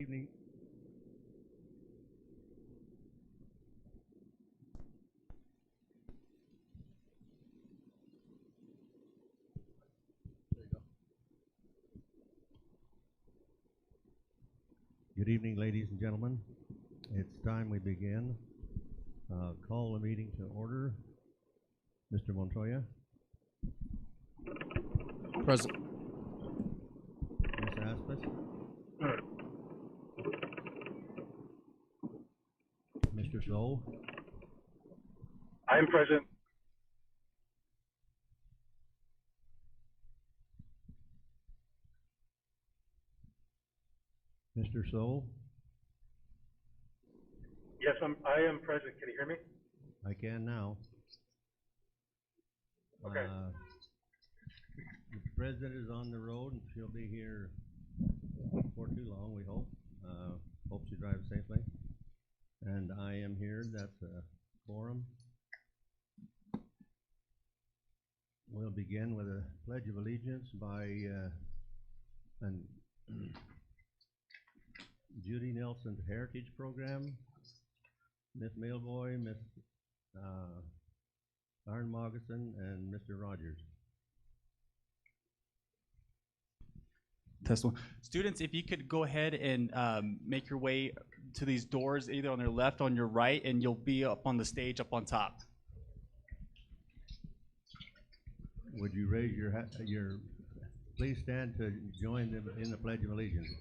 Evening. There you go. Good evening, ladies and gentlemen. It's time we begin. Call the meeting to order. Mr. Montoya. Present. Ms. Aspis. Mr. Zoll. I am present. Mr. Soul. Yes, I am present. Can you hear me? I can now. Okay. The president is on the road, and she'll be here before too long, we hope. Hope she drives safely. And I am here. That's a quorum. We'll begin with a Pledge of Allegiance by Judy Nelson's Heritage Program. Miss Mailboy, Miss Arn Moggeson, and Mr. Rogers. Test one. Students, if you could go ahead and make your way to these doors, either on your left or on your right, and you'll be up on the stage up on top. Would you raise your please stand to join them in the Pledge of Allegiance.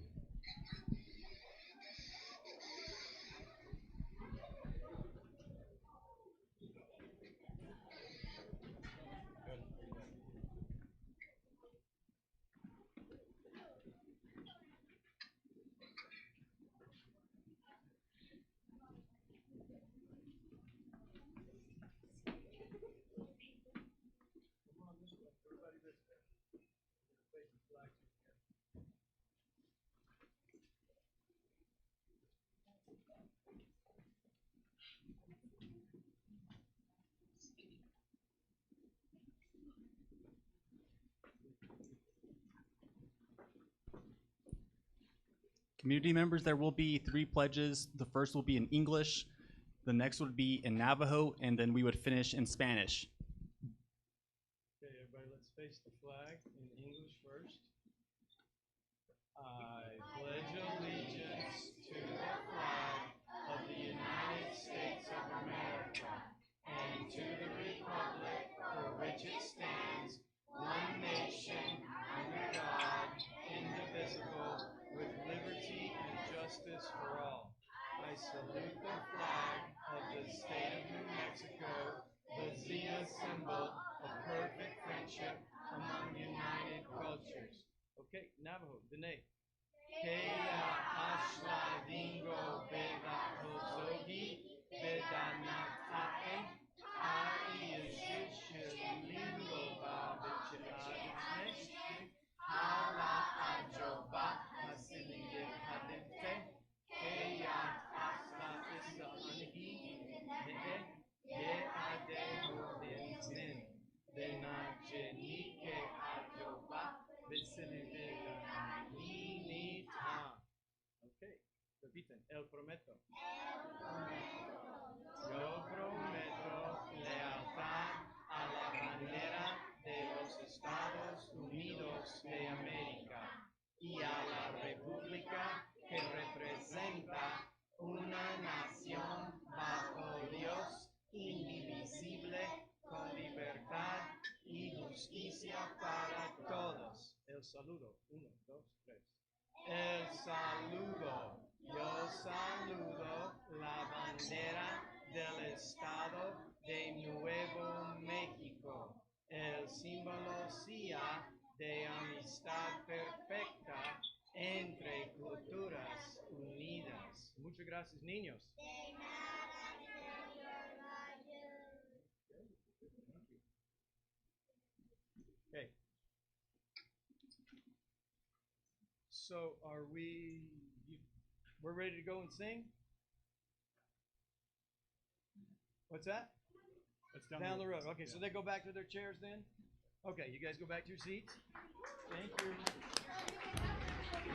Community members, there will be 3 pledges. The first will be in English, the next would be in Navajo, and then we would finish in Spanish. Okay, everybody, let's face the flag in English first. I pledge allegiance to the flag of the United States of America and to the republic for which it stands, one nation, under God, indivisible, with liberty and justice for all. I salute the flag of the state of New Mexico, the Zia symbol of perfect friendship among united cultures. Okay, Navajo, Dene. Keya ashla dingo beda hozogi beda naktae ai lingo ba bichadne hala ajoba hasilinge hadente keya ashla isa anhi ye ade hodin dena jenike ajoba bisilinde ganita. Okay, repiten. El prometo. Yo prometo lealtad a la bandera de los Estados Unidos de América y a la república que representa una nación bajo Dios indivisible con libertad y justicia para todos. El saludo. 1, 2, 3. El saludo. Yo saludo la bandera del Estado de Nuevo México, el símbolo CIA de amistad perfecta entre culturas unidas. Muchas gracias, niños. Okay. So we're ready to go and sing? What's that? That's Down the road. Okay, so they go back to their chairs then? Okay, you guys go back to your seats. Thank you.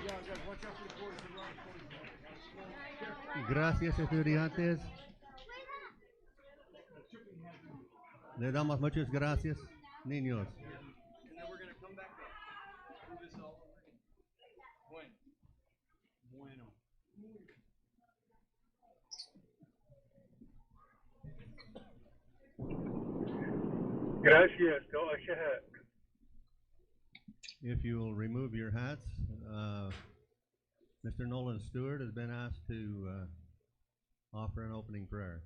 Yeah, guys, watch out for the cords. Gracias, estudiantes. Le damos muchas gracias, niños. And then we're gonna come back up. Do this all over again. Bueno. Gracias. Go ahead. If you will remove your hats, Mr. Nolan Stewart has been asked to offer an opening prayer.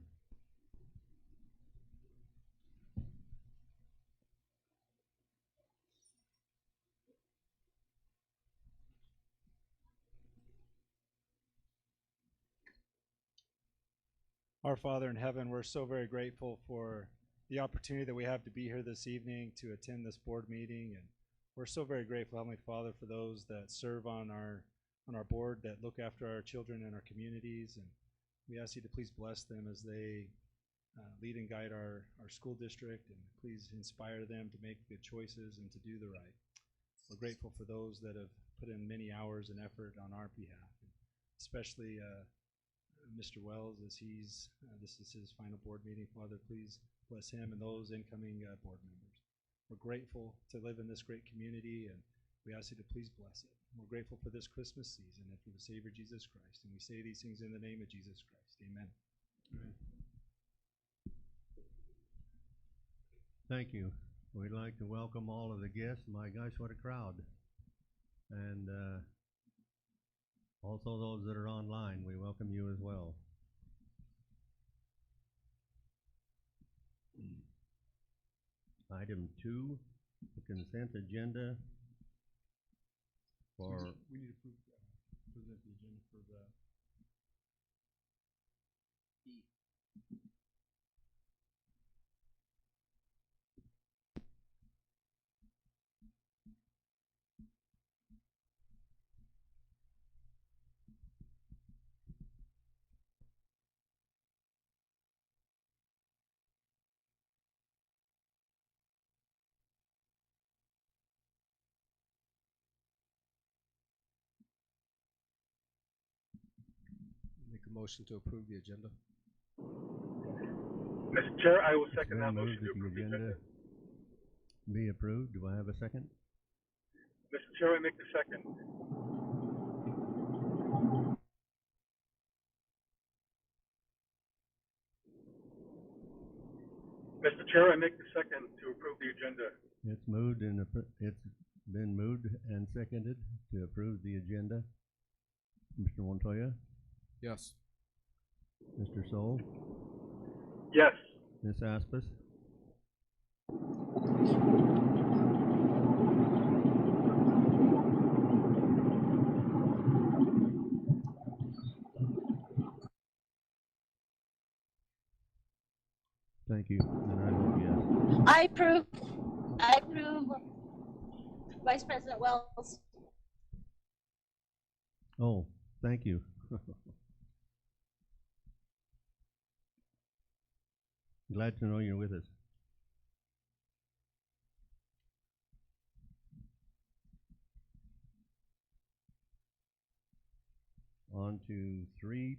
Our Father in heaven, we're so very grateful for the opportunity that we have to be here this evening to attend this board meeting. And we're so very grateful, Heavenly Father, for those that serve on our board, that look after our children and our communities. And we ask you to please bless them as they lead and guide our school district, and please inspire them to make good choices and to do the right. We're grateful for those that have put in many hours and effort on our behalf, especially Mr. Wells, as this is his final board meeting. Father, please bless him and those incoming board members. We're grateful to live in this great community, and we ask you to please bless it. We're grateful for this Christmas season and for the Savior Jesus Christ, and we say these things in the name of Jesus Christ. Amen. Amen. Thank you. We'd like to welcome all of the guests. My gosh, what a crowd. And also those that are online, we welcome you as well. Item 2, the consent agenda for... We need to present the agenda for the E. Make a motion to approve the agenda. Mr. Chair, I will second Been that moved motion to that the approve the agenda agenda. be approved. Do I have a second? Mr. Chair, I make the second. Mr. Chair, I make the second to approve the agenda. It's moved and it's been moved and seconded to approve the agenda. Mr. Montoya, Yes. Mr. Soul, Yes. Ms. Aspas, thank you, and I vote yes. I approve. I approve. Vice President Wells. Oh, thank you. Glad to know you're with us. On to 3.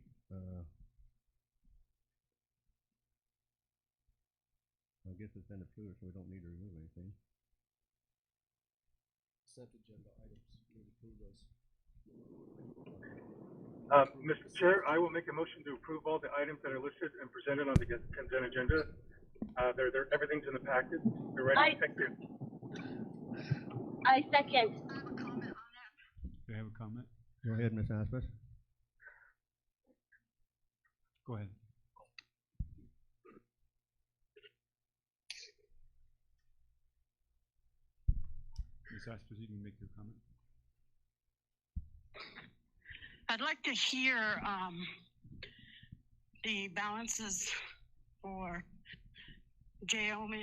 I guess it's been approved, so we don't need to remove anything. Consent agenda items. We approve those. Mr. Chair, I will make a motion to approve all the items that are listed and presented on the consent agenda. Everything's in the packet. They're ready. Thank you. I second. Do you have a comment? Go ahead, Ms. Aspas. Go ahead. Ms. Aspas, you can make your comment. I'd like to hear the balances for JOM,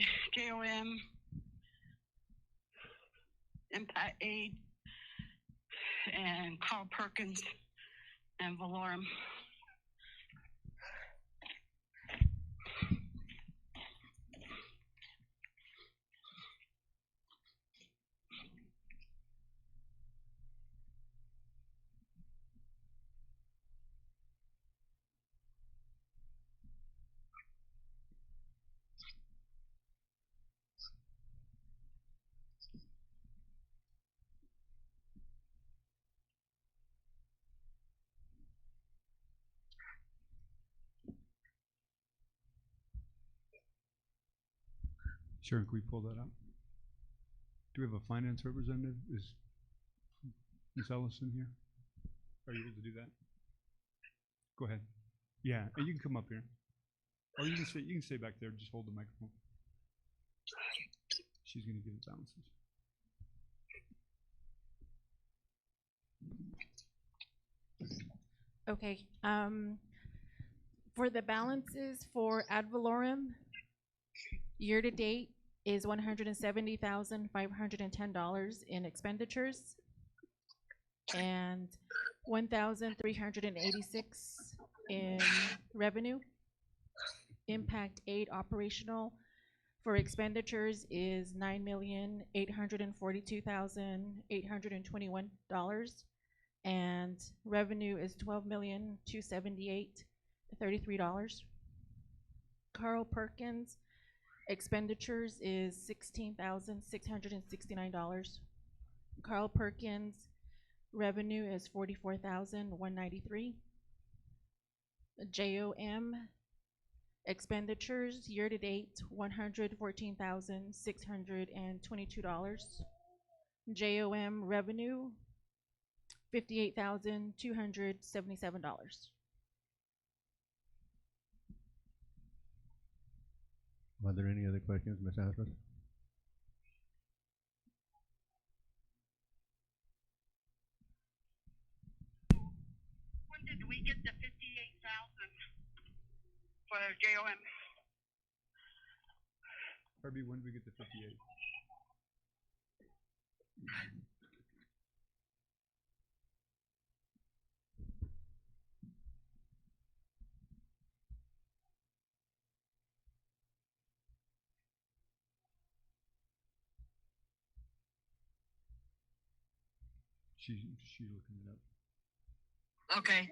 Impact Aid, and Carl Perkins and Valorum. Sharon, can we pull that up? Do we have a finance representative? Is Ms. Ellison here? Are you able to do that? Go ahead. Yeah, and you can come up here. Or you can stay back there, just hold the microphone. She's gonna give the balances. Okay, for the balances for ad valorem, year-to-date is $170,510 in expenditures and 1,386 in revenue. Impact aid operational for expenditures is $9,842,821 and revenue is $12,278,033. Carl Perkins expenditures is $16,669. Carl Perkins revenue is $44,193. JOM expenditures year to date $114,622. JOM revenue $58,277. Are there any other questions, Ms. Asmus? When did we get the 58,000 for JOM? Herbie, when did we get the 58? She's looking it up. Okay.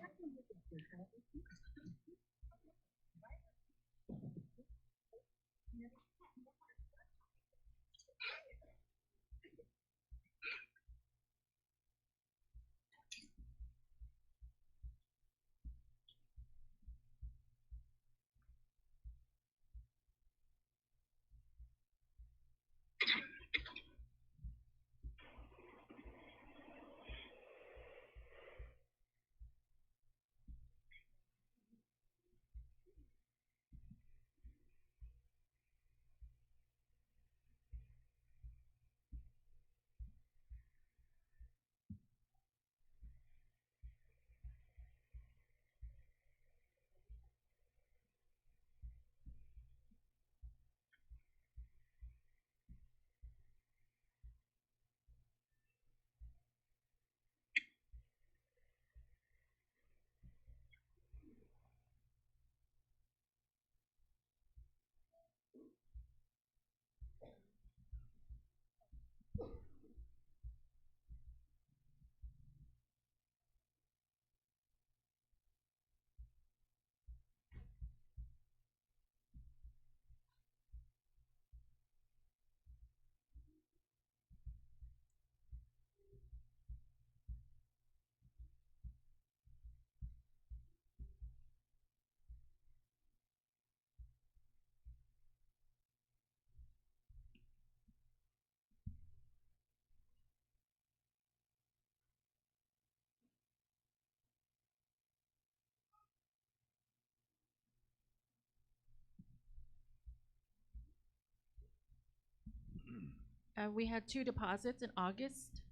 We had two deposits in August,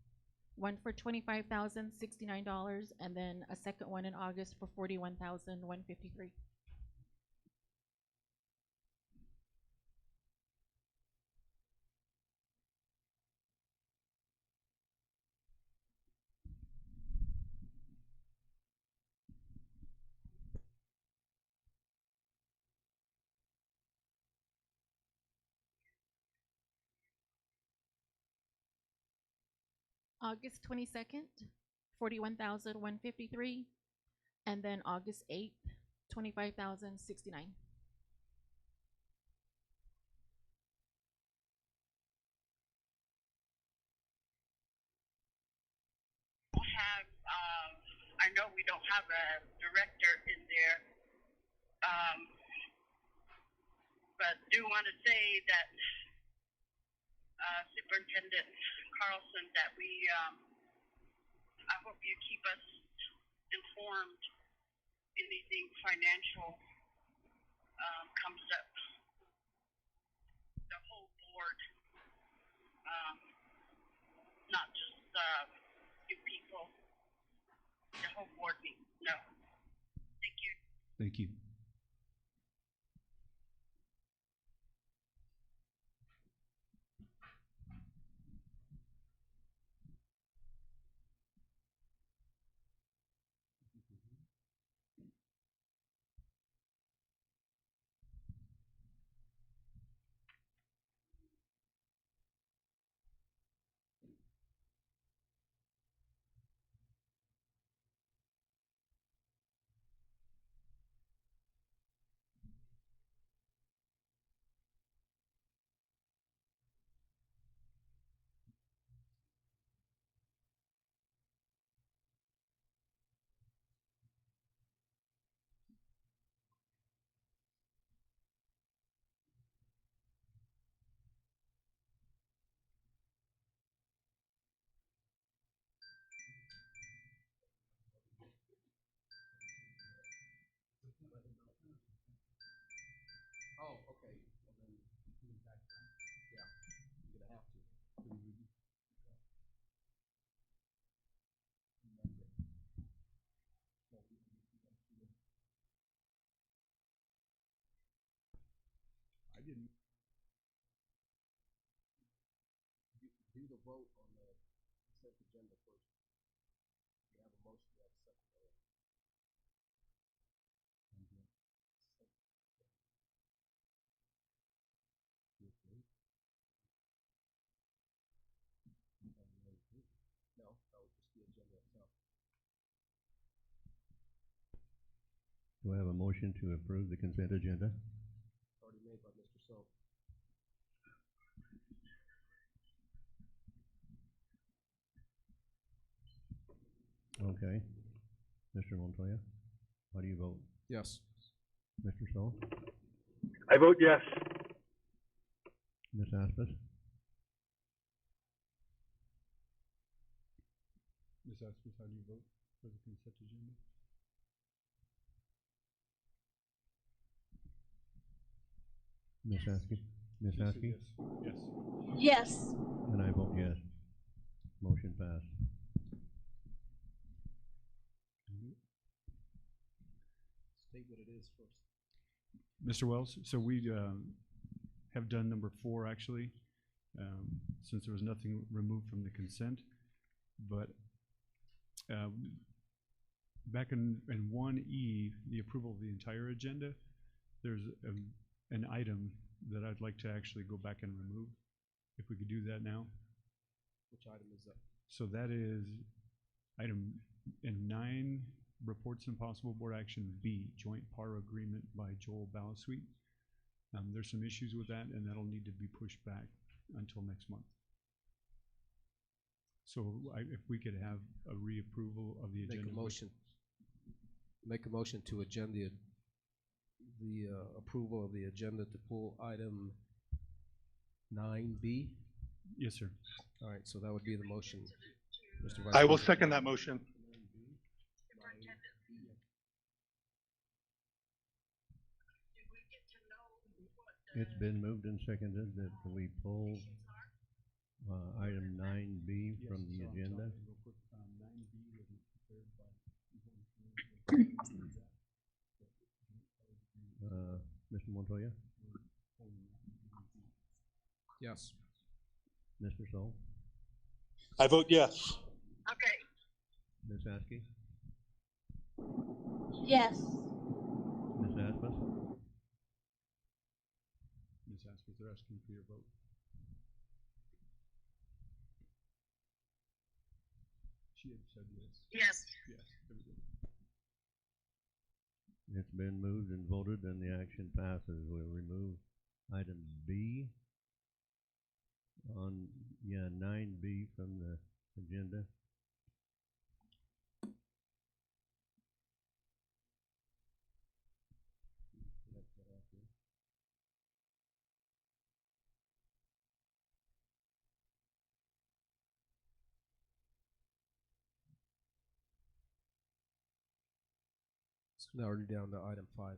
one for $25,069 and then a second one in August for $41,153. August 22nd, $41,153, and then August 8th, $25,069. I know we don't have a director in there, but do want to say that Superintendent Carlson that I hope you keep us informed. Anything financial comes up. The whole board, not just you people. The whole board needs to know. Thank you. Thank you. Oh, okay. Well, then, yeah, you're gonna have to. I didn't. Do the vote on the consent agenda first. You have a motion, you have a second already. No, that was just the agenda itself. Do I have a motion to approve the consent agenda? Already made by Mr. Soap. Okay. Mr. Montoya, how do you vote? Yes. Mr. Sol? I vote yes. Ms. Aspis? Ms. Aspis, how do you vote for the consent agenda? Ms. Askey? Ms. She said Askey? Yes. Yes. Yes. And I vote yes. Motion passed. State what it is first. Mr. Wells, so we have done number 4 actually, since there was nothing removed from the consent. But back in 1E, the approval of the entire agenda, there's an item that I'd like to actually go back and remove, if we could do that now. Which item is that? So that is item in 9, reports and possible board action B, joint PAR agreement by Joel Balasweet. There's some issues with that, and that'll need to be pushed back until next month. So if we could have a reapproval of the agenda. Make a motion. Make a motion to agenda the approval of the agenda to pull item 9B. Yes, sir. All right, so that would be the motion. Mr. Vice I will President. second that motion. It's been moved and seconded that we pull item 9B from the agenda. Mr. Montoya? Yes. Mr. Sol? I vote yes. Okay. Ms. Askey? Yes. Ms. Aspis? Ms. Aspis, they're asking for your vote. She had said yes. Yes. Yes, there we go. It's been moved and voted and the action passes. We'll remove item B on, 9B from the agenda. So now we're down to item 5.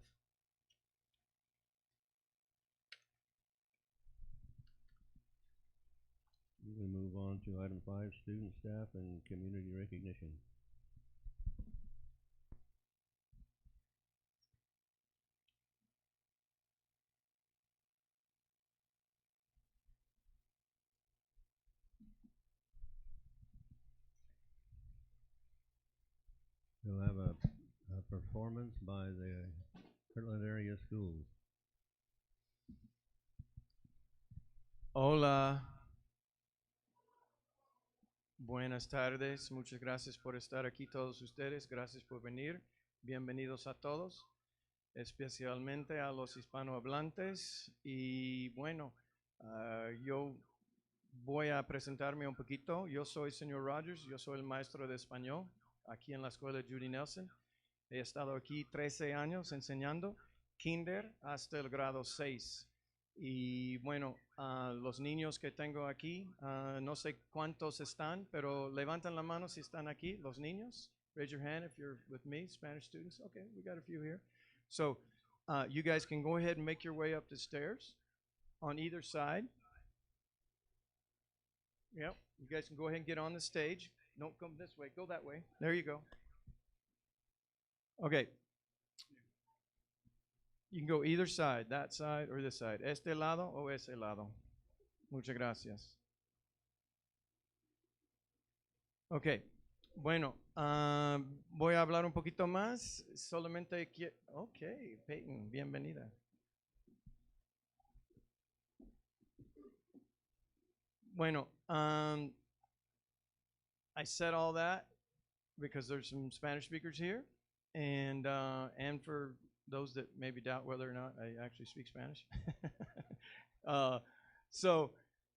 We move on to item 5, student, staff, and community recognition. We'll have a performance by the Kirtland area schools. Hola. Buenas tardes. Muchas gracias por estar aquí todos ustedes. Gracias por venir. Bienvenidos a todos, especialmente a los hispanohablantes. Y bueno, yo voy a presentarme un poquito. Yo soy señor Rogers. Yo soy el maestro de español aquí en la escuela Judy Nelson. He estado aquí 13 años enseñando kinder hasta el grado 6. Y bueno, los niños que tengo aquí, no sé cuántos están, pero levantan la mano si están aquí, los niños. Raise your hand if you're with me, Spanish students. Okay, we got a few here. So you guys can go ahead and make your way up the stairs on either side. Yep, you guys can go ahead and get on the stage. Don't come this way, go that way. There you go. Okay. You can go either side, that side or this side. Este lado o ese lado. Muchas gracias. Ok, bueno, voy a hablar un poquito más. Solamente quiero... Ok, Peyton, bienvenida. Bueno, I said all that because there's some Spanish speakers here, and for those that maybe doubt whether or not I actually speak Spanish. So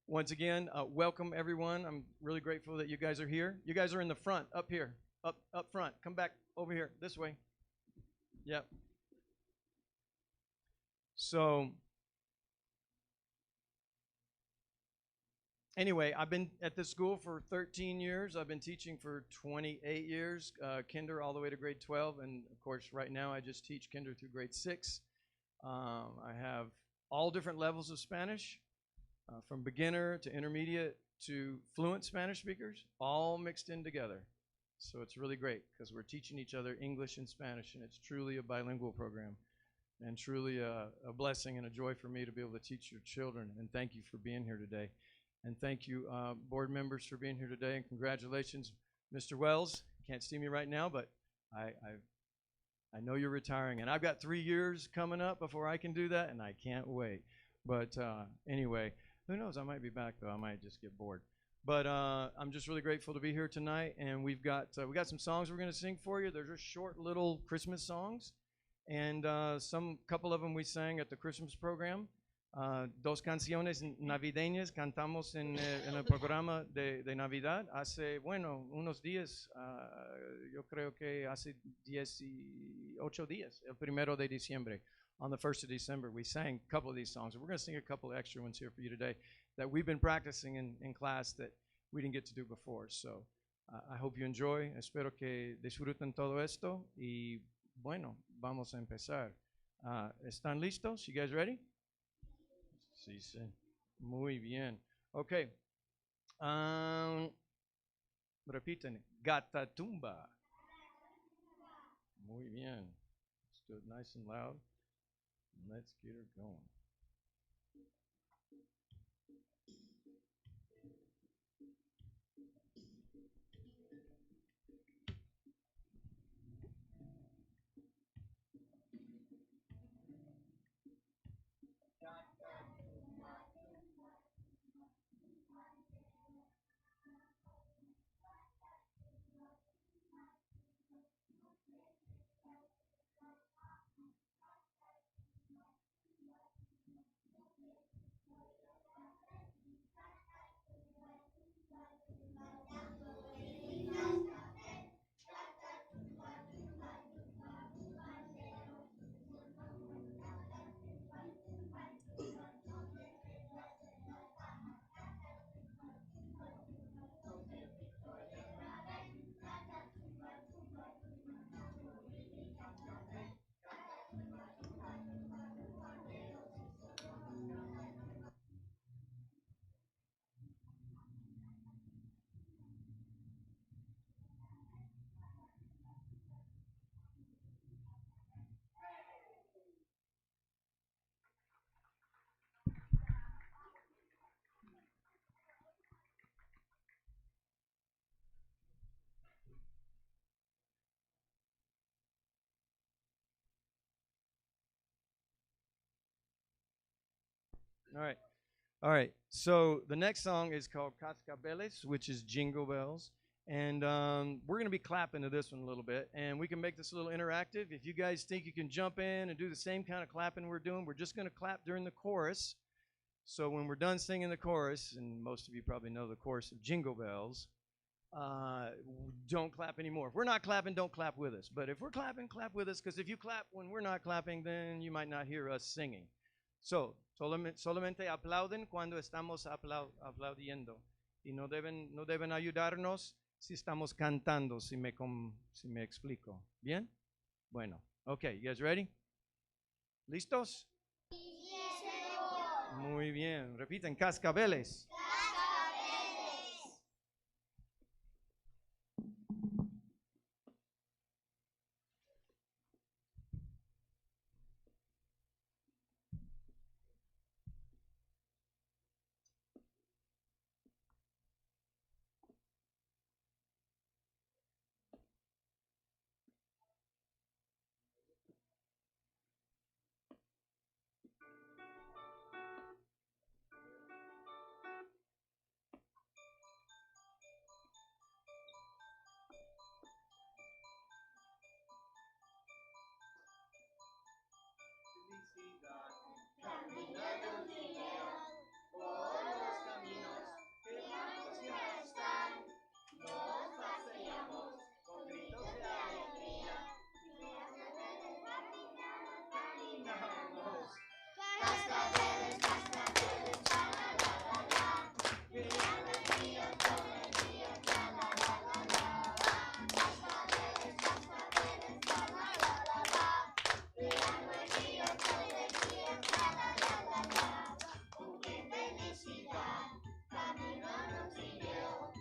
once again, welcome everyone. I'm really grateful that you guys are here. You guys are in the front, up here, up front. Come back over here, this way. Yep. So anyway, I've been at this school for 13 years. I've been teaching for 28 years, kinder all the way to grade 12. And of course, right now I just teach kinder through grade 6. I have all different levels of Spanish, from beginner to intermediate to fluent Spanish speakers, all mixed in together. So it's really great because we're teaching each other English and Spanish, and it's truly a bilingual program and truly a blessing and a joy for me to be able to teach your children. And thank you for being here today. And thank you, board members, for being here today. And congratulations, Mr. Wells. Can't see me right now, but I know you're retiring. And I've got 3 years coming up before I can do that, and I can't wait. But anyway, who knows? I might be back, though. I might just get bored. But I'm just really grateful to be here tonight. And we got some songs we're going to sing for you. They're just short little Christmas songs. And couple of them we sang at the Christmas program. Dos canciones navideñas cantamos en el programa de Navidad hace, bueno, unos días, yo creo que hace 18 días, el 1 de diciembre. On the 1st of December, we sang a couple of these songs. We're going to sing a couple of extra ones here for you today that we've been practicing in class that we didn't get to do before. So I hope you enjoy. Espero que disfruten todo esto. Y bueno, vamos a empezar. ¿Están listos? You guys ready? Sí, sí. Muy bien. Ok. Repiten. Gatatumba. Muy bien. Let's do it nice and loud. Let's get her going. All right. All right. So the next song is called Cascabeles, which is Jingle Bells. And we're going to be clapping to this one a little bit. And we can make this a little interactive. If you guys think you can jump in and do the same kind of clapping we're doing, we're just going to clap during the chorus. So when we're done singing the chorus, and most of you probably know the chorus of Jingle Bells, don't clap anymore. If we're not clapping, don't clap with us. But if we're clapping, clap with us, because if you clap when we're not clapping, then you might not hear us singing. So, solamente aplauden cuando estamos aplaudiendo. Y no deben ayudarnos si estamos cantando, si me explico. ¿Bien? Bueno. Okay, you guys ready? ¿Listos? Muy bien. Repiten, cascabeles. Caminando lineal por los caminos que blancos ya están, nos paseamos con gritos de alegría y caminamos. Cascabeles, cascabeles, cha la la la la, brillando el río, todo el río, cha la la la la. Cascabeles, cascabeles, cha la la la la, brillando el río, todo el río, cha la la la la. Oh, qué felicidad, camino nos guió,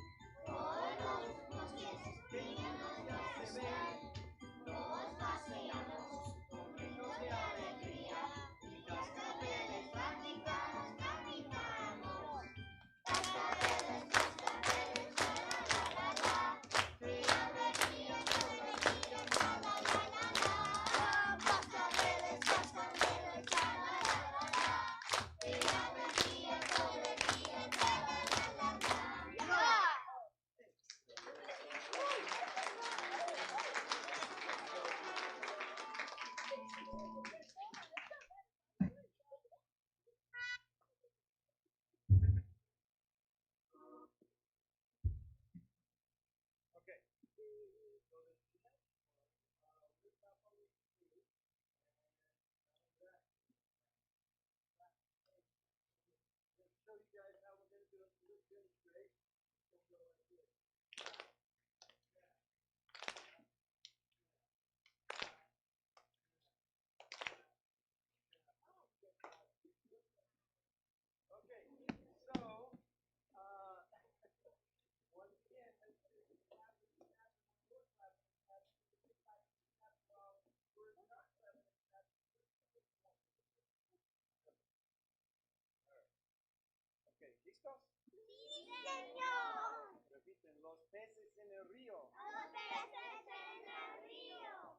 por los bosques que llenos de ven, nos paseamos con gritos de alegría y cascabeles practicamos, caminamos. Cascabeles, cascabeles, cha la la la la, brillando el río, todo el río, cha la la la la. Cascabeles, cascabeles, cha la la la la, brillando el río, todo el río, cha la la la la. ¿Listos? ¡Sí, señor! Repiten, los peces en el río. Los peces en el río.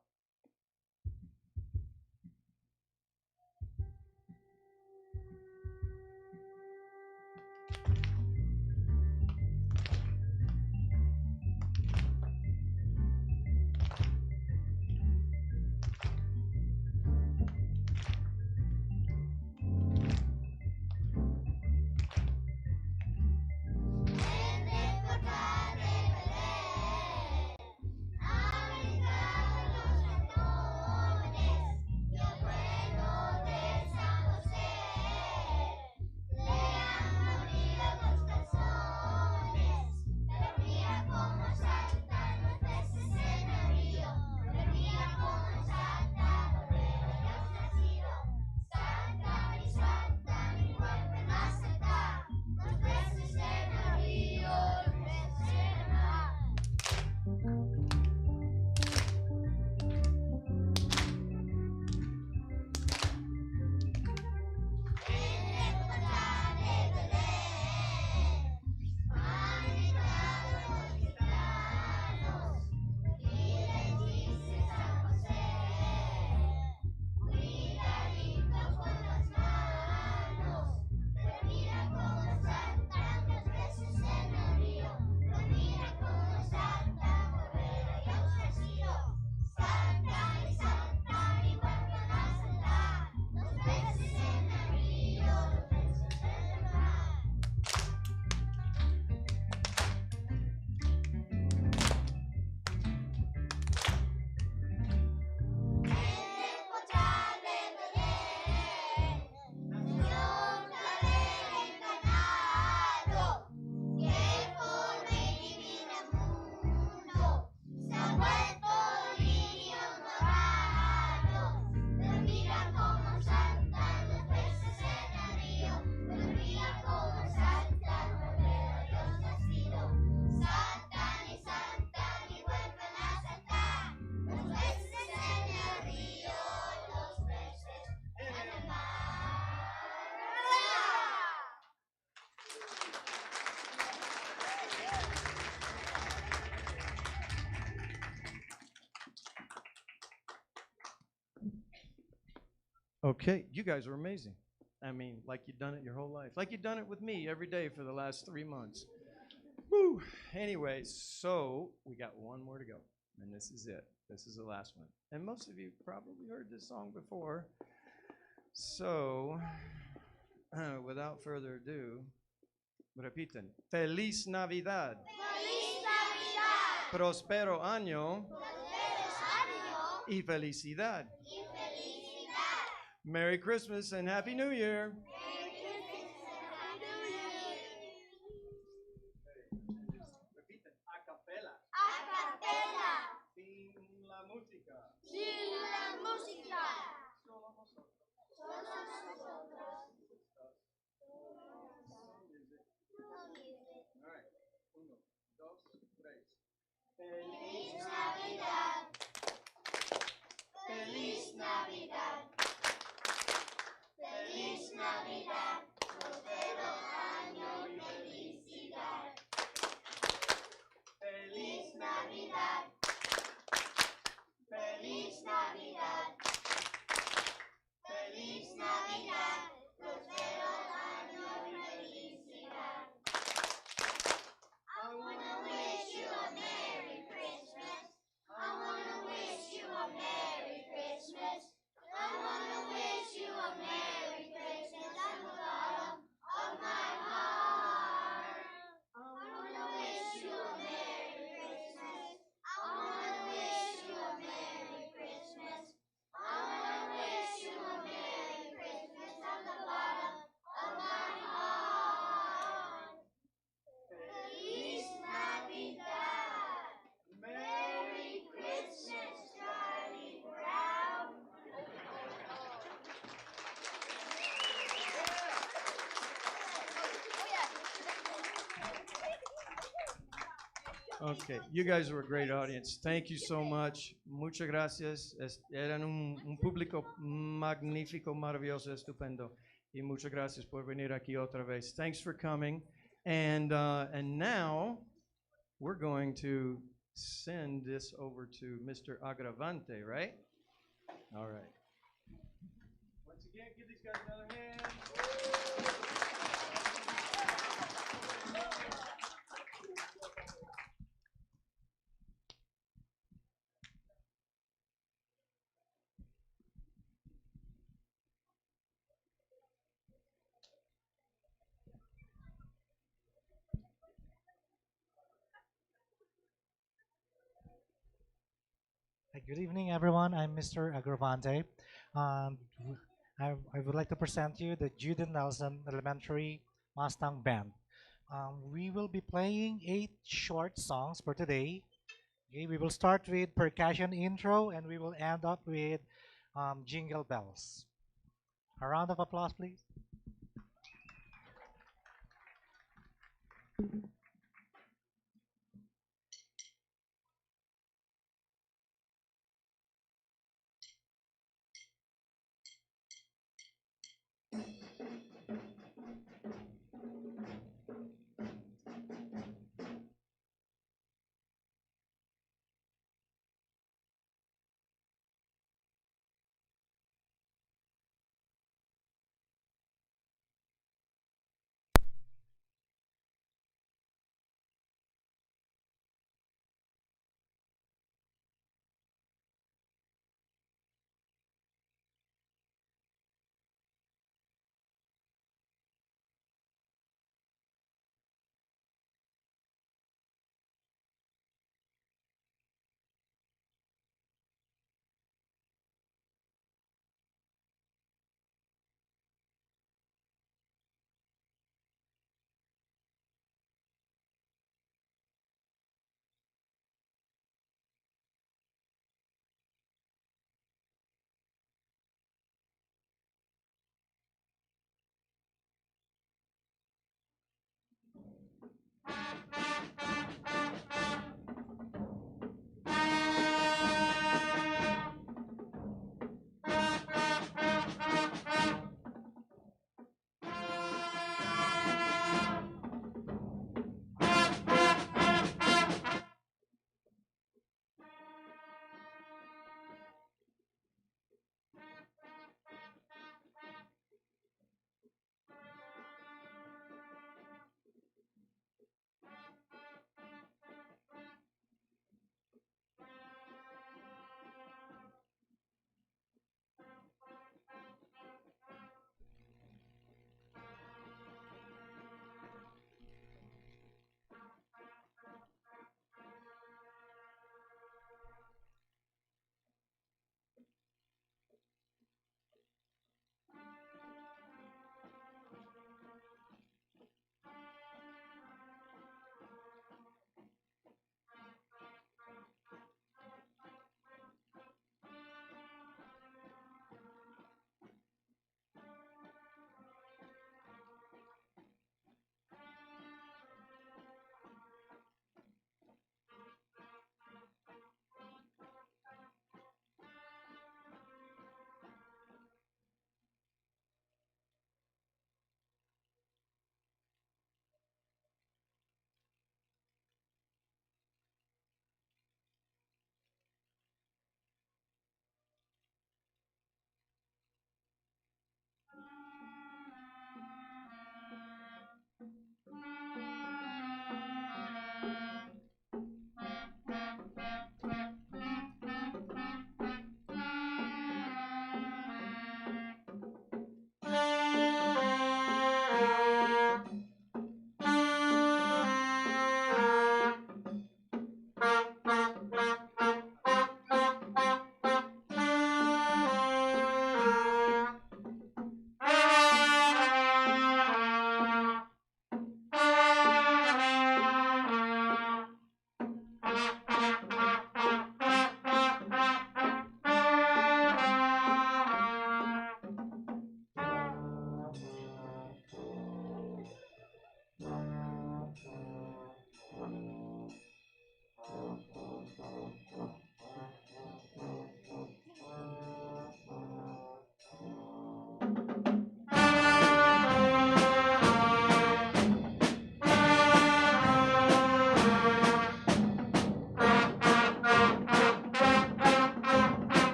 En el portal de Belén Okay, you guys are amazing. I mean, like you've done it your whole life. Like you've done it with me every day for the last 3 months. Woo! Anyway, so we got one more to go, and this is it. This is the last one. And most of you probably heard this song before. So, without further ado, repiten. Feliz Navidad. Feliz Navidad. Prospero año Prosperos año y felicidad. y felicidad. Merry Christmas and Happy New Year. Merry Christmas and Happy New Year. Repiten. A capela. A capella. Sin la música. Sin la música. Solo nosotros. Solo nosotros. All right. Uno, dos, tres. Feliz Navidad. Feliz Navidad. Feliz Navidad. Prospero año y felicidad. Feliz Navidad. Feliz Navidad. Feliz Navidad. Prospero año y felicidad. I wanna wish you a Merry Christmas. I wanna wish you a Merry Christmas. I wanna wish you a Merry Christmas from the bottom of my heart. I wanna wish you a Merry Christmas. I wanna wish you a Merry Christmas. I wanna wish you a Merry Christmas from the bottom of my heart. Feliz Navidad. Merry Christmas, Charlie Brown. Okay, you guys were a great audience. Thank you so much. Muchas gracias. Eran un público magnífico, maravilloso, estupendo. Y muchas gracias por venir aquí otra vez. Thanks for coming. And now we're going to send this over to Mr. Agravante, right? All right. Once again, give these guys another hand. Hi, good evening, everyone. I'm Mr. Agravante. I would like to present you the Judy Nelson Elementary Mustang Band. We will be playing 8 short songs for today. Okay, we will start with percussion intro and we will end up with jingle bells. A round of applause, please.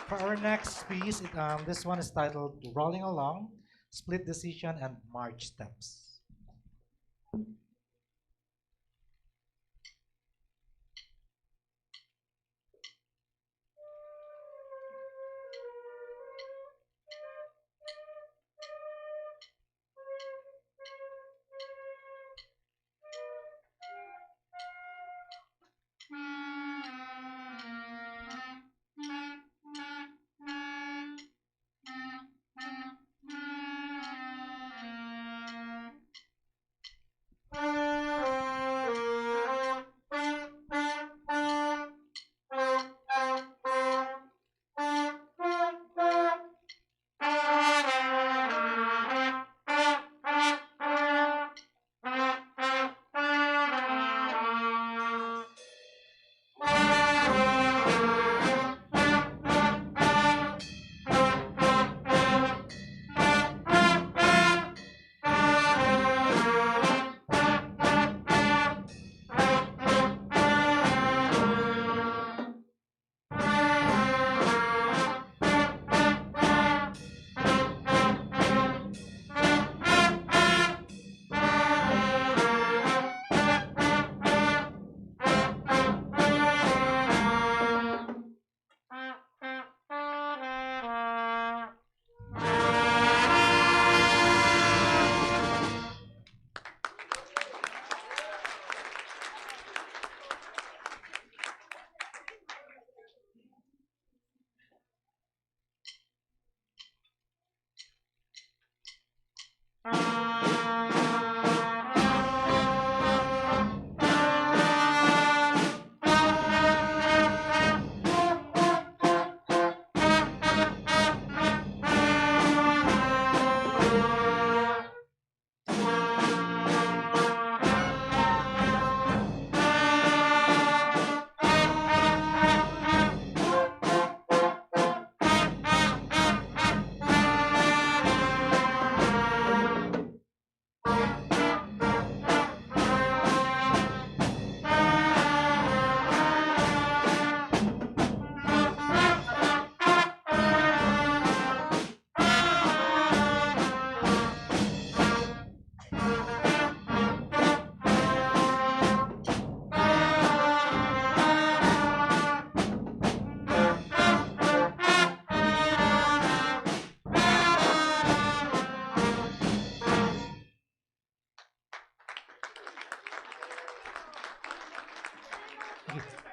For our next piece, this one is titled Rolling Along, Split Decision, and March Steps.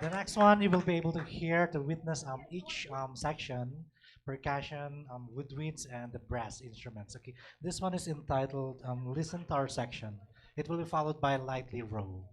The next one, you will be able to hear to witness each section, percussion, woodwinds, and the brass instruments. Okay, this one is entitled "Listen to Our Section." It will be followed by "Lightly Roll."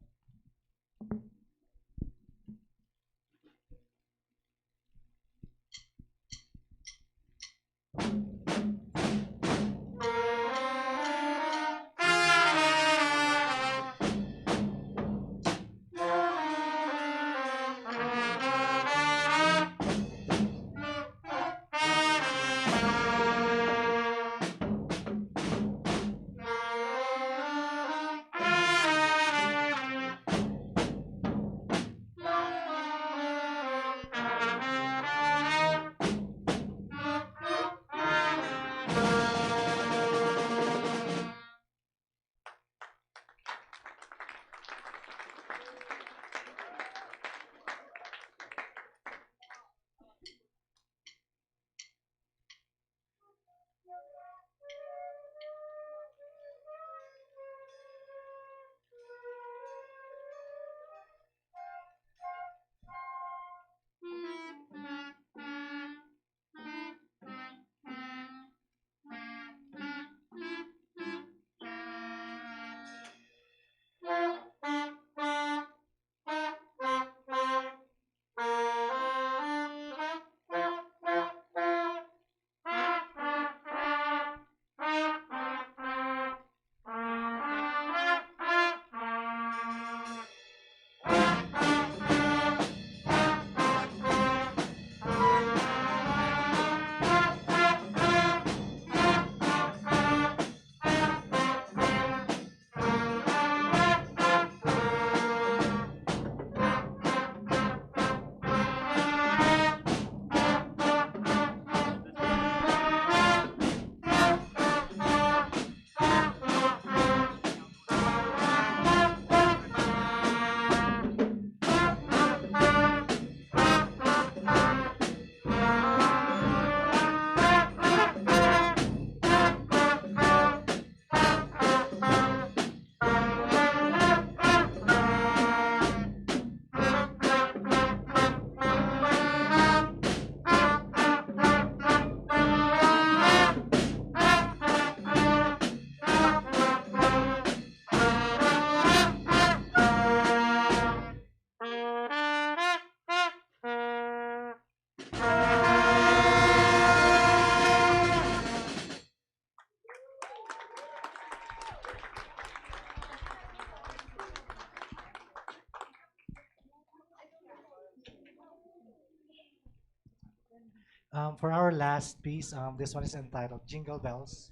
For our last piece, this one is entitled Jingle Bells.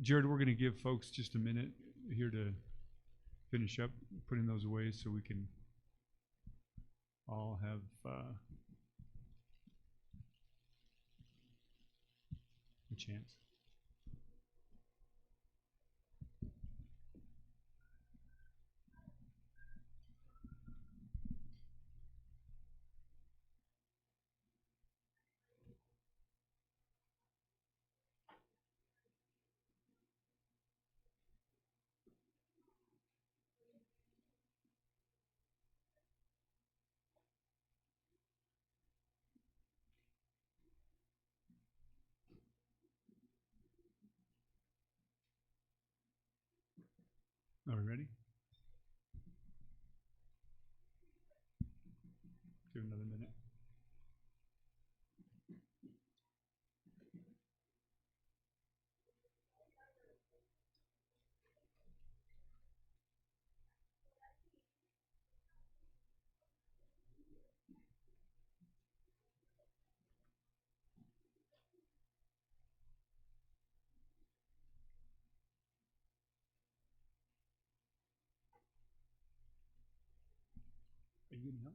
Jared, we're going to give folks just a minute here to finish up putting those away so we can all have a chance. Are we ready? Give another minute. Are you getting help?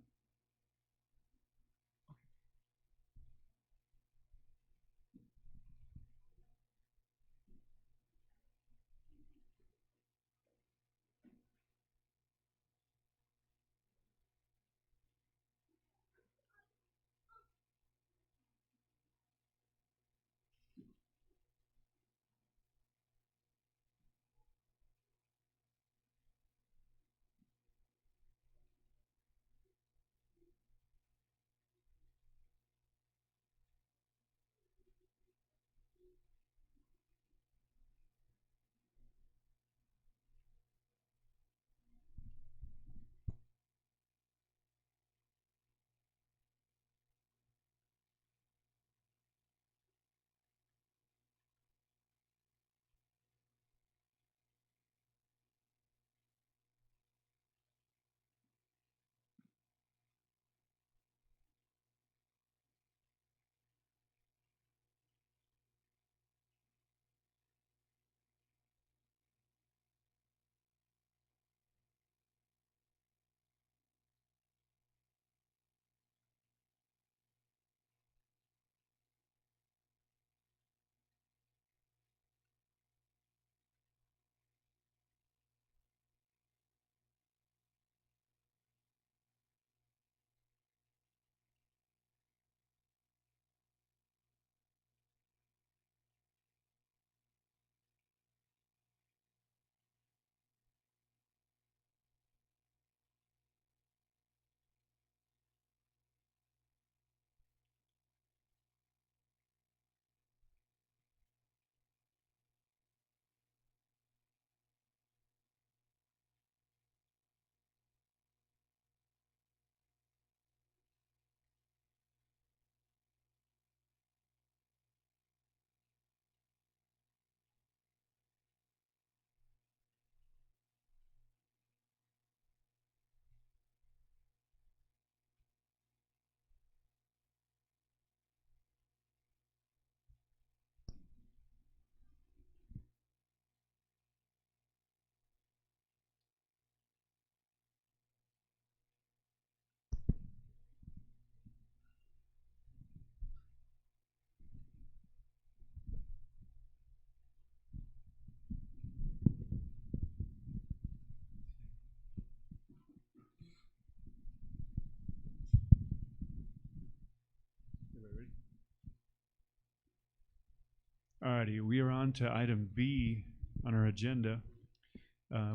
Alrighty, we are on to item B on our agenda,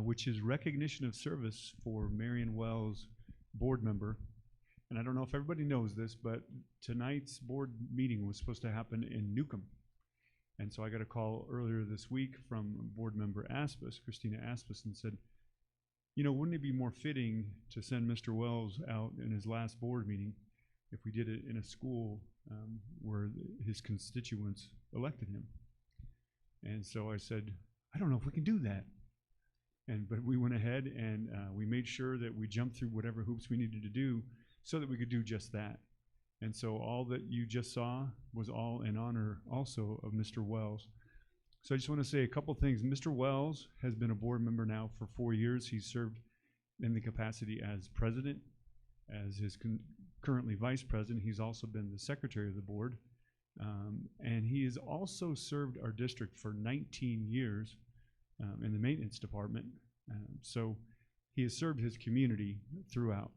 which is recognition of service for Marion Wells board member. And I don't know if everybody knows this, but tonight's board meeting was supposed to happen in Newcomb. And so I got a call earlier this week from board member Aspis, Christina Aspis, and said, you know, wouldn't it be more fitting to send Mr. Wells out in his last board meeting if we did it in a school where his constituents elected him? And so I said, I don't know if we can do that. But we went ahead and we made sure that we jumped through whatever hoops we needed to do so that we could do just that. And so all that you just saw was all in honor also of Mr. Wells. So I just want to say a couple things. Mr. Wells has been a board member now for 4 years. He's served in the capacity as president, as his currently vice president. He's also been the secretary of the board. And he has also served our district for 19 years in the maintenance department. So he has served his community throughout.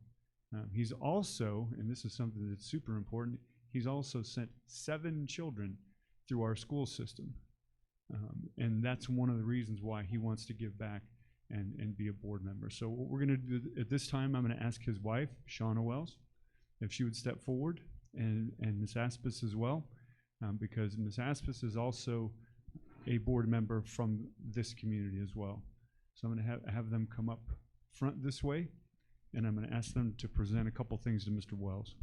He's also, and this is something that's super important, he's also sent 7 children through our school system. And that's one of the reasons why he wants to give back and be a board member. So what we're gonna do at this time, I'm gonna ask his wife, Shauna Wells, if she would step forward, and Ms. Aspis as well, because Ms. Aspis is also a board member from this community as well. So I'm gonna have them come up front this way, and I'm gonna ask them to present a couple things to Mr. Wells.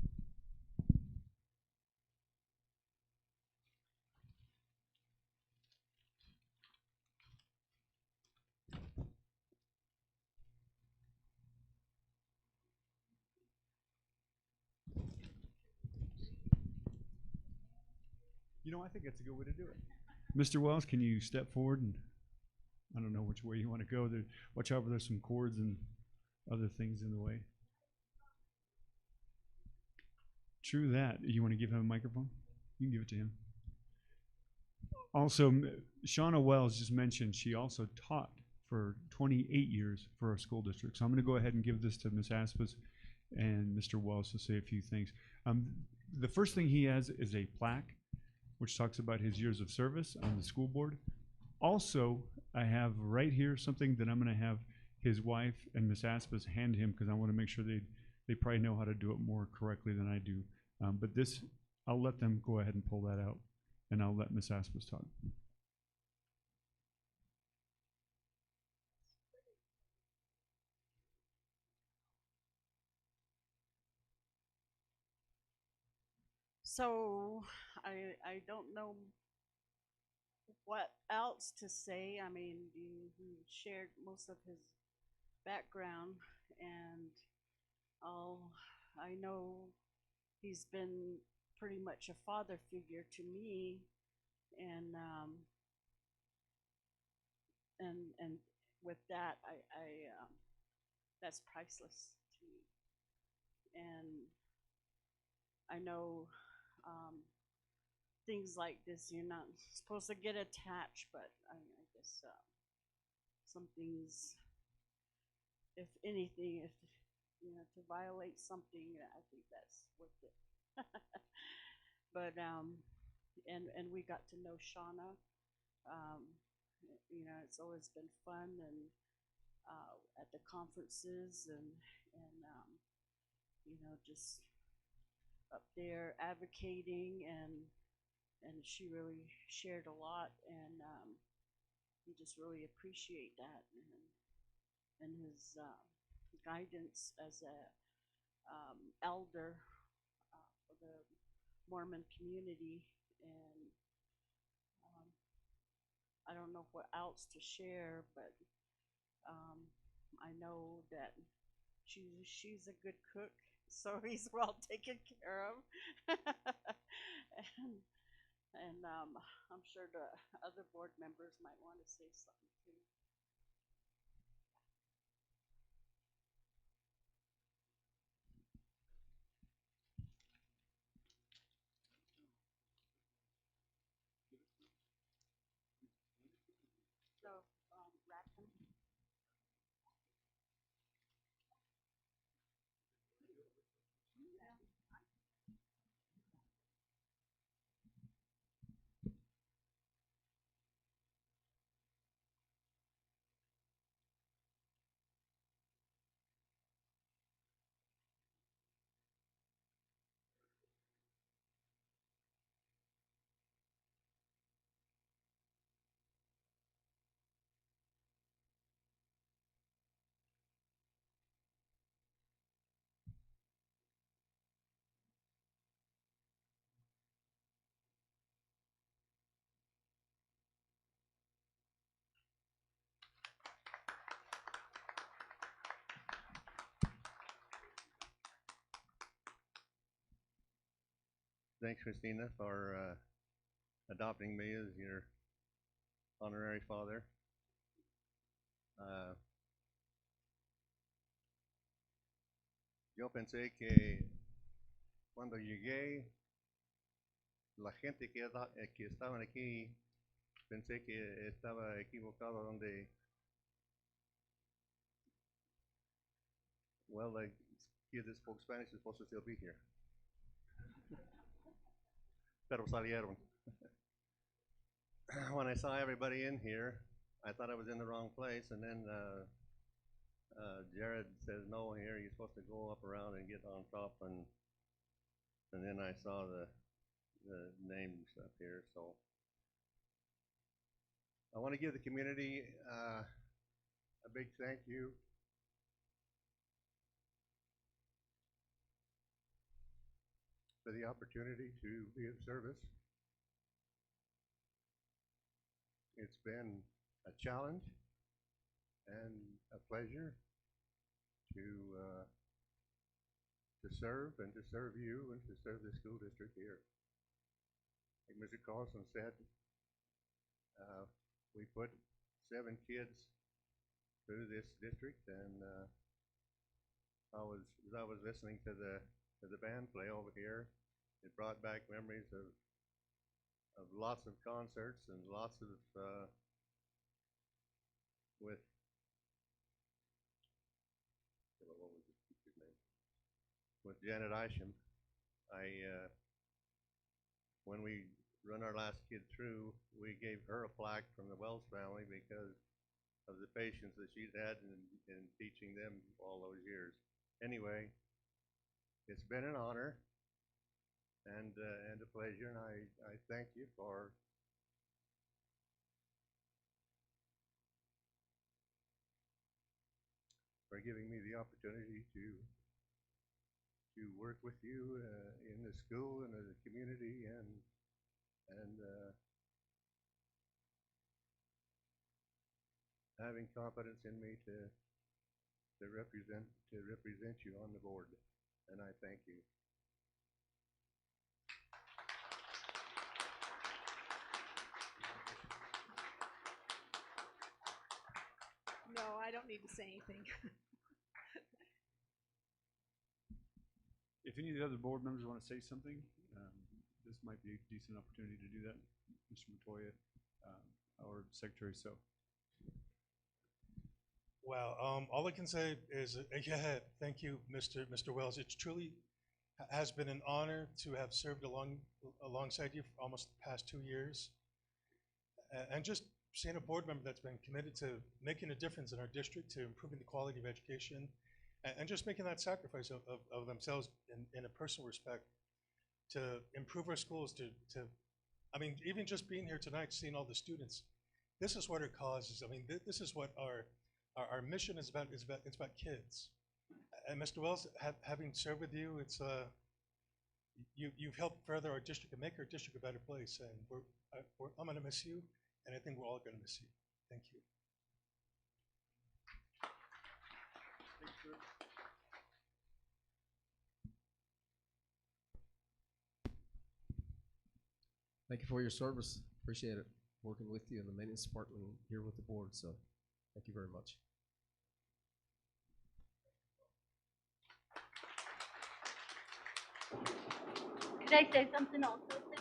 You know, I think that's a good way to do it. Mr. Wells, can you step forward? And I don't know which way you want to go. Watch out, there's some cords and other things in the way. True that. You want to give him a microphone? You can give it to him. Also, Shauna Wells just mentioned she also taught for 28 years for our school district. So I'm going to go ahead and give this to Ms. Aspis and Mr. Wells to say a few things. The first thing he has is a plaque which talks about his years of service on the school board. Also, I have right here something that I'm going to have his wife and Ms. Aspis hand him, because I want to make sure they probably know how to do it more correctly than I do. But this, I'll let them go ahead and pull that out, and I'll let Ms. Aspis talk. So I don't know what else to say. I mean, he shared most of his background, and I know he's been pretty much a father figure to me, and with that, that's priceless to me. And I know things like this, you're not supposed to get attached, but I guess some things, if anything, if you know, to violate something, I think that's worth it. But and we got to know Shauna. You know, it's always been fun, and at the conferences, and you know, just up there advocating, and she really shared a lot, and we just really appreciate that, and his guidance as a elder for the Mormon community. And I don't know what else to share, but I know that she's a good cook, so he's well taken care of. and I'm sure the other board members might want to say something too. So, Racken. thanks, Christina, for adopting me as your honorary father. Yo pensé que cuando llegué, la gente que estaban aquí, pensé que estaba equivocado donde, well, the kids that spoke Spanish are supposed to still be here. Pero salieron. When I saw everybody in here, I thought I was in the wrong place, and then Jared says, no, here, you're supposed to go up around and get on top, and then I saw the names up here, so. I want to give the community a big thank you. For the opportunity to be of service. It's been a challenge and a pleasure to serve and to serve you and to serve the school district here. Like Mr. Carlson said, we put 7 kids through this district, and as I was listening to the band play over here, it brought back memories of lots of concerts and lots of with what was his teacher's name? With Janet Isham. When we run our last kid through, we gave her a plaque from the Wells family because of the patience that she's had in teaching them all those years. Anyway, it's been an honor and a pleasure, and I thank you for giving me the opportunity to work with you in the school and in the community, and having confidence in me to represent you on the board, and I thank you. No, I don't need to say anything. If any of the other board members want to say something, this might be a decent opportunity to do that. Mr. Montoya, or Secretary So. Well, all I can say is, yeah, thank you, Mr. Wells. It truly has been an honor to have served alongside you for almost the past 2 years. And just seeing a board member that's been committed to making a difference in our district, to improving the quality of education, and just making that sacrifice of themselves in a personal respect to improve our schools, I mean, even just being here tonight, seeing all the students, this is what our cause is. I mean, this is what our mission is about. It's about kids. And Mr. Wells, having served with you, it's you've helped further our district and make our district a better place. And I'm going to miss you, and I think we're all going to miss you. Thank you. Thank you for your service. Appreciate it. Working with you in the maintenance department here with the board. So thank you very much. Could I say something also, please?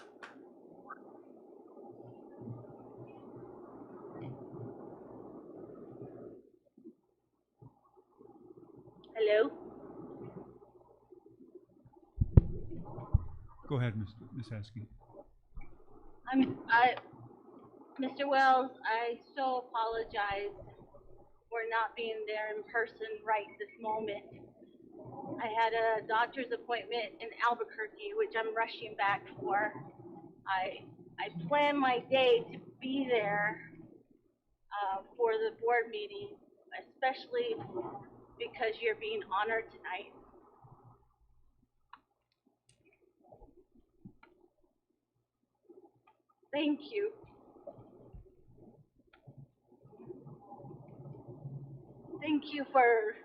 Hello? Go ahead, Ms. Askey. Mr. Wells, I so apologize for not being there in person right this moment. I had a doctor's appointment in Albuquerque, which I'm rushing back for. I planned my day to be there for the board meeting, especially because you're being honored tonight. Thank you. Thank you for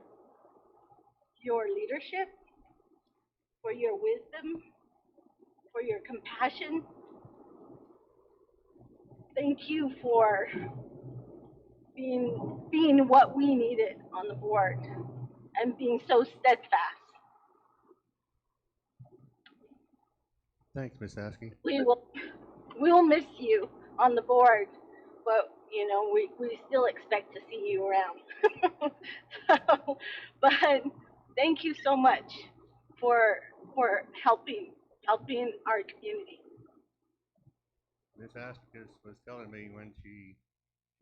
your leadership, for your wisdom, for your compassion. Thank you for being what we needed on the board and being so steadfast. Thanks, Miss Askey. We'll miss you on the board, but you know we still expect to see you around. So, but thank you so much for helping our community. Miss Asticus was telling me when she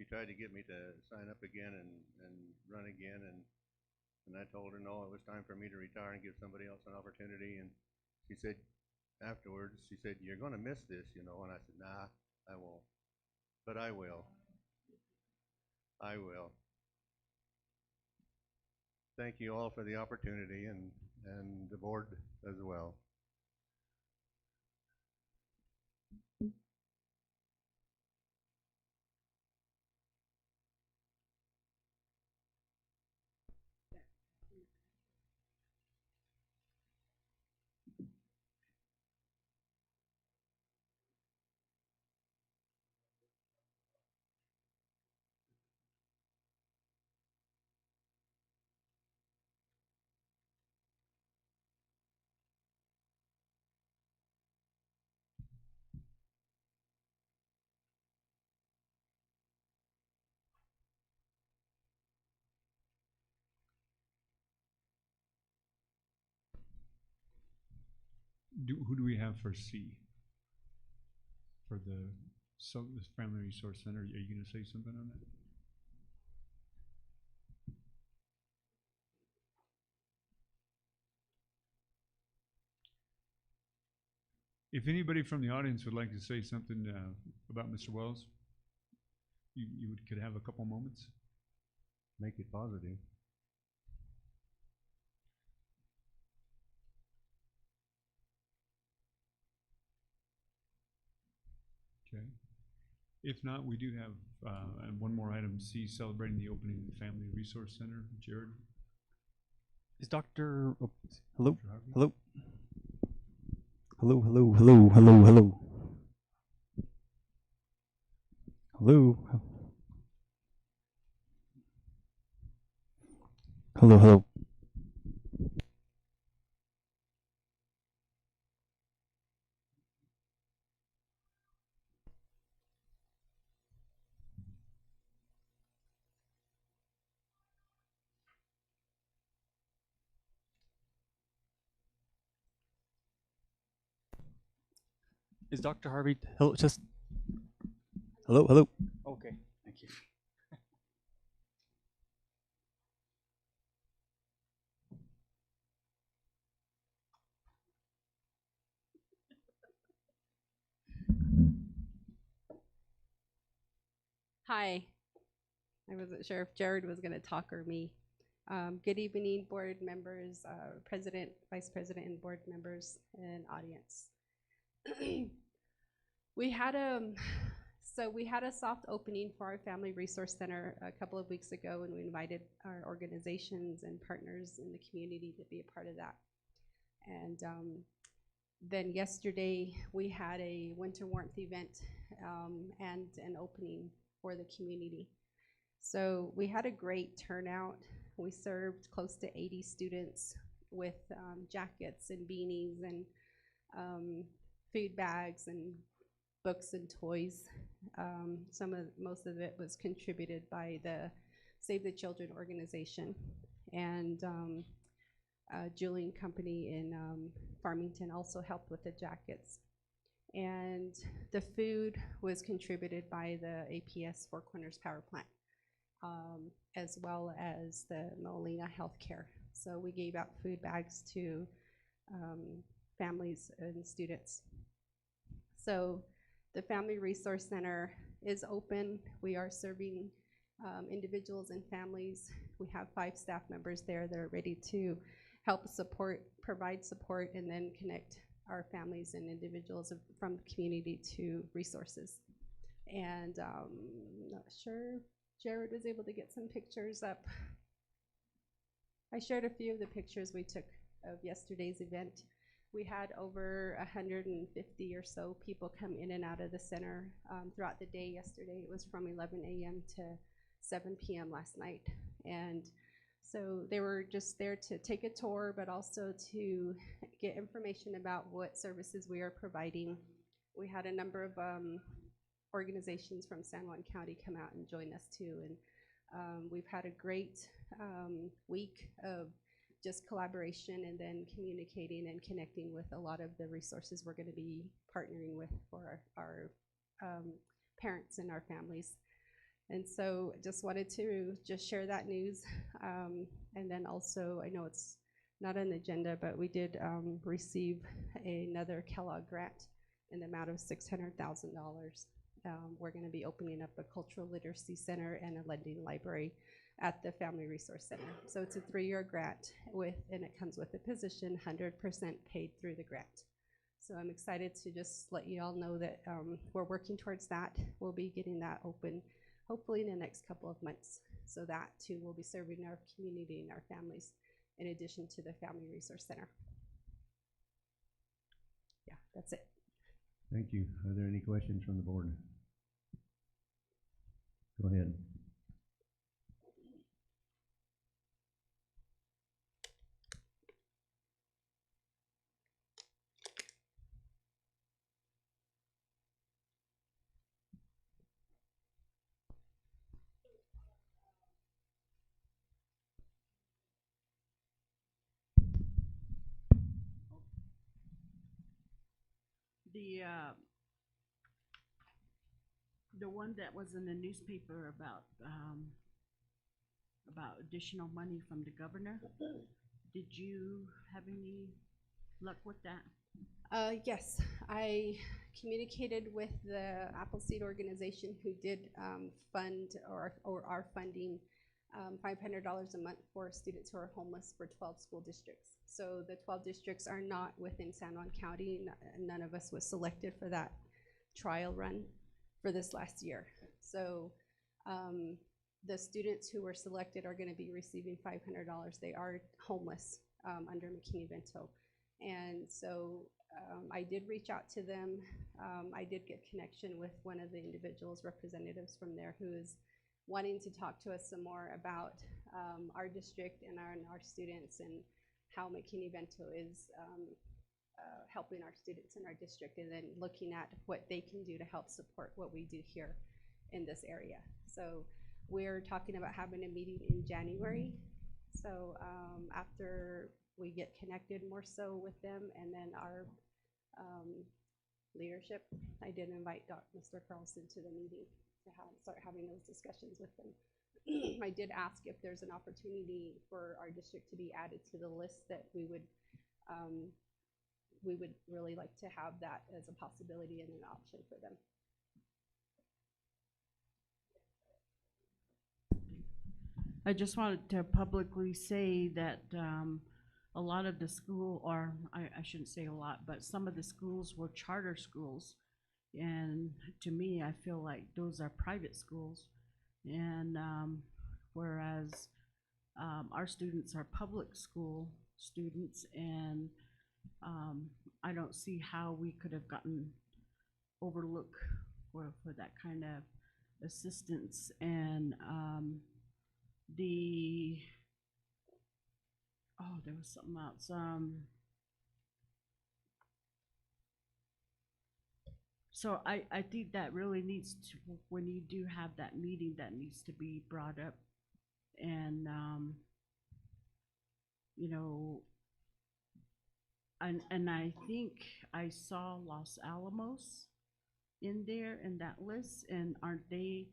tried to get me to sign up again and run again, and I told her no, it was time for me to retire and give somebody else an opportunity. And she said afterwards, she said, "You're going to miss this, you know." And I said, "Nah, I won't, but I will. I will." Thank you all for the opportunity, and the board as well. Who do we have for C? For the Family Resource Center, are you going to say something on that? If anybody from the audience would like to say something about Mr. Wells, you could have a couple moments. Make it positive. Okay. If not, we do have one more item, C, celebrating the opening of the Family Resource Center. Jared? Is Dr. Oh, hello? Dr. Harvey? Hello? Hello, hello, hello, hello, hello. Hello? Hello, hello. Is Dr. Harvey, hello, just, hello, hello? Okay, thank you. Hi. I wasn't sure if Jared was going to talk or me. Good evening, board members, president, vice president, and board members and audience. We had a soft opening for our Family Resource Center a couple of weeks ago, and we invited our organizations and partners in the community to be a part of that. And then yesterday we had a winter warmth event and an opening for the community. So we had a great turnout. We served close to 80 students with jackets and beanies and food bags and books and toys. Most of it was contributed by the Save the Children organization and Julian Company in Farmington also helped with the jackets. And the food was contributed by the APS Four Corners Power Plant, as well as the Molina Healthcare. So we gave out food bags to families and students. So the Family Resource Center is open. We are serving individuals and families. We have 5 staff members there that are ready to help support, provide support, and then connect our families and individuals from the community to resources. And not sure Jared was able to get some pictures up. I shared a few of the pictures we took of yesterday's event. We had over 150 or so people come in and out of the center throughout the day yesterday. It was from 11 a.m. to 7 p.m. last night. And so they were just there to take a tour, but also to get information about what services we are providing. We had a number of organizations from San Juan County come out and join us too. And we've had a great week of just collaboration and then communicating and connecting with a lot of the resources we're going to be partnering with for our parents and our families. And so just wanted to just share that news. And then also, I know it's not on the agenda, but we did receive another Kellogg grant in the amount of $600,000. We're going to be opening up a cultural literacy center and a lending library at the Family Resource Center. So it's a 3-year grant and it comes with a position 100% paid through the grant. So I'm excited to just let you all know that we're working towards that. We'll be getting that open hopefully in the next couple of months. So that too will be serving our community and our families in addition to the Family Resource Center. Yeah, that's it. Thank you. Are there any questions from the board? Go ahead. The one that was in the newspaper about additional money from the governor, did you have any luck with that? Yes, I communicated with the Appleseed organization who did fund or are funding $500 a month for students who are homeless for 12 school districts. So the 12 districts are not within San Juan County. None of us was selected for that trial run for this last year. So the students who were selected are going to be receiving $500. They are homeless under McKinney-Vento. And so I did reach out to them. I did get connection with one of the individuals, representatives from there, who is wanting to talk to us some more about our district and our students and how McKinney-Vento is helping our students in our district, and then looking at what they can do to help support what we do here in this area. So we're talking about having a meeting in January. So after we get connected more so with them and then our leadership, I did invite Mr. Carlson to the meeting to start having those discussions with them. I did ask if there's an opportunity for our district to be added to the list, that we would really like to have that as a possibility and an option for them. I just wanted to publicly say that a lot of the school, or I shouldn't say a lot, but some of the schools were charter schools. And to me, I feel like those are private schools. And whereas our students are public school students, and I don't see how we could have gotten overlooked for that kind of assistance. And there was something else. So I think that really needs to, when you do have that meeting, that needs to be brought up. And you know, and I think I saw Los Alamos in there in that list. And aren't they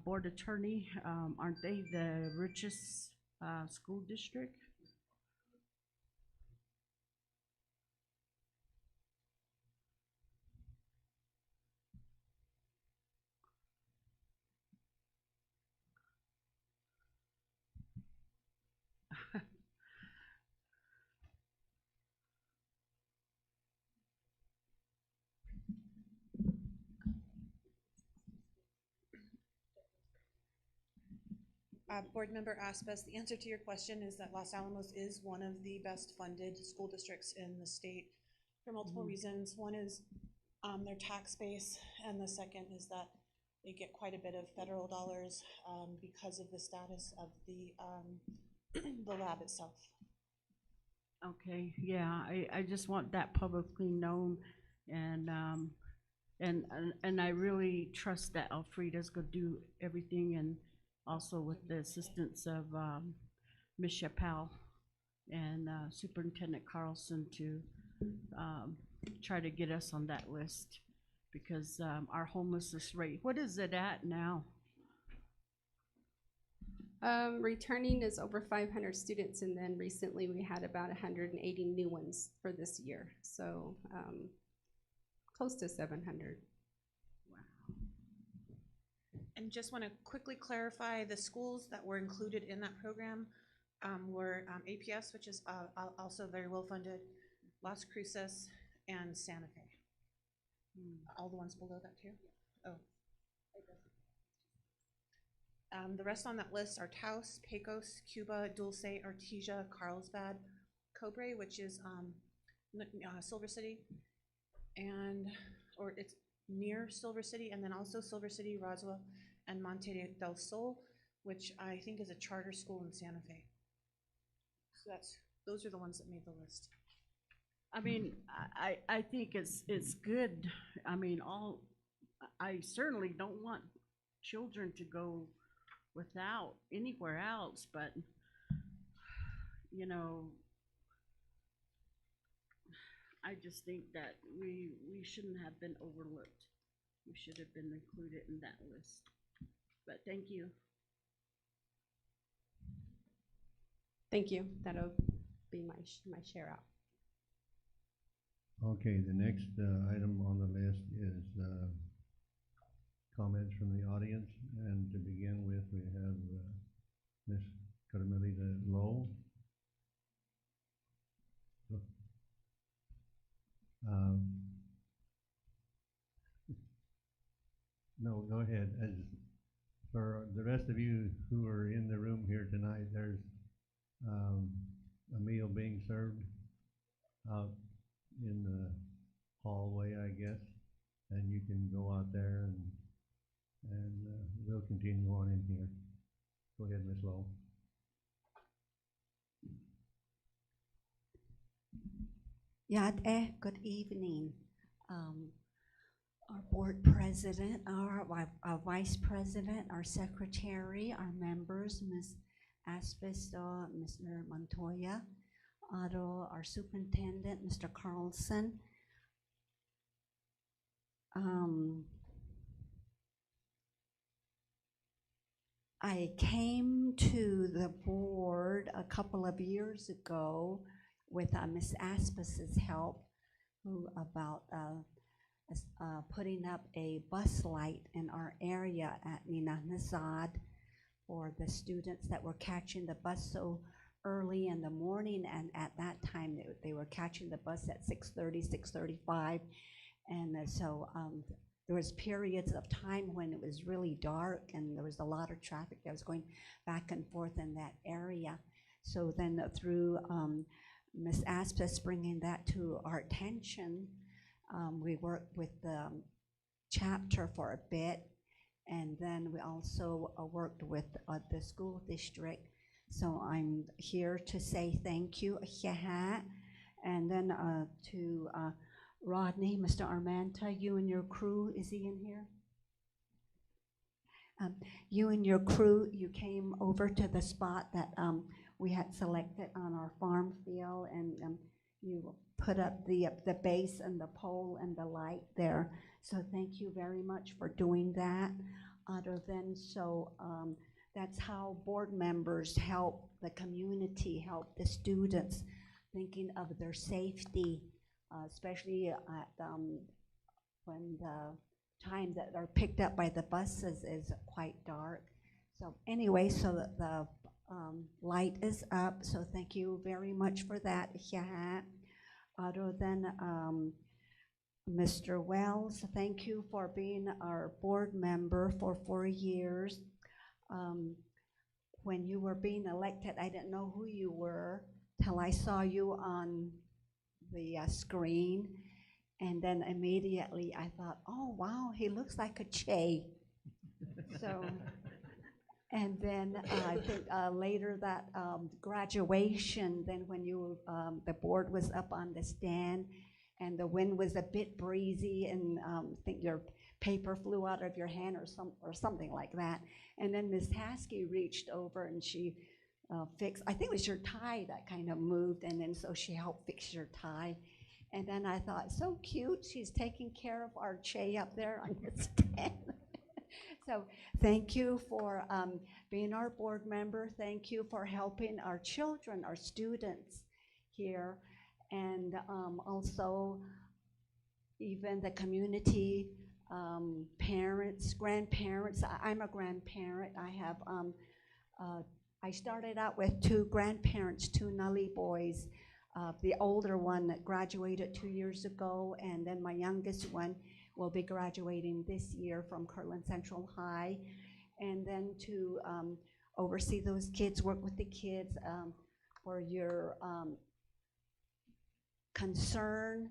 board attorney, aren't they the richest school district? Board Member Aspas, the answer to your question is that Los Alamos is one of the best funded school districts in the state for multiple reasons. One is their tax base, and the second is that they get quite a bit of federal dollars because of the status of the the lab itself. Okay, yeah, I just want that publicly known, and I really trust that Alfreda's gonna do everything, and also with the assistance of Ms. Chappelle and Superintendent Carlson to try to get us on that list, because our homelessness rate, what is it at now? Returning is over 500 students, and then recently we had about 180 new ones for this year. So close to 700. And just want to quickly clarify, the schools that were included in that program were APS, which is also very well funded, Las Cruces, and Santa Fe. All the ones below that too? Oh. The rest on that list are Taos, Pecos, Cuba, Dulce, Artesia, Carlsbad, Cobre, which is Silver City, or it's near Silver City, and then also Silver City, Roswell, and Monte del Sol, which I think is a charter school in Santa Fe. So those are the ones that made the list. I mean, I think it's good. I mean, I certainly don't want children to go without anywhere else, but you know, I just think that we shouldn't have been overlooked. We should have been included in that list. But thank you. Thank you. That'll be my share out. Okay, the next item on the list is comments from the audience, and to begin with, we have Ms. Carmelita Lowe. No, go ahead. As for the rest of you who are in the room here tonight, there's a meal being served out in the hallway, I guess, and you can go out there and we'll continue on in here. Go ahead, Ms. Lowe. Good evening. Our board president, our vice president, our secretary, our members, Ms. Aspesto, Mr. Montoya, our superintendent, Mr. Carlson. I came to the board a couple of years ago with Ms. Aspas's help, about putting up a bus light in our area at Ninanazad for the students that were catching the bus so early in the morning, and at that time they were catching the bus at 6:30, 6:35, and so there was periods of time when it was really dark and there was a lot of traffic that was going back and forth in that area. So then through Ms. Aspas bringing that to our attention, we worked with the chapter for a bit, and then we also worked with the school district. So I'm here to say thank you, and then to Rodney, Mr. Armenta, you and your crew, is he in here? You and your crew, you came over to the spot that we had selected on our farm field, and you put up the base and the pole and the light there. So thank you very much for doing that. That's how board members help the community, help the students, thinking of their safety, especially at when the time that they're picked up by the buses is quite dark. So anyway, so the light is up, so thank you very much for that. Other than Mr. Wells, thank you for being our board member for 4 years. when you were being elected, I didn't know who you were till I saw you on the screen. And then immediately I thought, oh, wow, he looks like a Che. So, and then I think later that graduation, then when you, the board was up on the stand and the wind was a bit breezy and I think your paper flew out of your hand or something like that. And then Ms. Haskey reached over and she fixed, I think it was your tie that kind of moved, and then so she helped fix your tie. And then I thought, so cute, she's taking care of our Che up there on the stand. So thank you for being our board member. Thank you for helping our children, our students here, and also even the community, parents, grandparents. I'm a grandparent. I have, I started out with 2 grandparents, 2 Nully boys. The older one that graduated 2 years ago, and then my youngest one will be graduating this year from Kirtland Central High. And then to oversee those kids, work with the kids, for your concern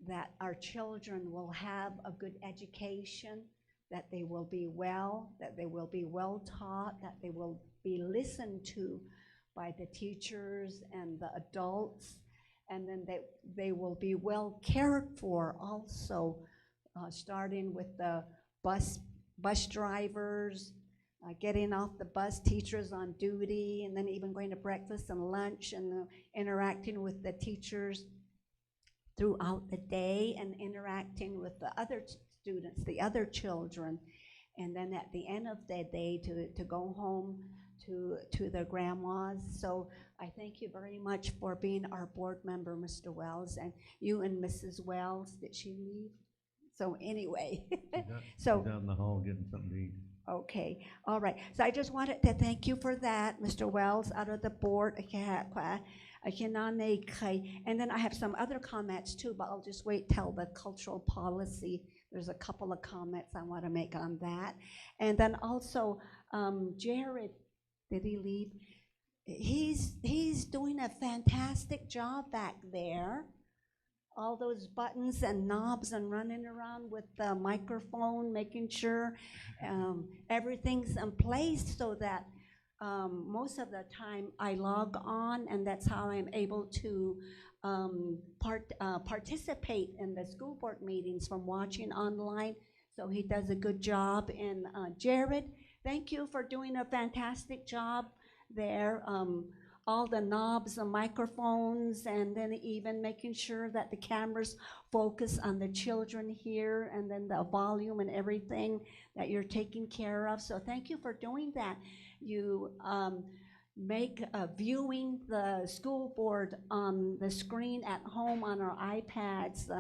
that our children will have a good education, that they will be well, that they will be well taught, that they will be listened to by the teachers and the adults, and then they will be well cared for also, starting with the bus drivers, getting off the bus, teachers on duty, and then even going to breakfast and lunch and interacting with the teachers throughout the day and interacting with the other students, the other children, and then at the end of the day to go home to their grandmas. So I thank you very much for being our board member, Mr. Wells, and you and Mrs. Wells. Did she leave? So anyway, She's out in the hall getting something to eat. Okay, all right. So I just wanted to thank you for that, Mr. Wells, out of the board. And then I have some other comments too, but I'll just wait till the cultural policy. There's a couple of comments I want to make on that. And then also, Jared, did he leave? He's doing a fantastic job back there. All those buttons and knobs and running around with the microphone, making sure everything's in place so that most of the time I log on, and that's how I'm able to participate in the school board meetings from watching online. So he does a good job. And Jared, thank you for doing a fantastic job there. All the knobs and microphones, and then even making sure that the cameras focus on the children here, and then the volume and everything that you're taking care of. So thank you for doing that. You make viewing the school board on the screen at home on our iPads,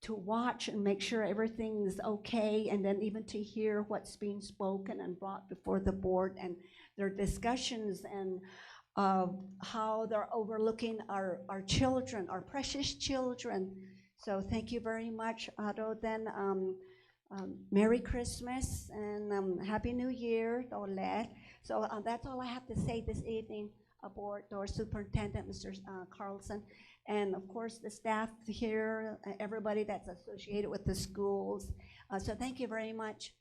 to watch and make sure everything's okay, and then even to hear what's being spoken and brought before the board, and their discussions, and how they're overlooking our children, our precious children. So thank you very much, Otto. Then Merry Christmas and Happy New Year, Dolet. So that's all I have to say this evening, Board or Superintendent, Mr. Carlson. And of course, the staff here, everybody that's associated with the schools. So thank you very much.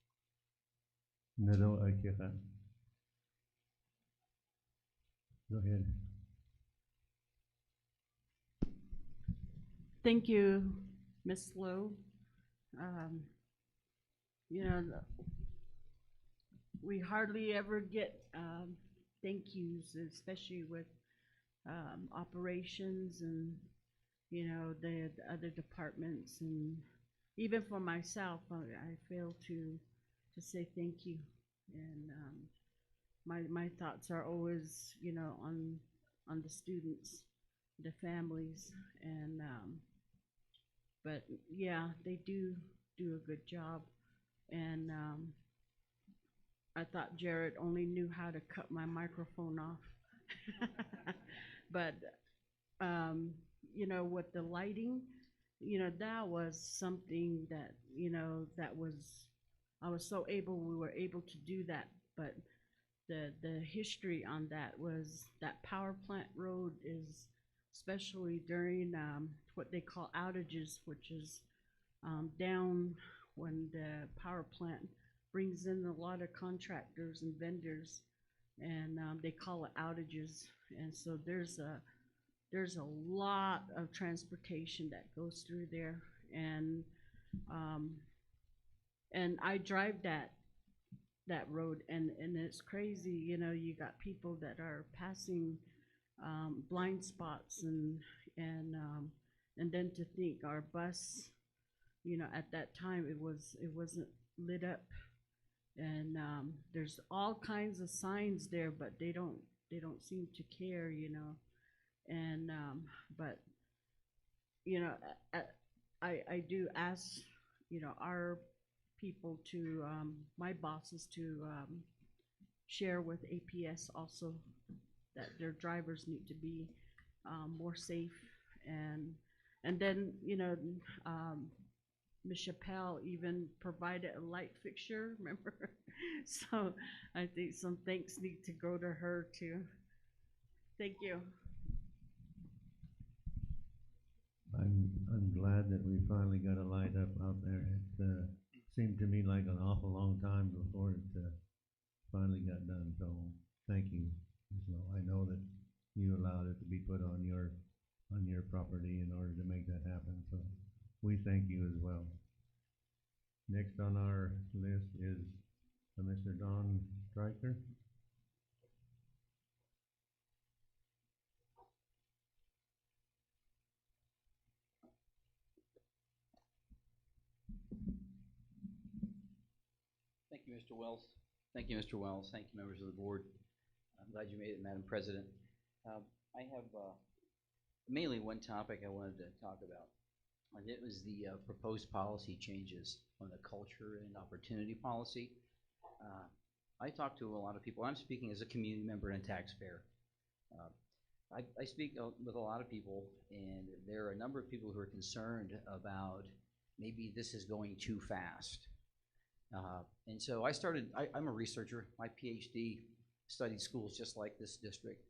Go ahead. Thank you, Ms. Lowe. We hardly ever get thank yous, especially with operations and the other departments, and even for myself, I fail to say thank you. And my thoughts are always on the students, the families, and but yeah, they do a good job. And I thought Jared only knew how to cut my microphone off. But with the lighting, that was something that that was, we were able to do that. But the history on that was that power plant road is, especially during what they call outages, which is down when the power plant brings in a lot of contractors and vendors, and they call it outages. And so there's a lot of transportation that goes through there, and I drive that road, and it's crazy. You know, you got people that are passing blind spots, and then to think our bus, you know, at that time it wasn't lit up, and there's all kinds of signs there, but they don't seem to care, you know, and but you know, I do ask, you know, our people to my bosses to share with APS also that their drivers need to be more safe, and then, you know, Ms. Chappelle even provided a light fixture, remember? So I think some thanks need to go to her too. Thank you. I'm glad that we finally got a light up out there. It seemed to me like an awful long time before it finally got done, so thank you. So I know that you allowed it to be put on your property in order to make that happen, so we thank you as well. Next on our list is Mr. Don Stryker. Thank you, Mr. Wells. Thank you, Mr. Wells. Thank you, members of the board. I'm glad you made it, Madam President. I have mainly one topic I wanted to talk about, and it was the proposed policy changes on the culture and opportunity policy. I talked to a lot of people. I'm speaking as a community member and a taxpayer. I speak with a lot of people, and there are a number of people who are concerned about maybe this is going too fast. And so I'm a researcher. My PhD studied schools just like this district.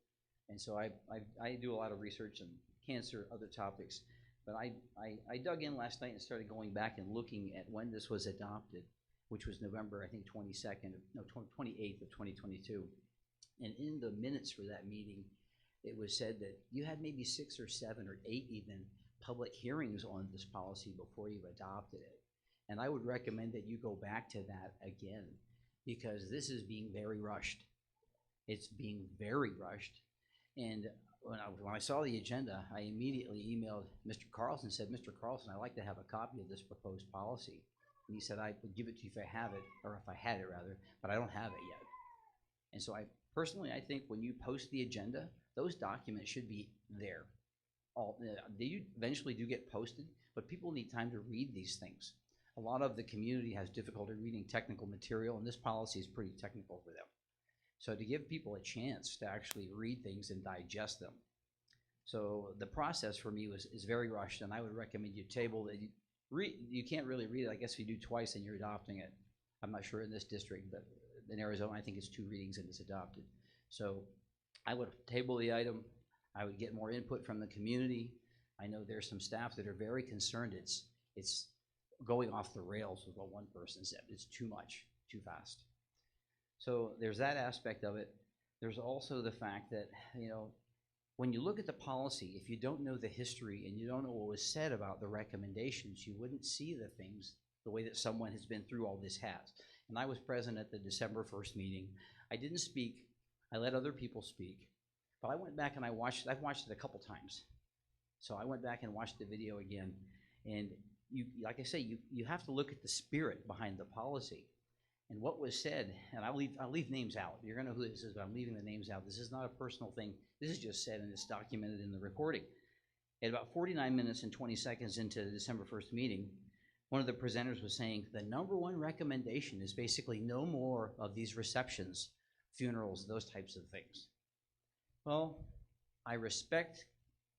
And so I do a lot of research on cancer, other topics. But I dug in last night and started going back and looking at when this was adopted, which was November, I think, 28th of 2022. And in the minutes for that meeting, it was said that you had maybe 6 or 7 or 8 even public hearings on this policy before you adopted it. And I would recommend that you go back to that again, because this is being very rushed. It's being very rushed. And when I saw the agenda, I immediately emailed Mr. Carlson and said, Mr. Carlson, I'd like to have a copy of this proposed policy. And he said, I would give it to you if I have it, or if I had it rather, but I don't have it yet. And so I think when you post the agenda, those documents should be there. They eventually do get posted, but people need time to read these things. A lot of the community has difficulty reading technical material, and this policy is pretty technical for them. So to give people a chance to actually read things and digest them. So the process for me is very rushed, and I would recommend you table that. You can't really read it. I guess if you do twice and you're adopting it. I'm not sure in this district, but in Arizona, I think it's 2 readings and it's adopted. So I would table the item. I would get more input from the community. I know there's some staff that are very concerned it's going off the rails with what one person said. It's too much, too fast. So there's that aspect of it. There's also the fact that, you know, when you look at the policy, if you don't know the history and you don't know what was said about the recommendations, you wouldn't see the things the way that someone has been through all this has. And I was present at the December 1st meeting. I didn't speak. I let other people speak. But I went back and I've watched it a couple times. So I went back and watched the video again. And you, like I say, you have to look at the spirit behind the policy. And what was said, and I'll leave names out. You're gonna know who this is, but I'm leaving the names out. This is not a personal thing. This is just said, and it's documented in the recording. At about 49 minutes and 20 seconds into the December 1st meeting, one of the presenters was saying, the #1 recommendation is basically no more of these receptions, funerals, those types of things. Well, I respect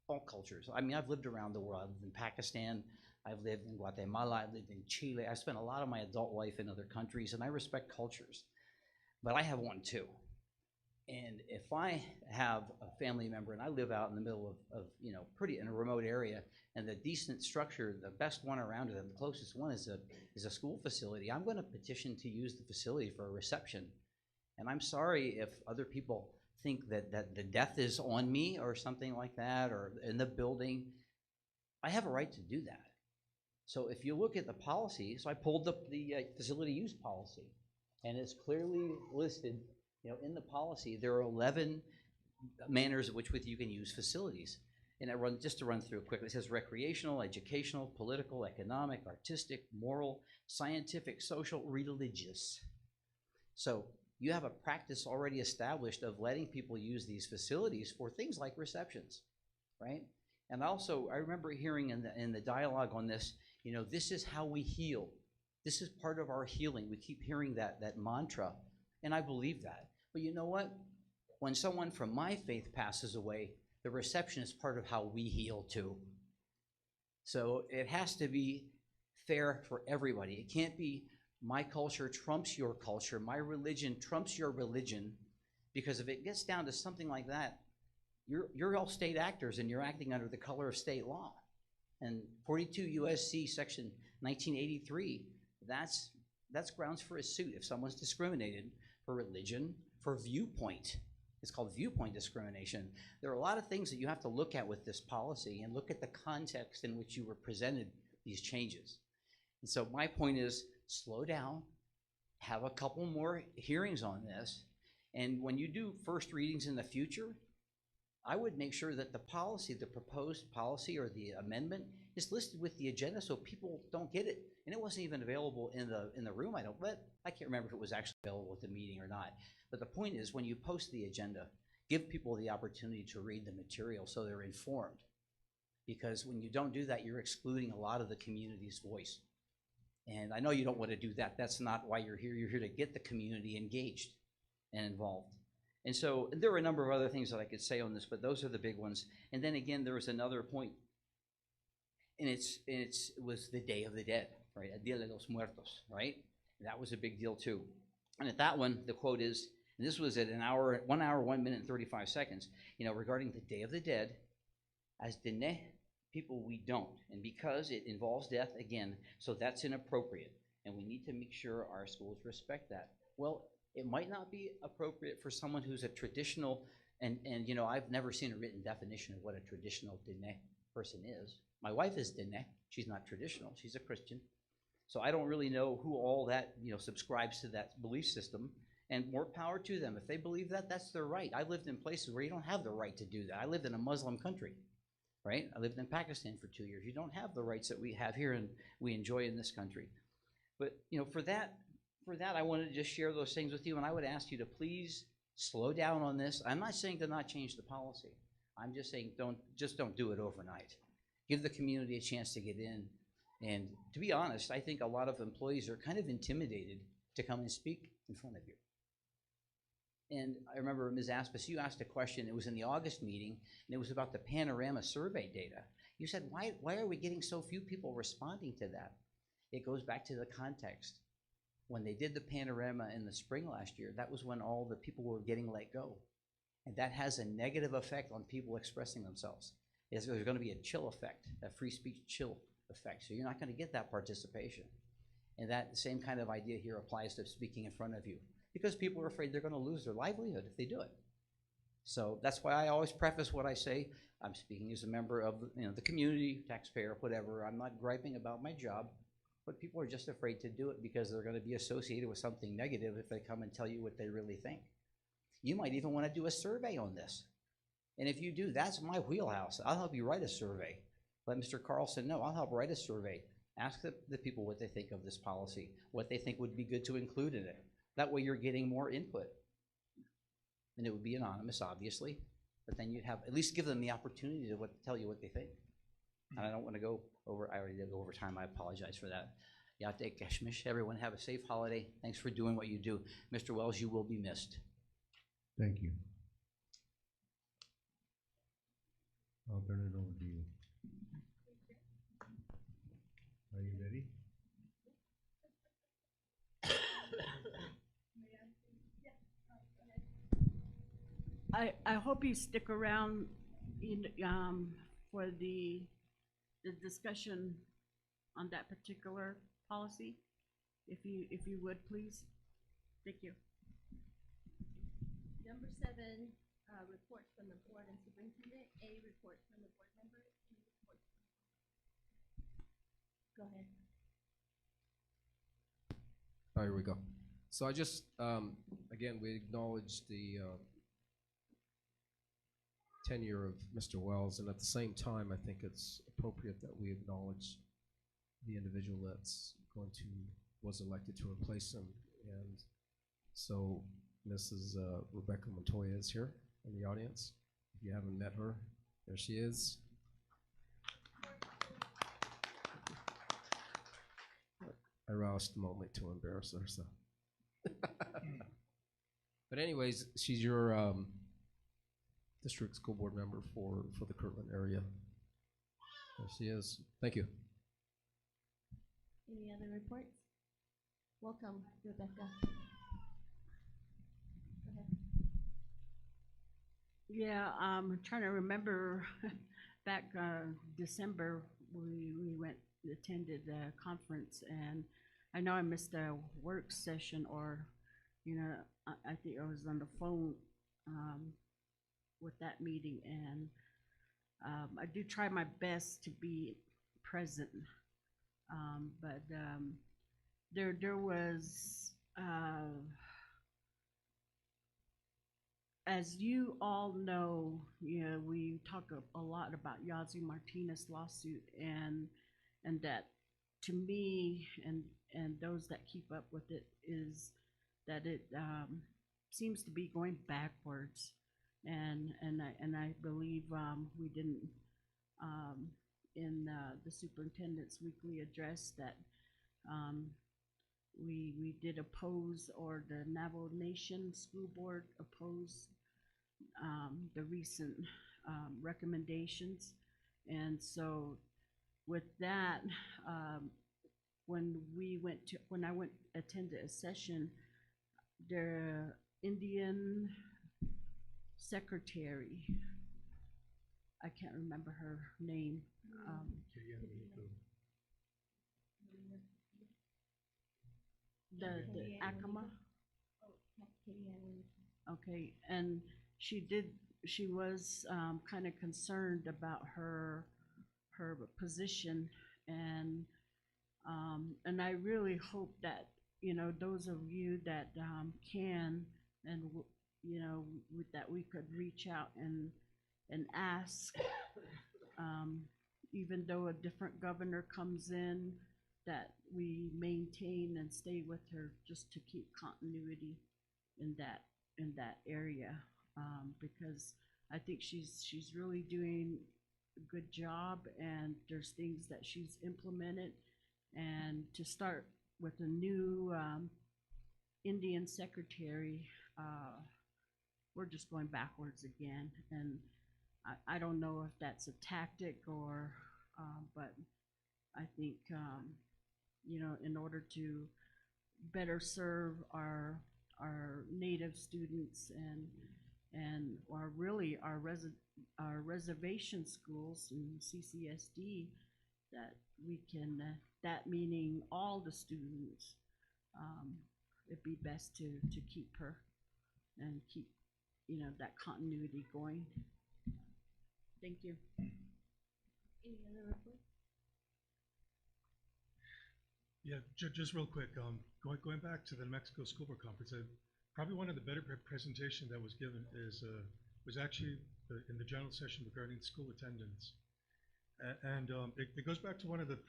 all cultures. I mean, I've lived around the world. I've lived in Pakistan. I've lived in Guatemala, I've lived in Chile. I spent a lot of my adult life in other countries, and I respect cultures. But I have one too. And if I have a family member and I live out in the middle of pretty in a remote area, and the decent structure, the best one around it, and the closest one is a school facility, I'm going to petition to use the facility for a reception. And I'm sorry if other people think that the death is on me or something like that, or in the building. I have a right to do that. So if you look at the policy, so I pulled up the facility use policy, and it's clearly listed, in the policy, there are 11 manners in which you can use facilities. And just to run through it quickly, it says recreational, educational, political, economic, artistic, moral, scientific, social, religious. So you have a practice already established of letting people use these facilities for things like receptions, right? And also, I remember hearing in the dialogue on this, this is how we heal. This is part of our healing. We keep hearing that mantra, and I believe that. But you know what? When someone from my faith passes away, the reception is part of how we heal too. So it has to be fair for everybody. It can't be my culture trumps your culture, my religion trumps your religion, because if it gets down to something like that, you're all state actors and you're acting under the color of state law. And 42 USC section 1983, that's grounds for a suit if someone's discriminated for religion, for viewpoint. It's called viewpoint discrimination. There are a lot of things that you have to look at with this policy and look at the context in which you were presented these changes. And so my point is, slow down, have a couple more hearings on this, and when you do first readings in the future, I would make sure that the policy, the proposed policy or the amendment is listed with the agenda so people don't get it. And it wasn't even available in the room. I can't remember if it was actually available at the meeting or not. But the point is, when you post the agenda, give people the opportunity to read the material so they're informed. Because when you don't do that, you're excluding a lot of the community's voice. And I know you don't want to do that. That's not why you're here. You're here to get the community engaged and involved. And so there are a number of other things that I could say on this, but those are the big ones. And then again, there was another point, and it was the Day of the Dead, right? El Día de los Muertos, right? And that was a big deal too. And at that one, the quote is, and this was at 1 hour, 1 minute and 35 seconds, regarding the Day of the Dead, as Diné people we don't, and because it involves death, again, so that's inappropriate, and we need to make sure our schools respect that. Well, it might not be appropriate for someone who's a traditional, and I've never seen a written definition of what a traditional Diné person is. My wife is Diné. She's not traditional. She's a Christian. So I don't really know who all that, subscribes to that belief system, and more power to them. If they believe that, that's their right. I lived in places where you don't have the right to do that. I lived in a Muslim country, right? I lived in Pakistan for 2 years. You don't have the rights that we have here and we enjoy in this country. But, for that, I wanted to just share those things with you, and I would ask you to please slow down on this. I'm not saying to not change the policy. I'm just saying don't do it overnight. Give the community a chance to get in. And to be honest, I think a lot of employees are kind of intimidated to come and speak in front of you. And I remember, Ms. Aspis, you asked a question. It was in the August meeting, and it was about the Panorama survey data. You said, why are we getting so few people responding to that? It goes back to the context. When they did the Panorama in the spring last year, that was when all the people were getting let go. And that has a negative effect on people expressing themselves. There's going to be a chill effect, a free speech chill effect. So you're not going to get that participation. And that same kind of idea here applies to speaking in front of you, because people are afraid they're going to lose their livelihood if they do it. So that's why I always preface what I say. I'm speaking as a member of the community, taxpayer, whatever. I'm not griping about my job, but people are just afraid to do it because they're going to be associated with something negative if they come and tell you what they really think. You might even want to do a survey on this. And if you do, that's my wheelhouse. I'll help you write a survey. Let Mr. Carlson know. I'll help write a survey. Ask the people what they think of this policy, what they think would be good to include in it. That way you're getting more input. And it would be anonymous, obviously, but then you'd have, at least give them the opportunity to tell you what they think. And I don't want to go over, I already did go over time. I apologize for that. Yate Keshmish. Everyone have a safe holiday. Thanks for doing what you do. Mr. Wells, you will be missed. Thank you. I'll turn it over to you. Are you ready? I hope you stick around for the discussion on that particular policy, if you would, please. Thank you. Number 7, reports from the board and superintendent. A, reports from the board members. B, reports. Go ahead. All right, here we go. So I just, again, we acknowledge the tenure of Mr. Wells, and at the same time, I think it's appropriate that we acknowledge the individual was elected to replace him. And so Mrs. Rebecca Montoya is here in the audience. If you haven't met her, there she is. I roused the moment to embarrass her, so. But anyways, she's your district school board member for the Kirtland area. There she is. Thank you. Any other reports? Welcome, Rebecca. Go ahead. Yeah, I'm trying to remember back December, we attended a conference, and I know I missed a work session, or, I think I was on the phone with that meeting, and I do try my best to be present, but there was, as you all know, we talk a lot about Yazzie Martinez lawsuit, and that, to me, and those that keep up with it, is that it seems to be going backwards, and I believe we didn't in the superintendent's weekly address that we did oppose, or the Navajo Nation School Board opposed the recent recommendations. And so with that, when I attended a session, the Indian secretary, I can't remember her name. The Acoma. Okay, and she was kind of concerned about her position, and I really hope that, those of you that can, and that we could reach out and ask, even though a different governor comes in, that we maintain and stay with her, just to keep continuity in that area, because I think she's really doing a good job, and there's things that she's implemented, and to start with a new Indian secretary, we're just going backwards again, and I don't know if that's a tactic, or but I think in order to better serve our native students and our reservation schools and CCSD, that we can, that meaning all the students, it'd be best to keep her and keep that continuity going. Thank you. Any other reports? Yeah, just real quick, going back to the New Mexico School Board Conference, probably one of the better presentations that was given was actually in the general session regarding school attendance. And it goes back to one of the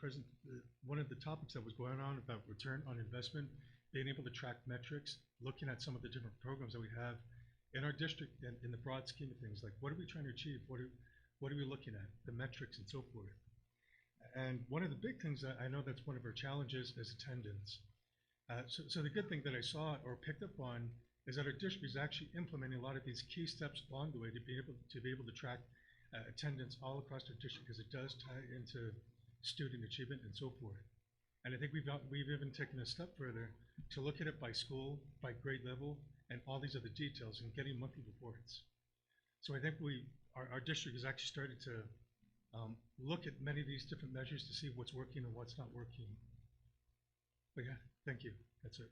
topics that was going on about return on investment, being able to track metrics, looking at some of the different programs that we have in our district, and in the broad scheme of things, like what are we trying to achieve? What are we looking at? The metrics and so forth. And one of the big things that I know that's one of our challenges is attendance. So the good thing that I saw or picked up on is that our district is actually implementing a lot of these key steps along the way to be able to track attendance all across our district, because it does tie into student achievement and so forth. And I think we've even taken a step further to look at it by school, by grade level, and all these other details, and getting monthly reports. So I think our district has actually started to look at many of these different measures to see what's working and what's not working. But yeah, thank you. That's it.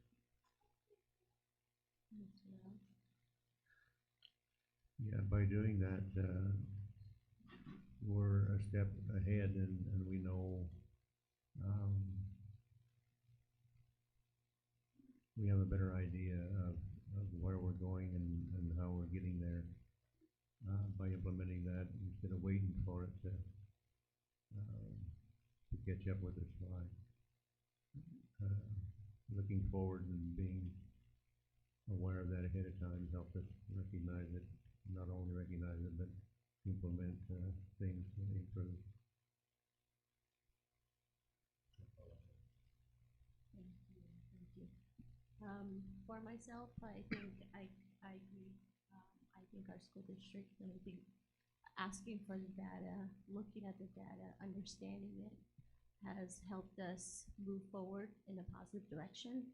Yeah, by doing that, we're a step ahead and we know, we have a better idea of where we're going and how we're getting there, by implementing that instead of waiting for it to catch up with us by, looking forward and being aware of that ahead of time helps us recognize it, not only recognize it, but implement things to improve. Thank you. For myself, I think I agree. I think our school district, and I think asking for the data, looking at the data, understanding it, has helped us move forward in a positive direction.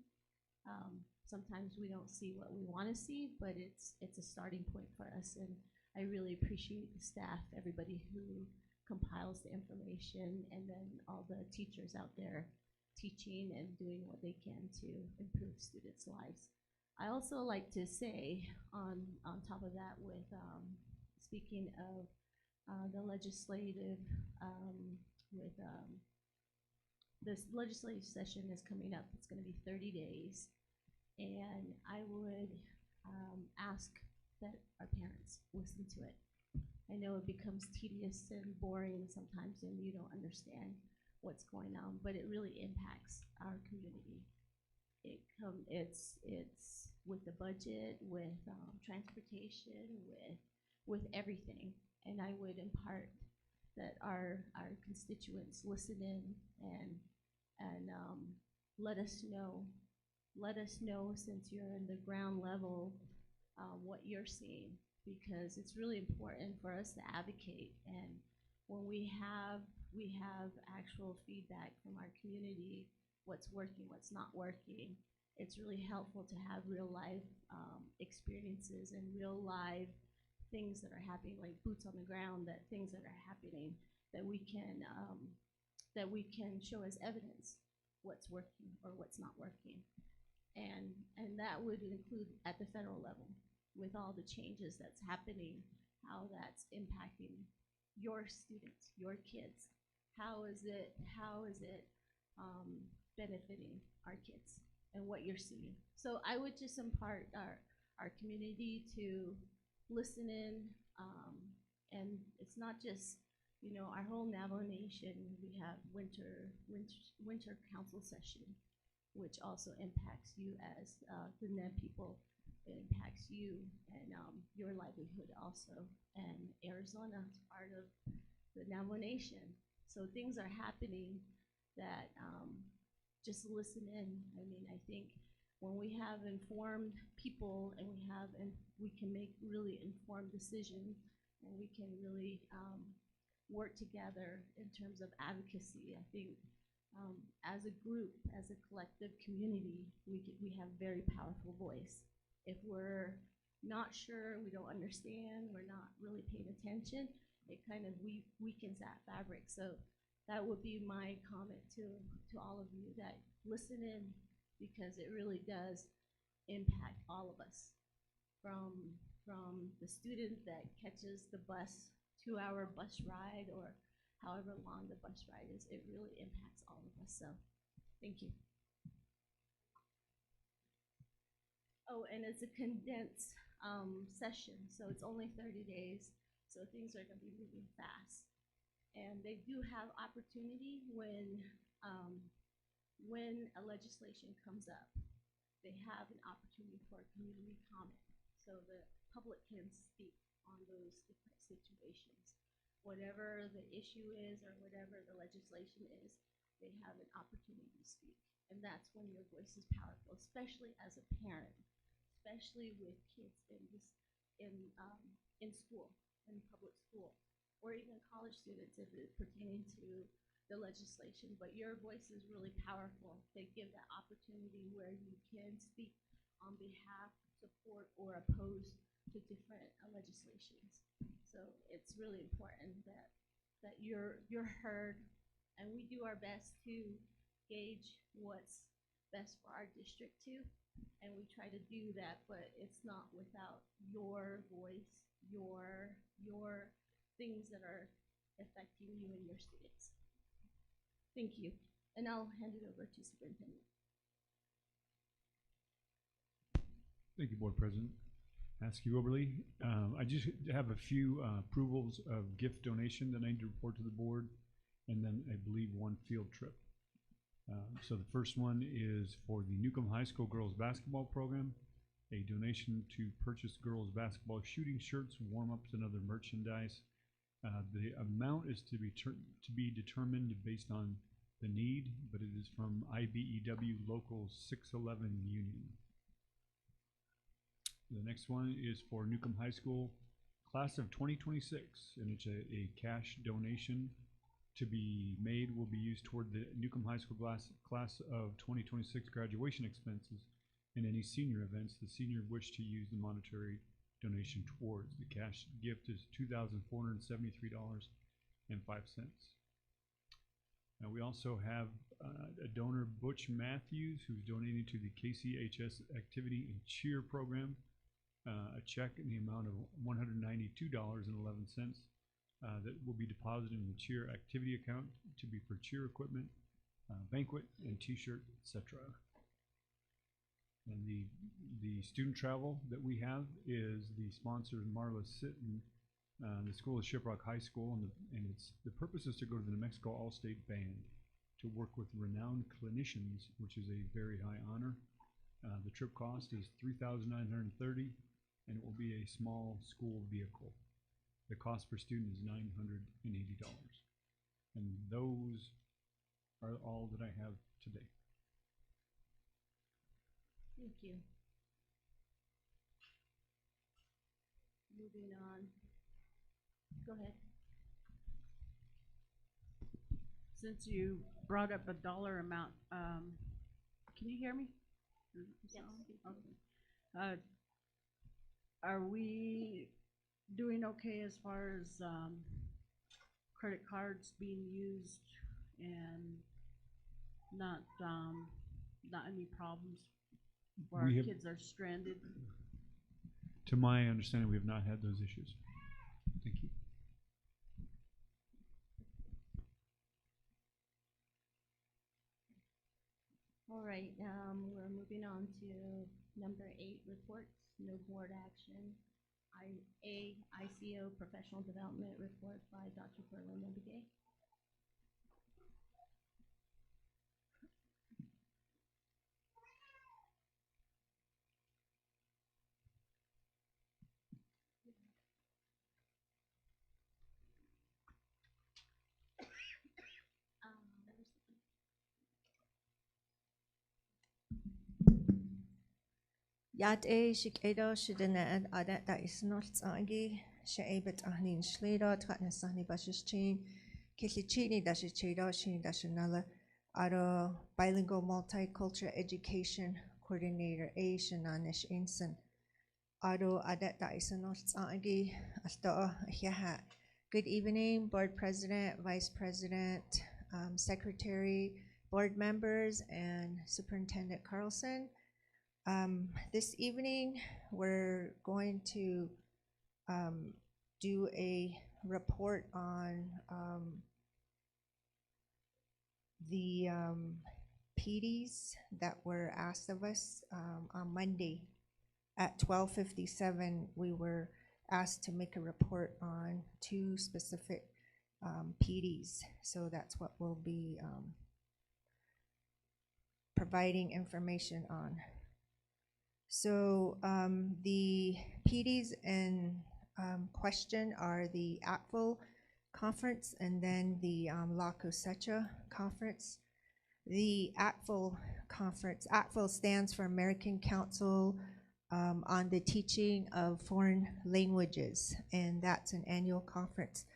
Sometimes we don't see what we want to see, but it's a starting point for us, and I really appreciate the staff, everybody who compiles the information, and then all the teachers out there teaching and doing what they can to improve students' lives. I also like to say, on top of that, with speaking of the legislative, this legislative session is coming up. It's going to be 30 days. And I would ask that our parents listen to it. I know it becomes tedious and boring sometimes and you don't understand what's going on, but it really impacts our community. It's with the budget, with transportation, with everything. And I would impart that our constituents listen in and let us know. Let us know, since you're in the ground level, what you're seeing, because it's really important for us to advocate. And when we have actual feedback from our community, what's working, what's not working, it's really helpful to have real life experiences and real live things that are happening, like boots on the ground, that things that are happening that we can show as evidence what's working or what's not working. And that would include at the federal level, with all the changes that's happening, how that's impacting your students, your kids. How is it benefiting our kids and what you're seeing? So I would just impart our community to listen in, and it's not just, our whole Navajo Nation. We have winter council session, which also impacts you as the Neb people. It impacts you and your livelihood also. And Arizona is part of the Navajo Nation. So things are happening that just listen in. I mean, I think when we have informed people and we can make really informed decisions, and we can really work together in terms of advocacy, I think as a group, as a collective community, we have a very powerful voice. If we're not sure, we don't understand, we're not really paying attention, it kind of weakens that fabric. So that would be my comment to all of you, that listen in, because it really does impact all of us. From the student that catches the bus, 2-hour bus ride, or however long the bus ride is, it really impacts all of us. So, thank you. Oh, and it's a condensed session, so it's only 30 days, so things are going to be moving fast. And they do have opportunity when a legislation comes up. They have an opportunity for community comment, so the public can speak on those different situations. Whatever the issue is or whatever the legislation is, they have an opportunity to speak. And that's when your voice is powerful, especially as a parent, especially with kids in school, in public school, or even college students if it's pertaining to the legislation. But your voice is really powerful. They give that opportunity where you can speak on behalf, support, or oppose to different legislations. So it's really important that you're heard, and we do our best to gauge what's best for our district too. And we try to do that, but it's not without your voice, your things that are affecting you and your students. Thank you. And I'll hand it over to Superintendent. Thank you, Board President. Askew Oberly. I just have a few approvals of gift donation that I need to report to the board, and then I believe one field trip. So the first one is for the Newcomb High School girls basketball program, a donation to purchase girls basketball shooting shirts, warm-ups, and other merchandise. The amount is to be determined based on the need, but it is from IBEW Local 611 Union. The next one is for Newcomb High School class of 2026, and it's a cash donation to be made, will be used toward the Newcomb High School class of 2026 graduation expenses and any senior events the senior wish to use the monetary donation towards. The cash gift is $2,473.05. Now we also have a donor, Butch Matthews, who's donating to the KCHS Activity and Cheer Program, a check in the amount of $192.11 that will be deposited in the cheer activity account to be for cheer equipment, banquet, and t-shirt, etc. And the student travel that we have is the sponsor, Marla Sitton. The school is Shiprock High School, and the purpose is to go to the New Mexico All-State Band to work with renowned clinicians, which is a very high honor. The trip cost is $3,930, and it will be a small school vehicle. The cost per student is $980. And those are all that I have today. Thank you. Moving on. Go ahead. Since you brought up a dollar amount, can you hear me? Yes. Okay. Are we doing okay as far as credit cards being used and not any problems where our kids are stranded? To my understanding, we have not had those issues. Thank you. All right, we're moving on to number 8, reports, no board action. ICO professional development report by Dr. Kirtland and Begay. Yad shikeda shidena adat da is not angi shaebet ahnin shleda tratnesani bashichin kilichini dashiched shin dashanala aro bilingual multicultural education coordinator A Shananish Inson aro adat da is not angi alto yaha. Good evening, board president, vice president, secretary, board members, and Superintendent Carlson. This evening, we're going to do a report on the PDs that were asked of us on Monday. At 12:57, we were asked to make a report on 2 specific PDs. So that's what we'll be providing information on. So the PDs in question are the ACTFL conference and then the La Cosecha conference. The ACTFL conference, ACTFL stands for American Council on the Teaching of Foreign Languages, and that's an annual conference.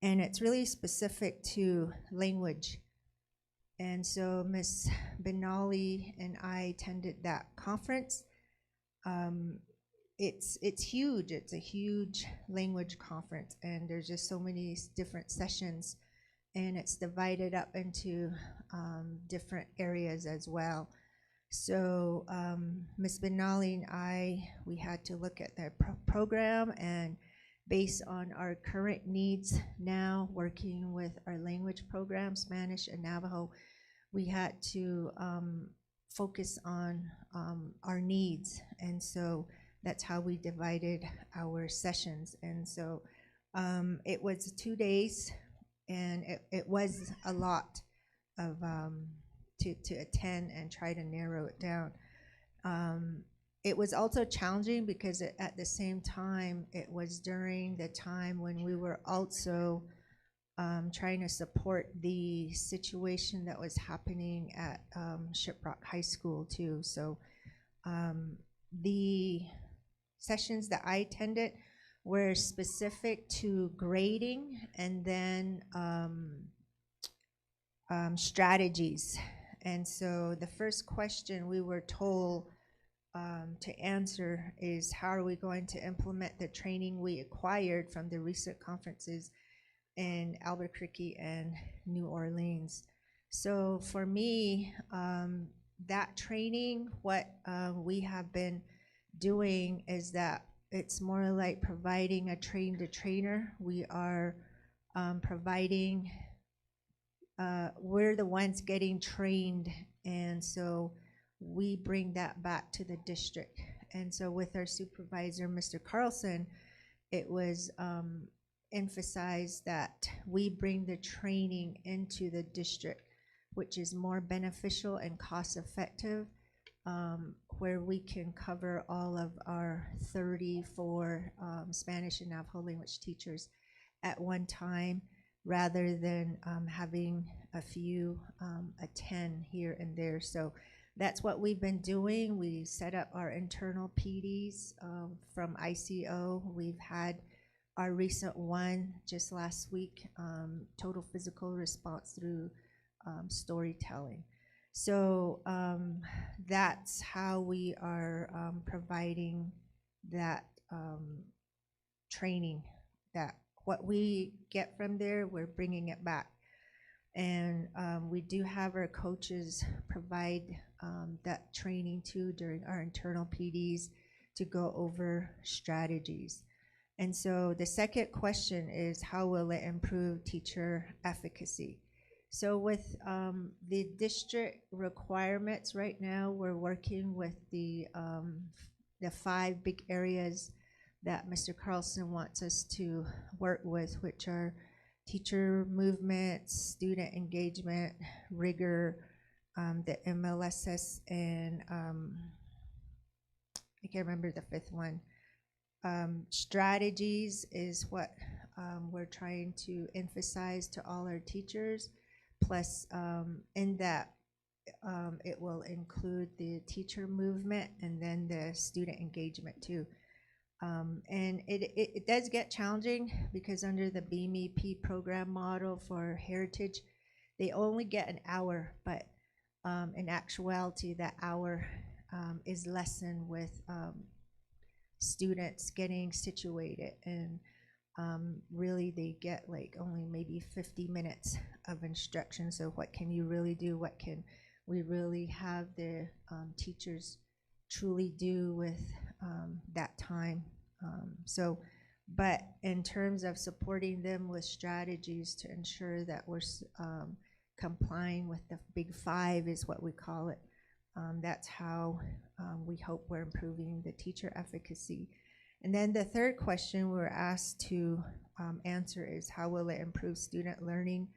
And it's really specific to language. And so Ms. Benali and I attended that conference. it's huge. It's a huge language conference, and there's just so many different sessions, and it's divided up into different areas as well. So Ms. Benali and we had to look at the program, and based on our current needs now, working with our language program, Spanish and Navajo, we had to focus on our needs. And so that's how we divided our sessions. And so it was 2 days, and it was a lot of to attend and try to narrow it down. It was also challenging because at the same time, it was during the time when we were also trying to support the situation that was happening at Shiprock High School too. So the sessions that I attended were specific to grading, and then strategies. And so the first question we were told to answer is, how are we going to implement the training we acquired from the recent conferences in Albuquerque and New Orleans? So for me, that training, what we have been doing is that it's more like providing a train-the-trainer. We are providing, we're the ones getting trained, and so we bring that back to the district. And so with our supervisor, Mr. Carlson, it was emphasized that we bring the training into the district, which is more beneficial and cost effective, where we can cover all of our 34 Spanish and Navajo language teachers at one time, rather than having a few attend here and there. So that's what we've been doing. We set up our internal PDs from ICO. We've had our recent one just last week, total physical response through storytelling. So that's how we are providing that training, that what we get from there, we're bringing it back. And we do have our coaches provide that training too during our internal PDs to go over strategies. And so the second question is, how will it improve teacher efficacy? So with the district requirements right now, we're working with the 5 big areas that Mr. Carlson wants us to work with, which are teacher movement, student engagement, rigor, the MLSS, and I can't remember the 5th one. Strategies is what we're trying to emphasize to all our teachers. Plus, in that, it will include the teacher movement and then the student engagement too. And it does get challenging because under the BMEP program model for Heritage, they only get an hour, but in actuality, that hour is lessened with students getting situated, and really they get like only maybe 50 minutes of instruction. So what can you really do? What can we really have the teachers truly do with that time? But in terms of supporting them with strategies to ensure that we're complying with the big 5 is what we call it. That's how we hope we're improving the teacher efficacy. And then the third question we're asked to answer is, how will it improve student learning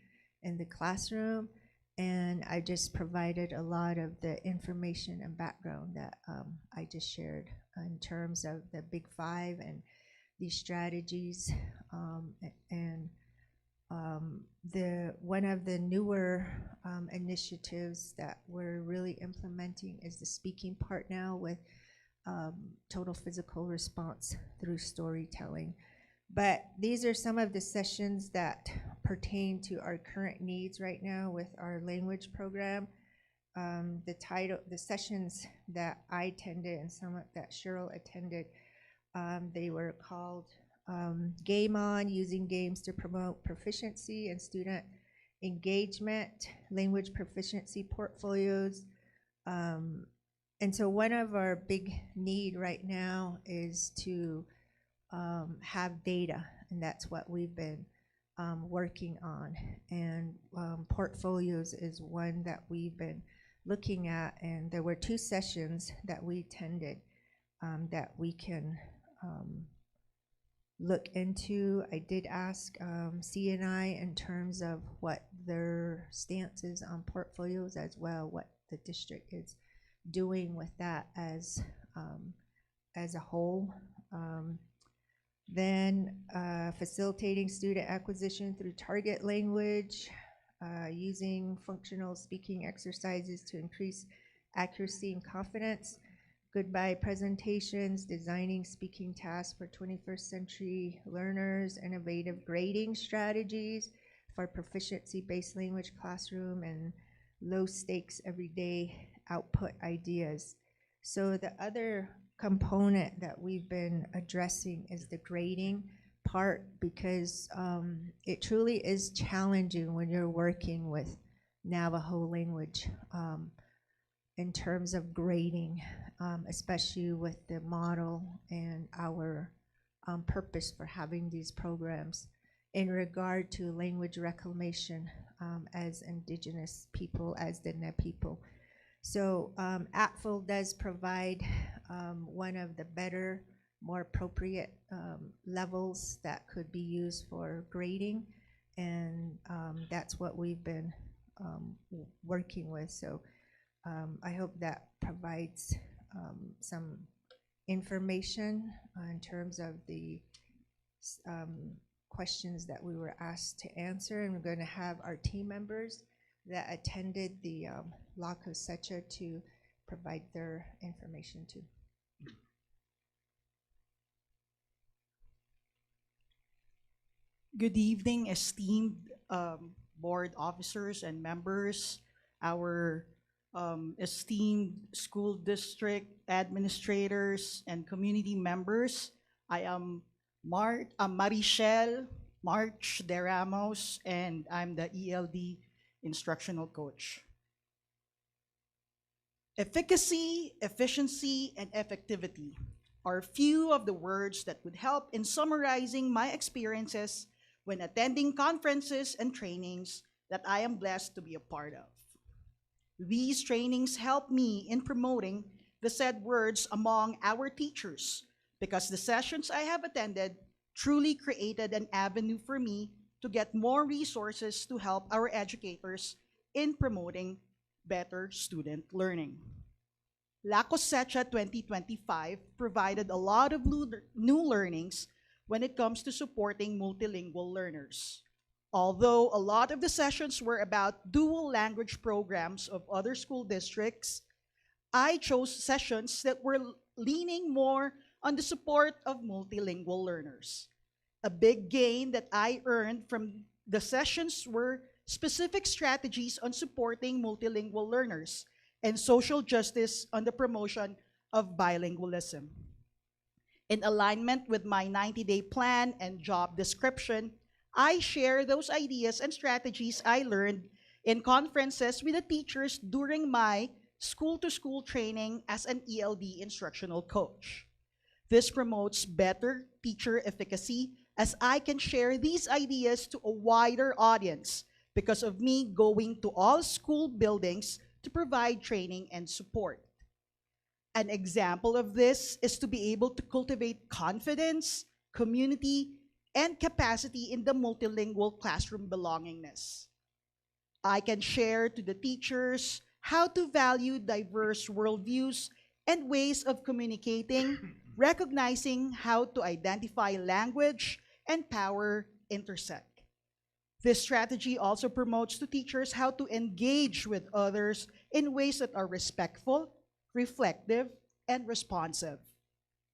in the classroom? And I just provided a lot of the information and background that I just shared in terms of the big 5 and these strategies. And one of the newer initiatives that we're really implementing is the speaking part now with total physical response through storytelling. But these are some of the sessions that pertain to our current needs right now with our language program. The sessions that I attended and some that Cheryl attended They were called Game On, using games to promote proficiency and student engagement, language proficiency portfolios. And so one of our big need right now is to have data, and that's what we've been working on. And portfolios is one that we've been looking at, and there were 2 sessions that we attended that we can look into. I did ask CNI in terms of what their stance is on portfolios as well, what the district is doing with that as a whole. Then facilitating student acquisition through target language, using functional speaking exercises to increase accuracy and confidence, goodbye presentations, designing speaking tasks for 21st century learners, innovative grading strategies for proficiency-based language classroom, and low stakes everyday output ideas. So the other component that we've been addressing is the grading part, because it truly is challenging when you're working with Navajo language in terms of grading, especially with the model and our purpose for having these programs in regard to language reclamation as Indigenous people, as the Ne people. So ATFL does provide one of the better, more appropriate levels that could be used for grading, and that's what we've been working with. So I hope that provides some information in terms of the questions that we were asked to answer, and we're going to have our team members that attended the La Cosecha to provide their information too. Good evening, esteemed board officers and members, our esteemed school district administrators and community members. I am Marichelle March de Ramos, and I'm the ELD instructional coach. Efficacy, efficiency, and effectivity are a few of the words that would help in summarizing my experiences when attending conferences and trainings that I am blessed to be a part of. These trainings help me in promoting the said words among our teachers, because the sessions I have attended truly created an avenue for me to get more resources to help our educators in promoting better student learning. La Cosecha 2025 provided a lot of new learnings when it comes to supporting multilingual learners. Although a lot of the sessions were about dual language programs of other school districts, I chose sessions that were leaning more on the support of multilingual learners. A big gain that I earned from the sessions were specific strategies on supporting multilingual learners and social justice on the promotion of bilingualism. In alignment with my 90-day plan and job description, I share those ideas and strategies I learned in conferences with the teachers during my school-to-school training as an ELD instructional coach. This promotes better teacher efficacy, as I can share these ideas to a wider audience because of me going to all school buildings to provide training and support. An example of this is to be able to cultivate confidence, community, and capacity in the multilingual classroom belongingness. I can share to the teachers how to value diverse worldviews and ways of communicating, recognizing how to identify language and power intersect. This strategy also promotes to teachers how to engage with others in ways that are respectful, reflective, and responsive.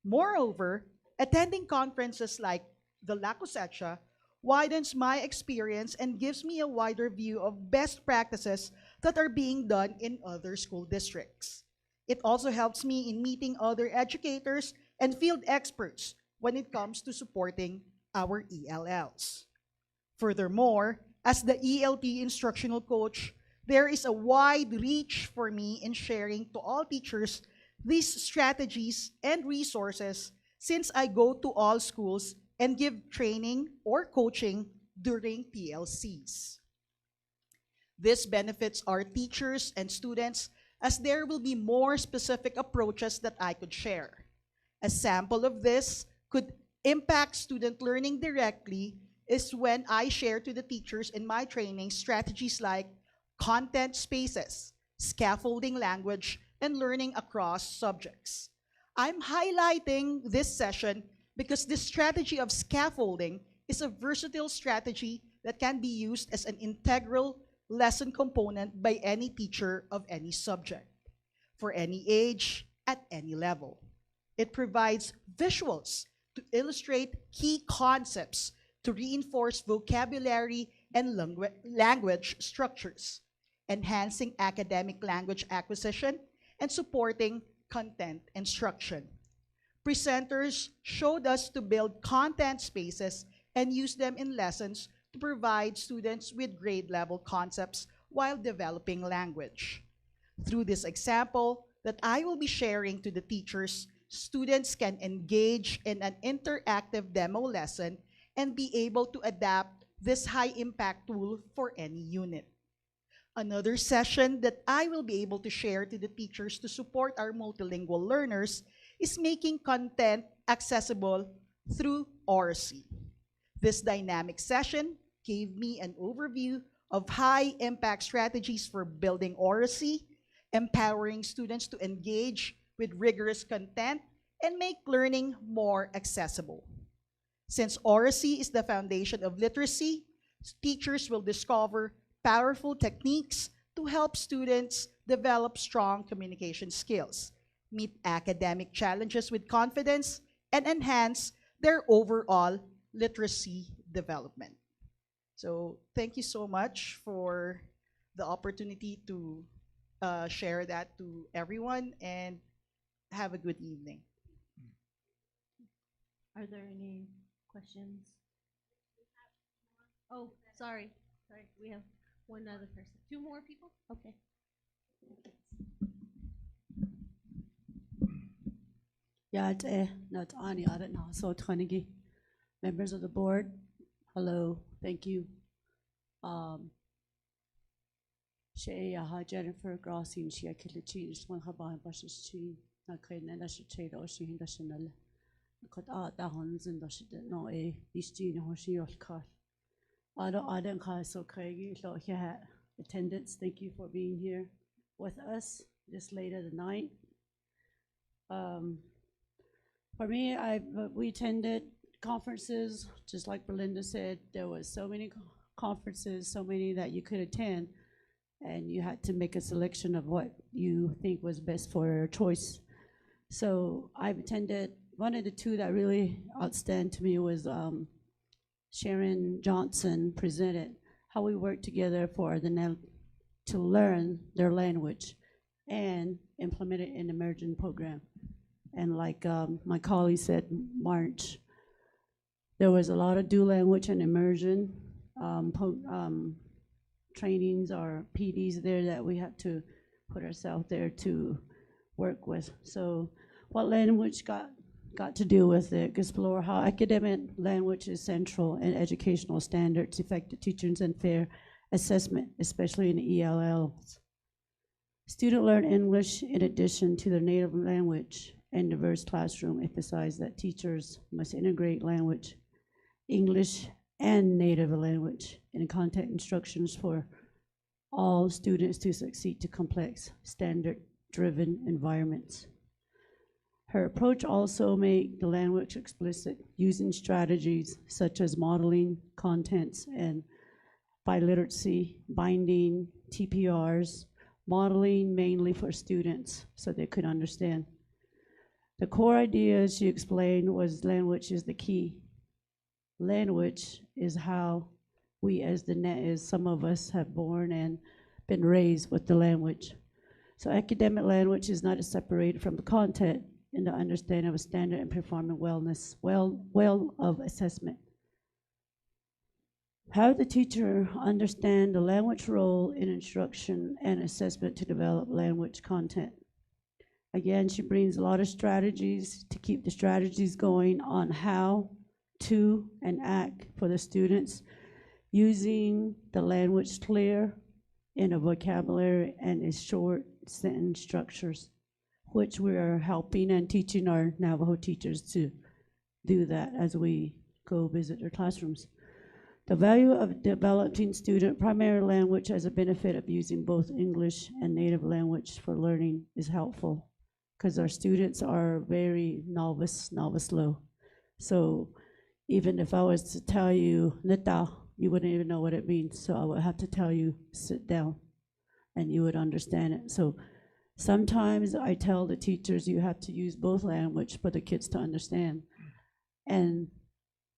Moreover, attending conferences like the La Cosecha widens my experience and gives me a wider view of best practices that are being done in other school districts. It also helps me in meeting other educators and field experts when it comes to supporting our ELLs. Furthermore, as the ELP instructional coach, there is a wide reach for me in sharing to all teachers these strategies and resources since I go to all schools and give training or coaching during PLCs. This benefits our teachers and students as there will be more specific approaches that I could share. A sample of this could impact student learning directly is when I share to the teachers in my training strategies like content spaces, scaffolding language, and learning across subjects. I'm highlighting this session because this strategy of scaffolding is a versatile strategy that can be used as an integral lesson component by any teacher of any subject, for any age, at any level. It provides visuals to illustrate key concepts, to reinforce vocabulary and language structures, enhancing academic language acquisition, and supporting content instruction. Presenters showed us to build content spaces and use them in lessons to provide students with grade-level concepts while developing language. Through this example that I will be sharing to the teachers, students can engage in an interactive demo lesson and be able to adapt this high-impact tool for any unit. Another session that I will be able to share to the teachers to support our multilingual learners is making content accessible through oracy. This dynamic session gave me an overview of high-impact strategies for building oracy, empowering students to engage with rigorous content, and make learning more accessible. Since oracy is the foundation of literacy, teachers will discover powerful techniques to help students develop strong communication skills, meet academic challenges with confidence, and enhance their overall literacy development. So thank you so much for the opportunity to share that to everyone, and have a good evening. Are there any questions? Oh, sorry, we have one other person. Two more people? Okay. Not Ani Adat now, so Twanigi. Members of the board, hello, thank you. Jennifer Grossin, she Akilichi, one Haban Bashishi, Nakaina Shade or she in the Chanel. Cut out the Hons and the no a this gene or she of car. I don't call so Craigie, so here attendance, thank you for being here with us this late at the night. For me, we attended conferences, just like Belinda said, there was so many conferences, so many that you could attend, and you had to make a selection of what you think was best for your choice. So I've attended, one of the two that really outstand to me was Sharon Johnson presented how we work together for to learn their language and implement it in emerging program. And like my colleague said, March, there was a lot of dual language and immersion trainings or PDs there that we had to put ourselves there to work with. So what language got to do with it, explore how academic language is central in educational standards, effective teaching, and fair assessment, especially in ELLs. Students learn English in addition to their native language, and diverse classroom emphasize that teachers must integrate language, English and native language in content instructions for all students to succeed to complex, standard-driven environments. Her approach also made the language explicit, using strategies such as modeling, contents, and biliteracy, binding, TPRs, modeling mainly for students so they could understand. The core idea she explained was language is the key. Language is how we as some of us have born and been raised with the language. So academic language is not separated from the content. in the understanding of standard and performing well of assessment. How the teacher understand the language role in instruction and assessment to develop language content. Again, she brings a lot of strategies to keep the strategies going on how to and act for the students, using the language clear in a vocabulary and its short sentence structures, which we are helping and teaching our Navajo teachers to do that as we go visit their classrooms. The value of developing student primary language as a benefit of using both English and native language for learning is helpful, because our students are very novice low. So even if I was to tell you nita, you wouldn't even know what it means. So I would have to tell you sit down and you would understand it. So sometimes I tell the teachers you have to use both language for the kids to understand. And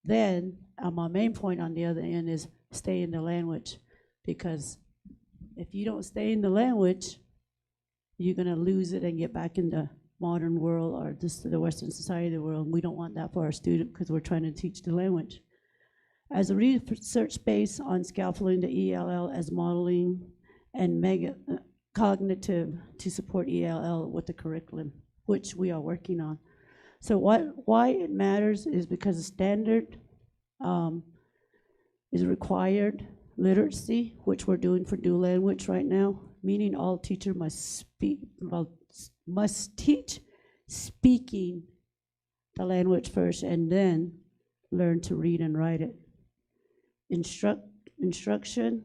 then my main point on the other end is stay in the language, because if you don't stay in the language, you're gonna lose it and get back in the modern world or just the Western society of the world. We don't want that for our student because we're trying to teach the language. As a research base on scaffolding the ELL as modeling and cognitive to support ELL with the curriculum, which we are working on. So why it matters is because the standard is required literacy, which we're doing for dual language right now, meaning all teacher must teach speaking the language first and then learn to read and write it. Instruction,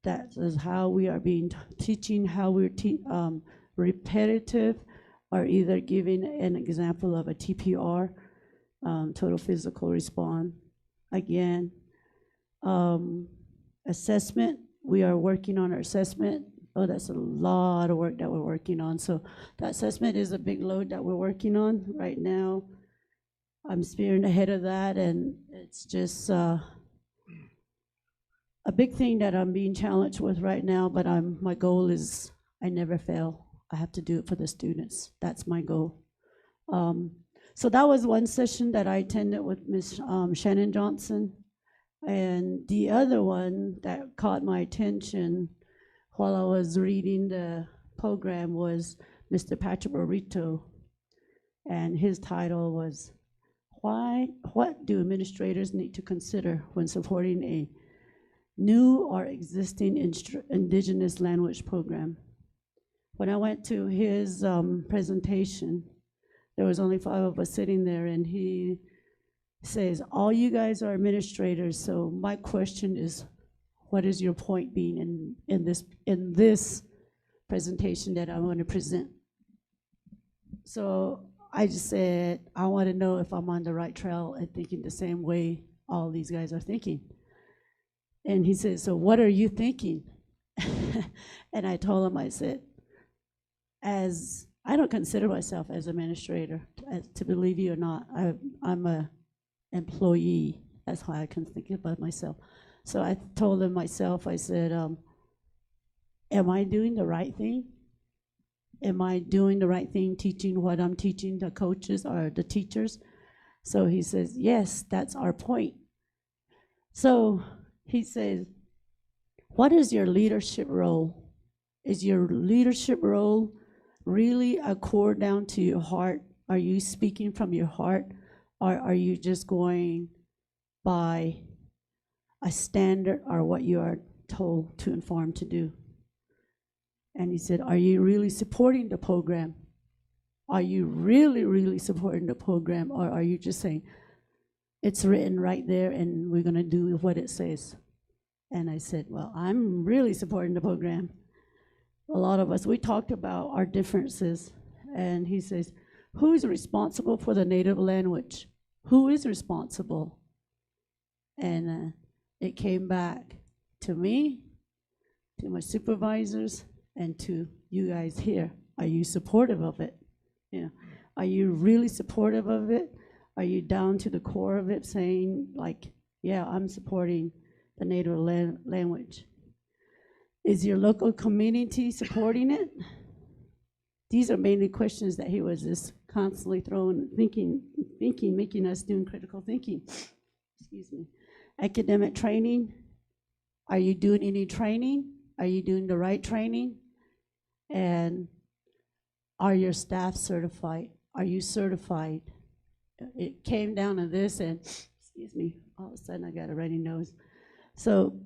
that is how we are being teaching, how we're repetitive, or either giving an example of a TPR, total physical response. Again, assessment, we are working on our assessment. Oh, that's a lot of work that we're working on. So the assessment is a big load that we're working on right now. I'm spearing ahead of that, and it's just a big thing that I'm being challenged with right now, but my goal is I never fail. I have to do it for the students. That's my goal. So that was one session that I attended with Ms. Shannon Johnson. And the other one that caught my attention while I was reading the program was Mr. Patrick Burrito. And his title was, what do administrators need to consider when supporting a new or existing indigenous language program? When I went to his presentation, there was only 5 of us sitting there, and he says, all you guys are administrators, so my question is, what is your point being in this presentation that I want to present? So I just said, I want to know if I'm on the right trail and thinking the same way all these guys are thinking. And he said, so what are you thinking? And I told him, I said, as I don't consider myself as administrator, to believe you or not, I'm a employee. That's how I can think about myself. So I told him myself, I said, am I doing the right thing? Am I doing the right thing teaching what I'm teaching the coaches or the teachers? So he says, yes, that's our point. So he says, what is your leadership role? Is your leadership role really a core down to your heart? Are you speaking from your heart? Or are you just going by a standard or what you are told to inform to do? And he said, are you really supporting the program? Are you really supporting the program? Or are you just saying, it's written right there and we're gonna do what it says? And I said, well, I'm really supporting the program. A lot of us, we talked about our differences. And he says, who's responsible for the native language? Who is responsible? And it came back to me, to my supervisors, and to you guys here. Are you supportive of it? Yeah. Are you really supportive of it? Are you down to the core of it, saying like, yeah, I'm supporting the native language? Is your local community supporting it? These are mainly questions that he was just constantly making us doing critical thinking. Excuse me. Academic training. Are you doing any training? Are you doing the right training? And are your staff certified? Are you certified? It came down to this, and excuse me, all of a sudden I got a runny nose. So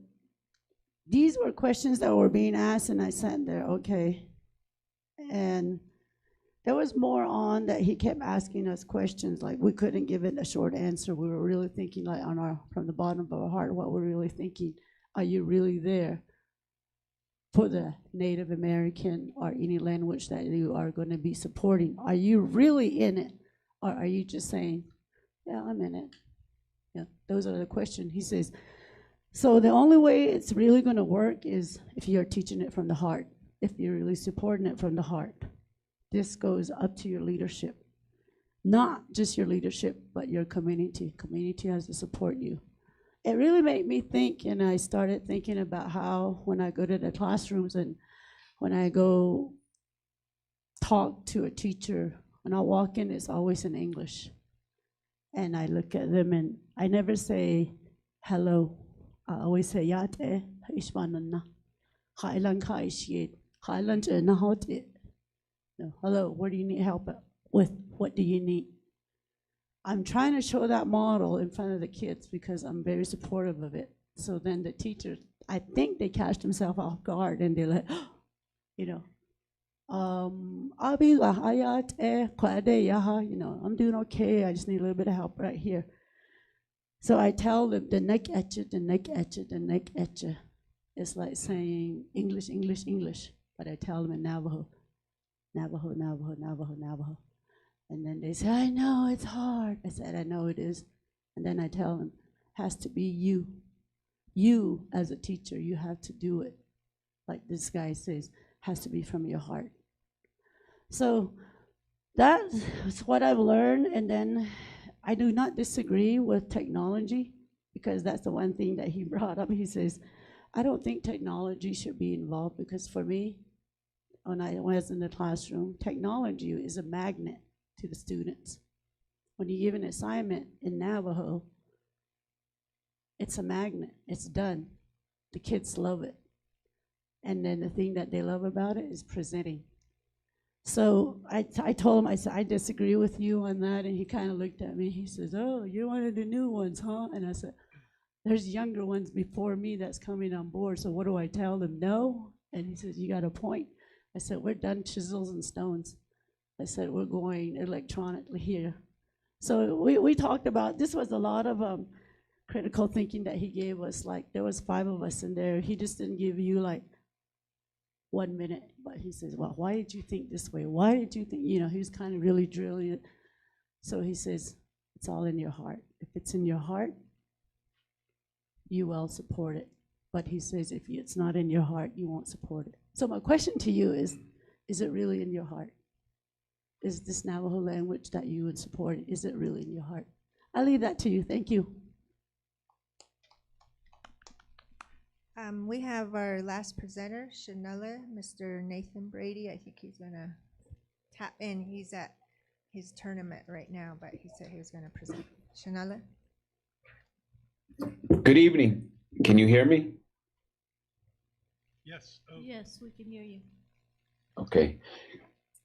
these were questions that were being asked, and I sat there, okay. And there was more on that he kept asking us questions, like we couldn't give it a short answer. We were really thinking, like from the bottom of our heart, what we're really thinking. Are you really there for the Native American or any language that you are going to be supporting? Are you really in it? Or are you just saying, yeah, I'm in it? Yeah, those are the questions. He says, so the only way it's really going to work is if you're teaching it from the heart, if you're really supporting it from the heart. This goes up to your leadership. Not just your leadership, but your community. Community has to support you. It really made me think, and I started thinking about how when I go to the classrooms and when I go talk to a teacher, when I walk in, it's always in English. And I look at them and I never say hello. I always say yate, ishmanana, kailan kaishiet, kailan jenahote. Hello, what do you need help with? What do you need? I'm trying to show that model in front of the kids because I'm very supportive of it. So then the teachers, I think they catch themselves off guard and they're like, you know, I'm doing okay. I just need a little bit of help right here. So I tell them the neck etcher, the neck etcher, the neck etcher. It's like saying English, English, English. But I tell them in Navajo, Navajo, Navajo, Navajo, Navajo. And then they say, I know it's hard. I said, I know it is. And then I tell them, has to be you. You as a teacher, you have to do it. Like this guy says, has to be from your heart. So that's what I've learned. And then I do not disagree with technology because that's the one thing that he brought up. He says, I don't think technology should be involved because for me, when I was in the classroom, technology is a magnet to the students. When you give an assignment in Navajo, it's a magnet. It's done. The kids love it. And then the thing that they love about it is presenting. So I told him, I said, I disagree with you on that. And he kind of looked at me. He says, oh, you're one of the new ones, huh? And I said, there's younger ones before me that's coming on board. So what do I tell them? No? And he says, you got a point. I said, we're done chisels and stones. I said, we're going electronically here. So we talked about, this was a lot of critical thinking that he gave us. Like there was 5 of us in there. He just didn't give you like 1 minute, but he says, well, why did you think this way? Why did you think, he was kind of really drilling it. So he says, it's all in your heart. If it's in your heart, you will support it. But he says, if it's not in your heart, you won't support it. So my question to you is it really in your heart? Is this Navajo language that you would support, is it really in your heart? I'll leave that to you. Thank you. We have our last presenter, Shanella, Mr. Nathan Brady. I think he's going to tap in. He's at his tournament right now, but he said he was going to present. Shanella? Good evening. Can you hear me? Yes. Yes, we can hear you. Okay.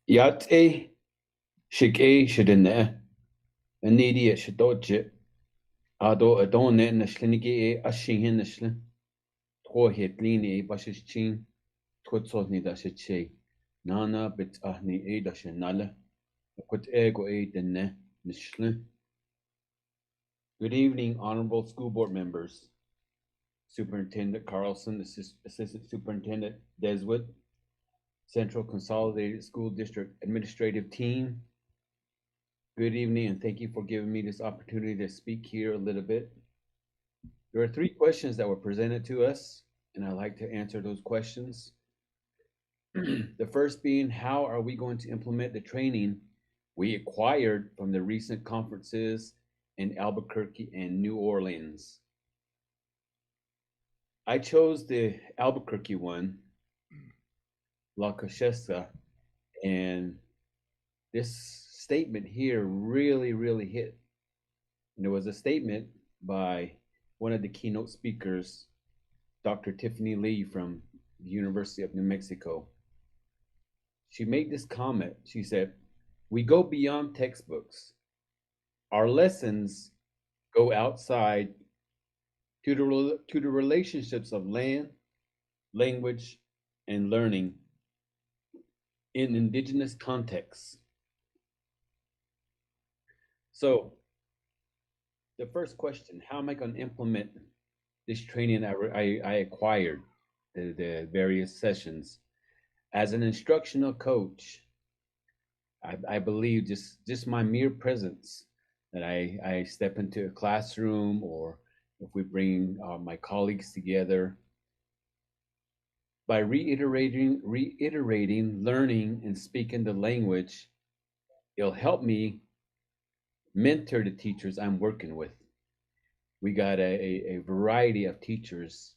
Yate shike shidene anidi shidoje ado adone nashlinigi ashihin nashlin tro hetlini bashishin trotsodni dashiche nana bit ahni dashinala put ego denne nashlin. Good evening, honorable school board members, Superintendent Carlson, Assistant Superintendent Deswood, Central Consolidated School District Administrative Team. Good evening, and thank you for giving me this opportunity to speak here a little bit. There are 3 questions that were presented to us, and I'd like to answer those questions. The first being, how are we going to implement the training we acquired from the recent conferences in Albuquerque and New Orleans? I chose the Albuquerque one, La Cochesta, and this statement here really hit. And there was a statement by one of the keynote speakers, Dr. Tiffany Lee from the University of New Mexico. She made this comment. She said, "We go beyond textbooks. Our lessons go outside to the relationships of land, language, and learning in indigenous contexts." So the first question, how am I going to implement this training I acquired, the various sessions? As an instructional coach, I believe just my mere presence, that I step into a classroom, or if we bring my colleagues together, by reiterating, learning, and speaking the language, it'll help me mentor the teachers I'm working with. We got a variety of teachers,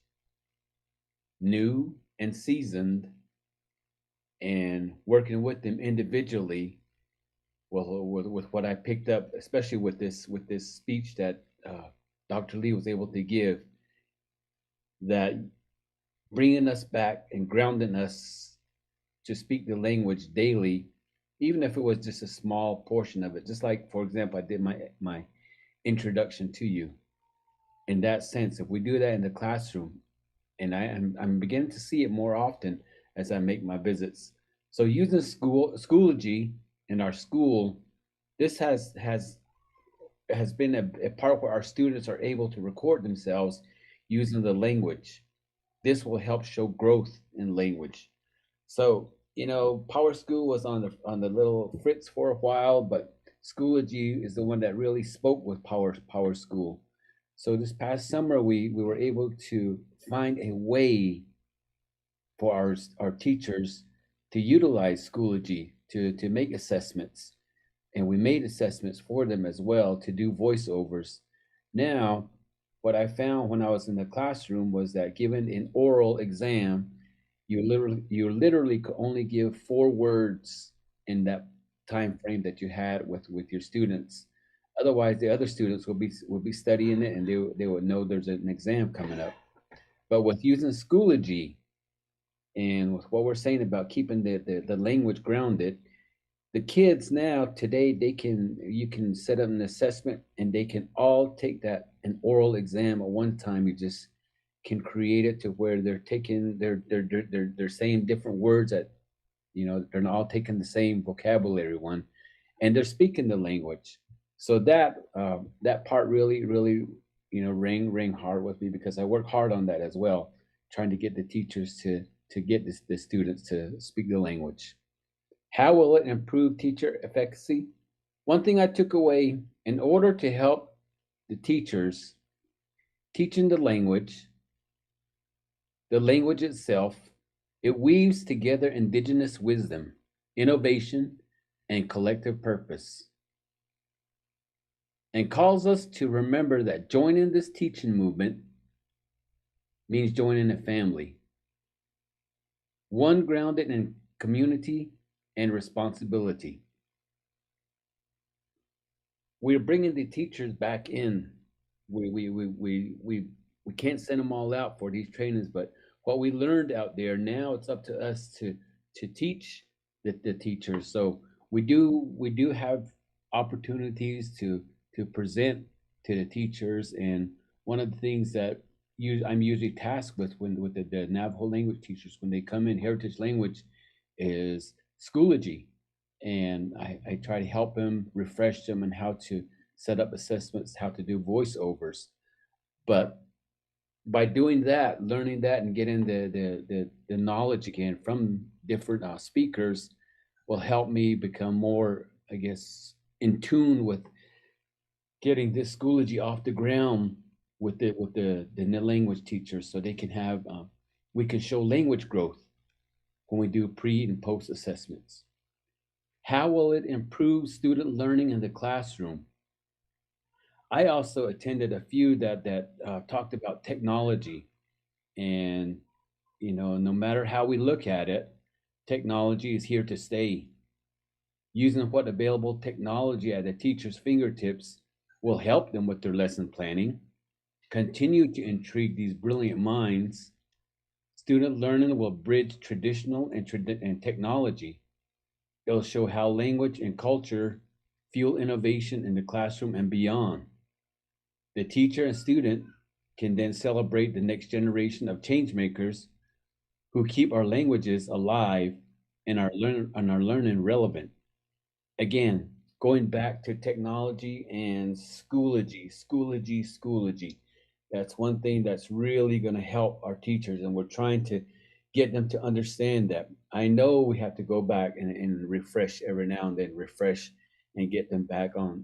new and seasoned, and working with them individually. Well, with what I picked up, especially with this speech that Dr. Lee was able to give, that bringing us back and grounding us to speak the language daily, even if it was just a small portion of it. Just like, for example, I did my introduction to you. In that sense, if we do that in the classroom, and I'm beginning to see it more often as I make my visits. So using Schoology in our school, this has been a part where our students are able to record themselves using the language. This will help show growth in language. So, Power School was on the little Fritz for a while, but Schoology is the one that really spoke with Power School. So this past summer, we were able to find a way for our teachers to utilize Schoology to make assessments. And we made assessments for them as well to do voiceovers. Now, what I found when I was in the classroom was that given an oral exam, you literally could only give 4 words in that time frame that you had with your students. Otherwise, the other students will be studying it, and they would know there's an exam coming up. But with using Schoology, and with what we're saying about keeping the language grounded, the kids now today, you can set up an assessment, and they can all take an oral exam at one time. You just can create it to where they're saying different words that, they're not all taking the same vocabulary one, and they're speaking the language. So that part really rang hard with me, because I work hard on that as well, trying to get the teachers to get the students to speak the language. How will it improve teacher efficacy? One thing I took away, in order to help the teachers teaching the language itself, it weaves together indigenous wisdom, innovation, and collective purpose, and calls us to remember that joining this teaching movement means joining a family, one grounded in community and responsibility. We're bringing the teachers back in. We can't send them all out for these trainings, but what we learned out there, now it's up to us to teach the teachers. So we do have opportunities to present to the teachers, and one of the things that I'm usually tasked with with the Navajo language teachers when they come in heritage language is Schoology, and I try to help them, refresh them on how to set up assessments, how to do voiceovers. But by doing that, learning that, and getting the knowledge again from different speakers will help me become more, I guess, in tune with getting this Schoology off the ground with the language teachers, so they can have we can show language growth when we do pre and post assessments. How will it improve student learning in the classroom? I also attended a few that talked about technology, and no matter how we look at it, technology is here to stay. using what available technology at the teacher's fingertips will help them with their lesson planning, continue to intrigue these brilliant minds. Student learning will bridge traditional and technology. It'll show how language and culture fuel innovation in the classroom and beyond. The teacher and student can then celebrate the next generation of changemakers who keep our languages alive and our learning relevant. Again, going back to technology and Schoology. That's one thing that's really going to help our teachers, and we're trying to get them to understand that. I know we have to go back and refresh every now and then, refresh and get them back on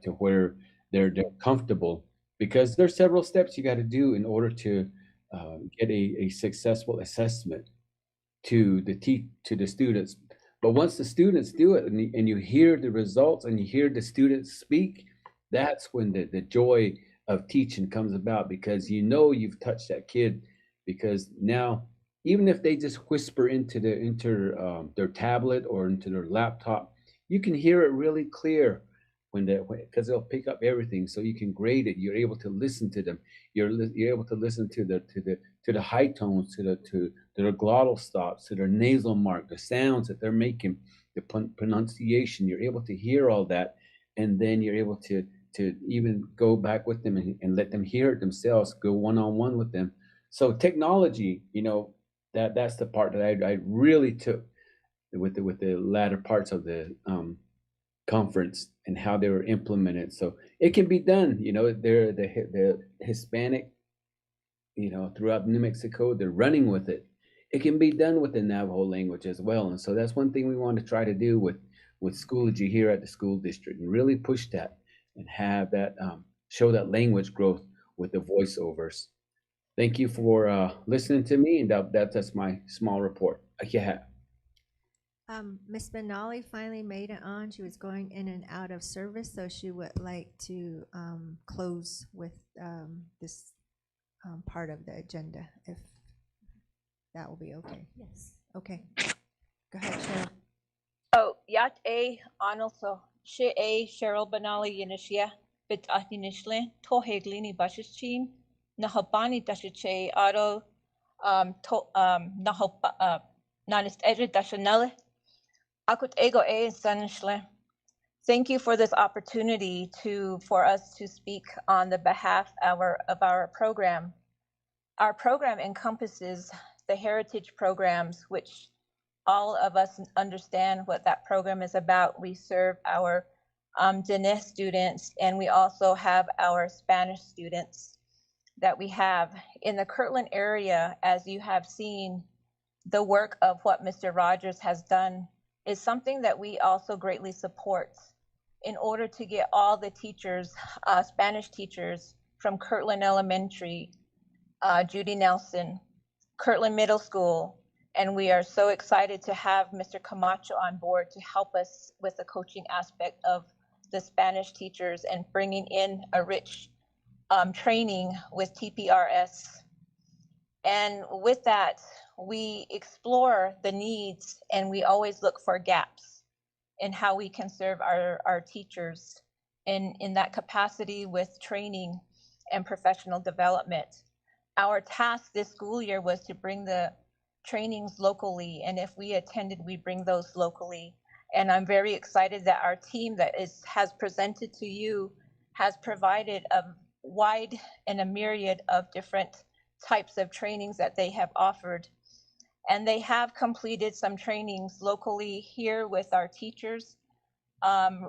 to where they're comfortable, because there's several steps you got to do in order to get a successful assessment to the students. But once the students do it and you hear the results and you hear the students speak, that's when the joy of teaching comes about, because you know you've touched that kid. Because now, even if they just whisper into their tablet or into their laptop, you can hear it really clear because they'll pick up everything, so you can grade it. You're able to listen to them. You're able to listen to the high tones, to their glottal stops, to their nasal mark, the sounds that they're making, the pronunciation. You're able to hear all that, and then you're able to even go back with them and let them hear it themselves. Go one-on-one with them. So technology, that's the part that I really took with the latter parts of the conference and how they were implemented. So it can be done. They're the Hispanic, throughout New Mexico, they're running with it. It can be done with the Navajo language as well. And so that's one thing we want to try to do with Schoology here at the school district, and really push that and have that show that language growth with the voiceovers. Thank you for listening to me, and that's my small report. Yeah. Miss Benali finally made it on. She was going in and out of service, so she would like to close with this part of the agenda, if that will be okay. Yes. Okay. Go ahead, Cheryl. Oh, yat a anolso she a Cheryl Benali Yinishia bit atinishli toheglini bashichin nahabani dashiche auto nahop nanist edit dashanelle akut ego a sanishle. Thank you for this opportunity for us to speak on the behalf of our program. Our program encompasses the heritage programs, which all of us understand what that program is about. We serve our Diné students, and we also have our Spanish students that we have. In the Kirtland area, as you have seen, the work of what Mr. Rogers has done is something that we also greatly support. In order to get all the teachers, Spanish teachers from Kirtland Elementary, Judy Nelson, Kirtland Middle School, and we are so excited to have Mr. Camacho on board to help us with the coaching aspect of the Spanish teachers and bringing in a rich training with TPRS. And with that, we explore the needs, and we always look for gaps in how we can serve our teachers in that capacity with training and professional development. Our task this school year was to bring the trainings locally, and if we attended, we bring those locally. And I'm very excited that our team that has presented to you has provided a wide and a myriad of different types of trainings that they have offered. And they have completed some trainings locally here with our teachers.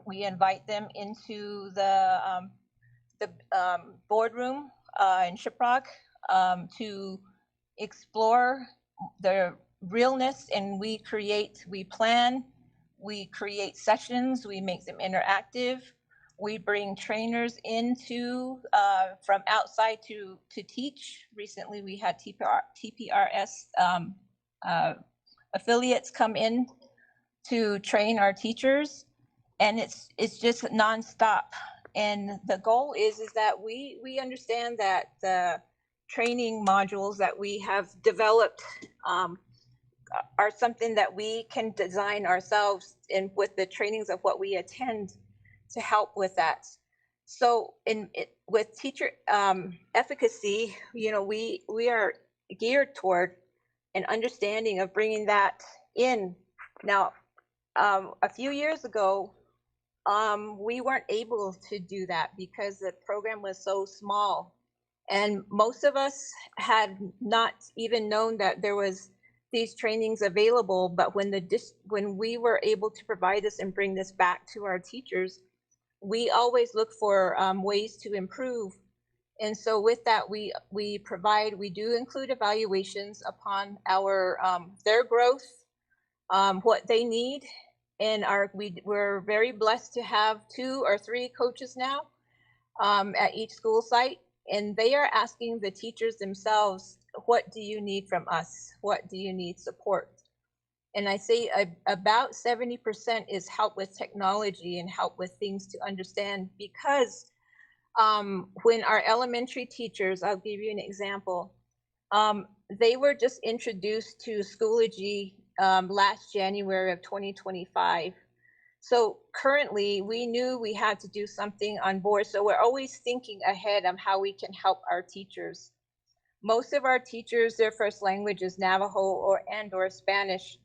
We invite them into the boardroom in Shiprock to explore the realness, and we plan, we create sessions, we make them interactive. We bring trainers into from outside to teach. Recently, we had TPRS affiliates come in to train our teachers, and it's just nonstop. And the goal is that we understand that the training modules that we have developed are something that we can design ourselves and with the trainings of what we attend to help with that. So with teacher efficacy, you know, we are geared toward an understanding of bringing that in. Now, a few years ago, we weren't able to do that because the program was so small. And most of us had not even known that there was these trainings available, but when we were able to provide this and bring this back to our teachers, we always look for ways to improve. And so with that, we do include evaluations upon our their growth, what they need, and we're very blessed to have 2 or 3 coaches now at each school site, and they are asking the teachers themselves, what do you need from us? What do you need support? And I say about 70% is help with technology and help with things to understand, because when our elementary teachers, I'll give you an example, they were just introduced to Schoology last January of 2025. So currently we knew we had to do something on board. So we're always thinking ahead on how we can help our teachers. Most of our teachers, their first language is Navajo or Spanish.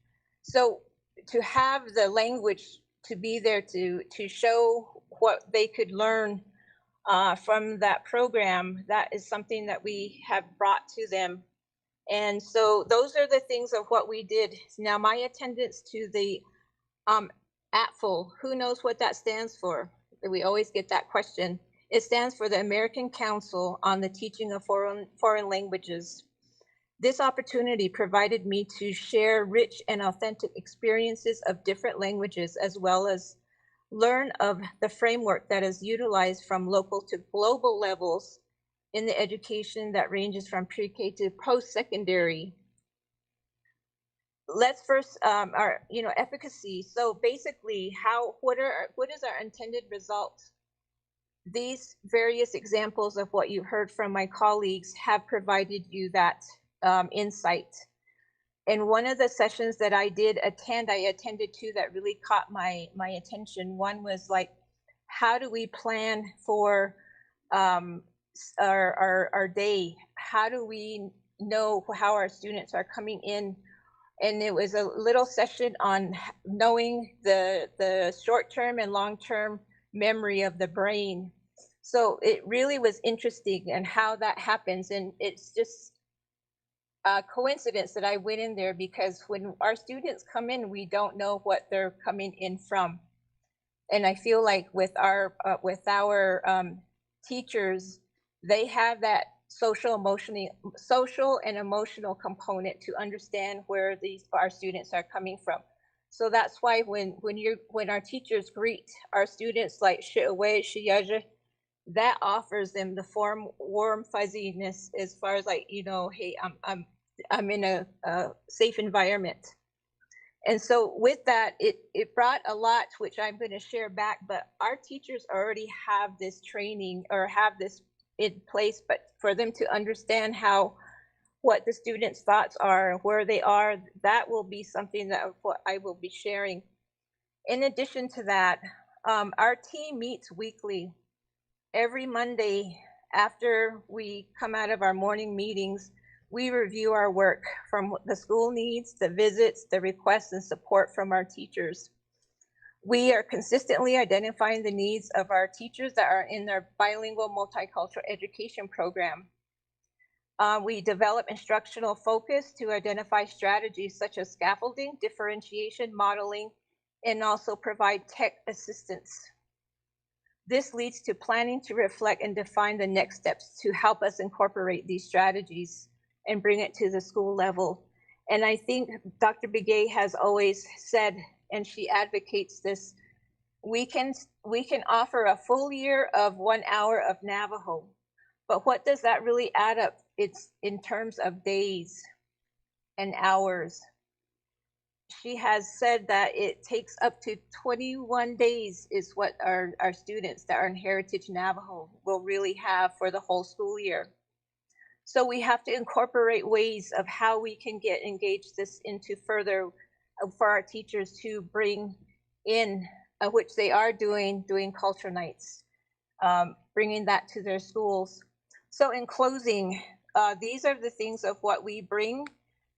So to have the language to be there to show what they could learn from that program, that is something that we have brought to them. And so those are the things of what we did. Now my attendance to the ATFL, who knows what that stands for? We always get that question. It stands for the American Council on the Teaching of Foreign Languages. This opportunity provided me to share rich and authentic experiences of different languages, as well as learn of the framework that is utilized from local to global levels in the education that ranges from pre-K to post-secondary. Let's first our efficacy. So basically, what is our intended result? These various examples of what you heard from my colleagues have provided you that insight. And one of the sessions that I attended 2 that really caught my attention. One was like, how do we plan for our day? How do we know how our students are coming in? And it was a little session on knowing the short-term and long-term memory of the brain. So it really was interesting and how that happens. And it's just a coincidence that I went in there, because when our students come in, we don't know what they're coming in from. And I feel like with our teachers, they have that social and emotional component to understand where our students are coming from. So that's why when our teachers greet our students like "Shi'away, Shiyaja," that offers them the warm fuzziness as far as like, hey, I'm in a safe environment. And so with that, it brought a lot, which I'm going to share back, but our teachers already have this training or have this in place, but for them to understand what the students' thoughts are, where they are, that will be something that what I will be sharing. In addition to that, our team meets weekly. Every Monday after we come out of our morning meetings, we review our work from the school needs, the visits, the requests, and support from our teachers. We are consistently identifying the needs of our teachers that are in their bilingual multicultural education program. We develop instructional focus to identify strategies such as scaffolding, differentiation, modeling, and also provide tech assistance. This leads to planning to reflect and define the next steps to help us incorporate these strategies and bring it to the school level. And I think Dr. Begay has always said, and she advocates this, we can offer a full year of 1 hour of Navajo, but what does that really add up? It's in terms of days and hours. She has said that it takes up to 21 days is what our students that are in Heritage Navajo will really have for the whole school year. So we have to incorporate ways of how we can engage this into further for our teachers to bring in, which they are doing culture nights, bringing that to their schools. So in closing, these are the things of what we bring.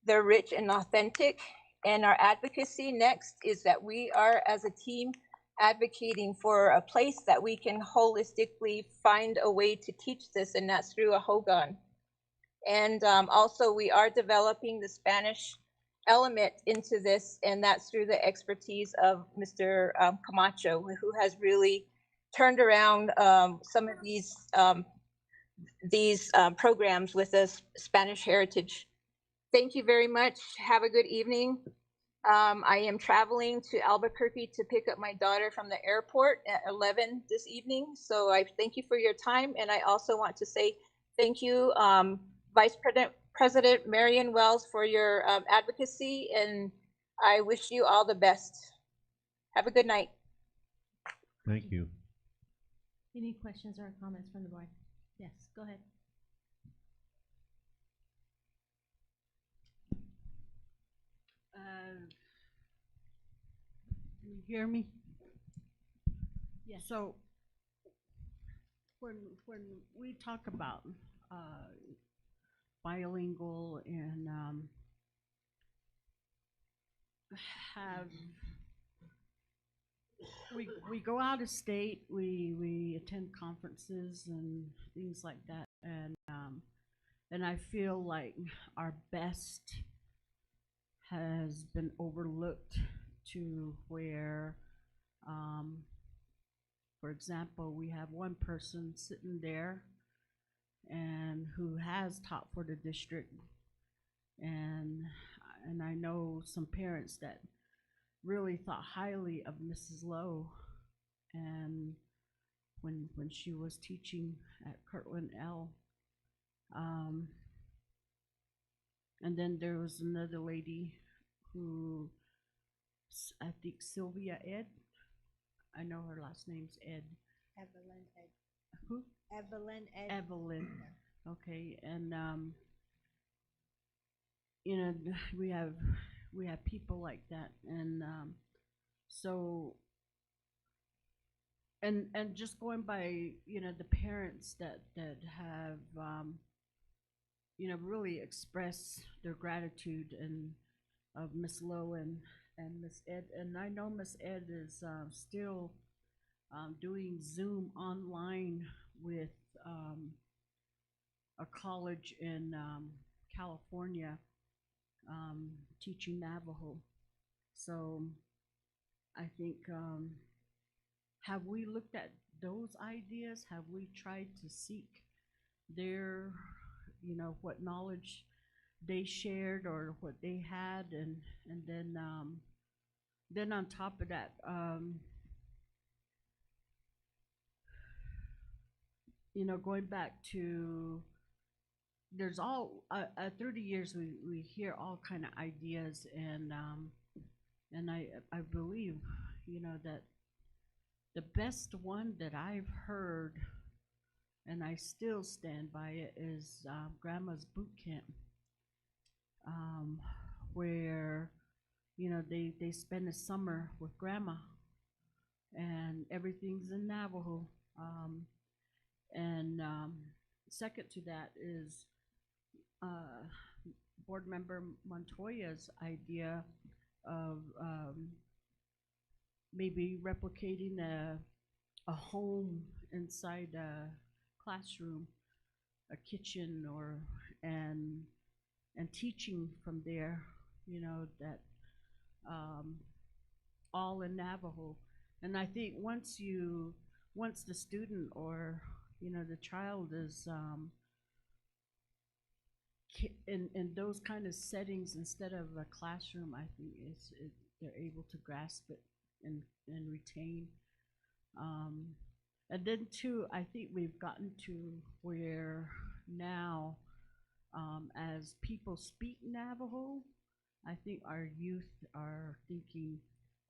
They're rich and authentic. And our advocacy next is that we are, as a team, advocating for a place that we can holistically find a way to teach this, and that's through a Hogan. And also we are developing the Spanish element into this, and that's through the expertise of Mr. Camacho, who has really turned around some of these programs with this Spanish heritage. Thank you very much. Have a good evening. I am traveling to Albuquerque to pick up my daughter from the airport at 11 this evening. So I thank you for your time. And I also want to say thank you, Vice President Marion Wells, for your advocacy. And I wish you all the best. Have a good night. Thank you. Any questions or comments from the board? Yes, go ahead. Can you hear me? Yes. So when we talk about bilingual and we go out of state, we attend conferences and things like that, and I feel like our best has been overlooked to where, for example, we have one person sitting there and who has taught for the district, and I know some parents that really thought highly of Mrs. Lowe, and when she was teaching at Kirtland L. And then there was another lady who, I think Sylvia Ed, I know her last name's Ed. Evelyn Ed. Who? Evelyn Ed. Evelyn. Okay, and you know, we have people like that, and so and just going by, you know, the parents that have you know, really express their gratitude and of Miss Lowe and Miss Ed, and I know Miss Ed is still doing Zoom online with a college in California, teaching Navajo. So I think, have we looked at those ideas? Have we tried to seek their, you know, what knowledge they shared or what they had, and then on top of that, you know, going back to, there's all 30 years we hear all kind of ideas, and I believe, you know, that the best one that I've heard, and I still stand by it, is Grandma's Boot Camp, where, you know, they spend a summer with Grandma, and everything's in Navajo. And second to that is Board Member Montoya's idea of maybe replicating a home inside a classroom, a kitchen, or and teaching from there, you know, that all in Navajo. And I think once the student, or, you know, the child is in those kind of settings instead of a classroom, I think they're able to grasp it and retain. And then too, I think we've gotten to where now, as people speak Navajo, I think our youth are thinking,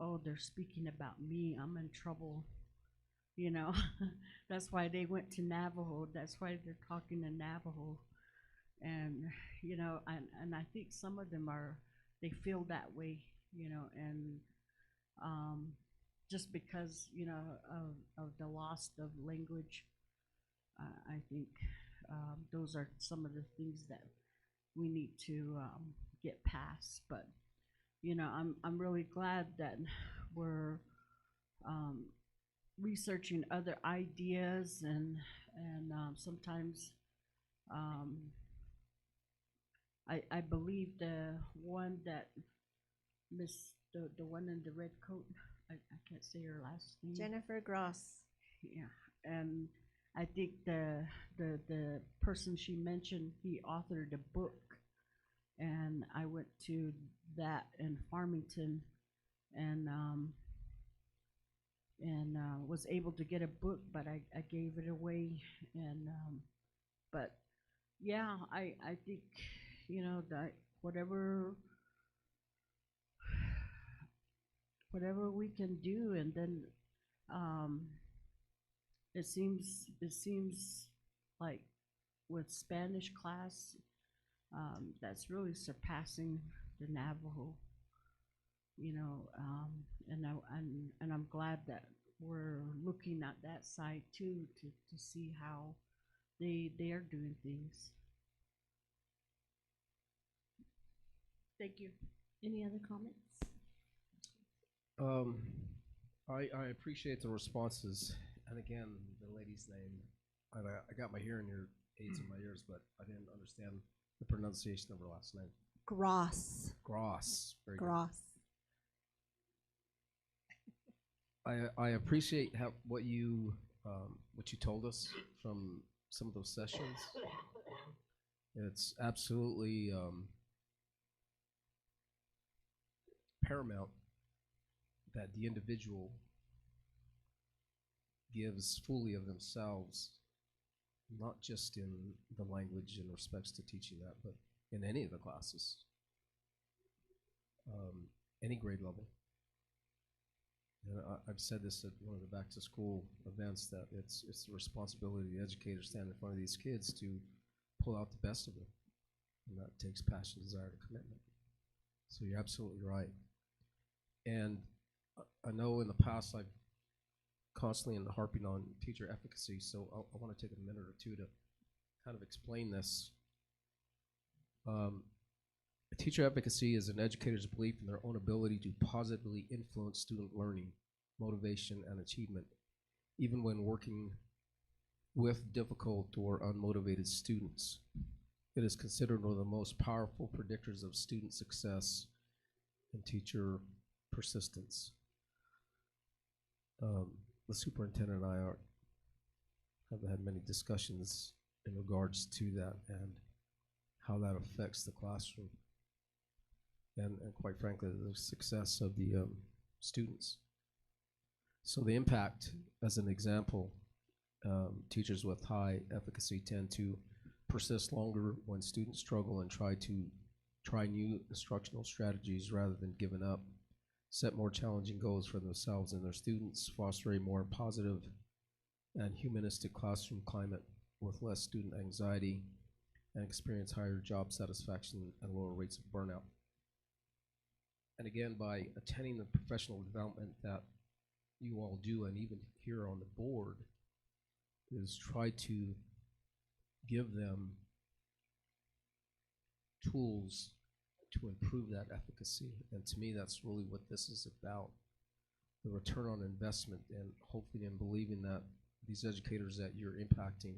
oh, they're speaking about me, I'm in trouble, you know. That's why they went to Navajo, that's why they're talking in Navajo. And, you know, and I think some of them they feel that way, you know, and just because, you know, of the loss of language, I think those are some of the things that we need to get past. But, you know, I'm really glad that we're researching other ideas, and sometimes I believe the one that the one in the red coat, I can't say her last name. Jennifer Gross. Yeah, and I think the person she mentioned, he authored a book, and I went to that in Farmington, and was able to get a book, but I gave it away, and but yeah, I think, you know, that whatever we can do, and then it seems like with Spanish class, that's really surpassing the Navajo, you know, and I'm glad that we're looking at that side too, to see how they are doing things. Thank you. Any other comments? I appreciate the responses, and again, the lady's name, I got my hearing aids in my ears, but I didn't understand the pronunciation of her last name. Gross. Gross. Very Gross. good. I appreciate what you told us from some of those sessions. It's absolutely paramount that the individual gives fully of themselves, not just in the language in respects to teaching that, but in any of the classes, any grade level. And I've said this at one of the back to school events, that it's the responsibility of the educator standing in front of these kids to pull out the best of them, and that takes passion, desire, and commitment. So you're absolutely right. And I know in the past I've constantly been harping on teacher efficacy, so I want to take a minute or two to kind of explain this. Teacher efficacy is an educator's belief in their own ability to positively influence student learning, motivation, and achievement, even when working with difficult or unmotivated students. It is considered one of the most powerful predictors of student success and teacher persistence. The superintendent and I have had many discussions in regards to that and how that affects the classroom and quite frankly the success of the students. So the impact, as an example, teachers with high efficacy tend to persist longer when students struggle and try new instructional strategies rather than giving up, set more challenging goals for themselves and their students, foster a more positive and humanistic classroom climate with less student anxiety, and experience higher job satisfaction and lower rates of burnout. And again, by attending the professional development that you all do, and even here on the board, is try to give them tools to improve that efficacy. And to me, that's really what this is about, the return on investment, and hopefully in believing that these educators that you're impacting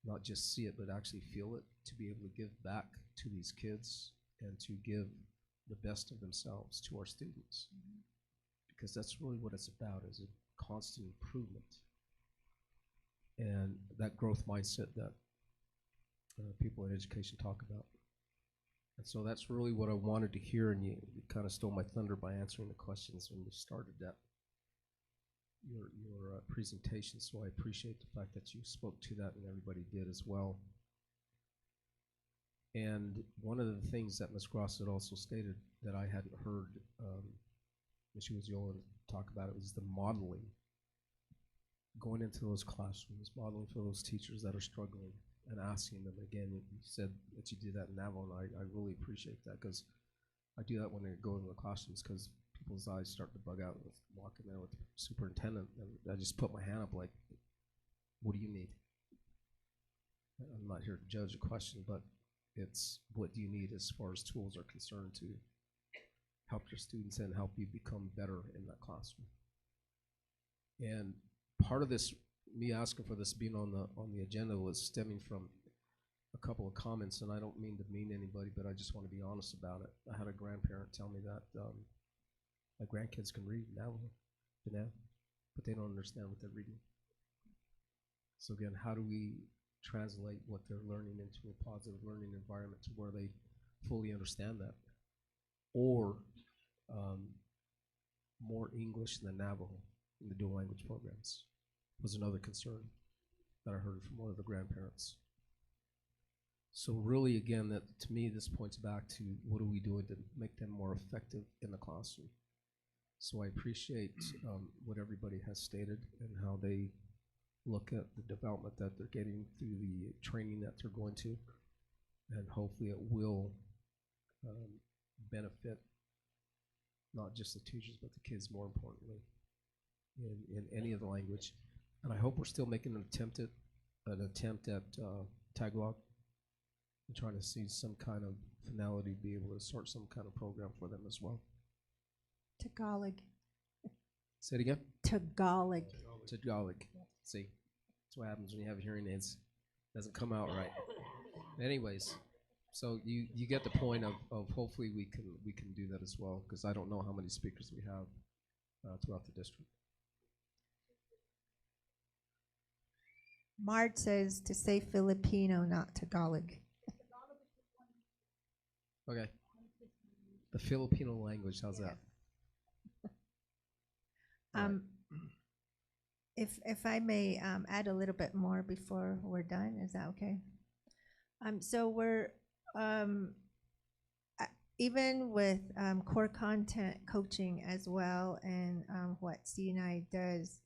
not just see it, but actually feel it, to be able to give back to these kids and to give the best of themselves to our students. Because that's really what it's about, is a constant improvement and that growth mindset that people in education talk about. And so that's really what I wanted to hear, and you kind of stole my thunder by answering the questions when you started that, your presentation. So I appreciate the fact that you spoke to that, and everybody did as well. And one of the things that Ms. Gross had also stated that I hadn't heard Ms. Hozho talk about, it was the modeling. Going into those classrooms, modeling for those teachers that are struggling, and asking them. Again, you said that you did that in Navajo, and I really appreciate that, because I do that when I go into the classrooms, because people's eyes start to bug out with walking there with the superintendent, and I just put my hand up like, what do you need? I'm not here to judge a question, but it's what do you need as far as tools are concerned to help your students and help you become better in that classroom. And part of this, me asking for this being on the agenda, was stemming from a couple of comments, and I don't mean to mean anybody, but I just want to be honest about it. I had a grandparent tell me that my grandkids can read now, but they don't understand what they're reading. So again, how do we translate what they're learning into a positive learning environment to where they fully understand that? Or more English than Navajo in the dual language programs was another concern that I heard from one of the grandparents. So really, again, that to me, this points back to what are we doing to make them more effective in the classroom. So I appreciate what everybody has stated and how they look at the development that they're getting through the training that they're going to, and hopefully it will benefit not just the teachers but the kids more importantly in any of the language. And I hope we're still making an attempt at Tagalog and trying to see some kind of finality, be able to start some kind of program for them as well. Tagalog. Say it again? Tagalog. Tagalog. See, that's what happens when you have hearing aids. Doesn't come out right. Anyways, so you get the point of hopefully we can do that as well, because I don't know how many speakers we have throughout the district. Mart says to say Filipino, not Tagalog. Okay. The Filipino language, how's that? If I may add a little bit more before we're done, is that okay? So we're even with core content coaching as well, and what CNI does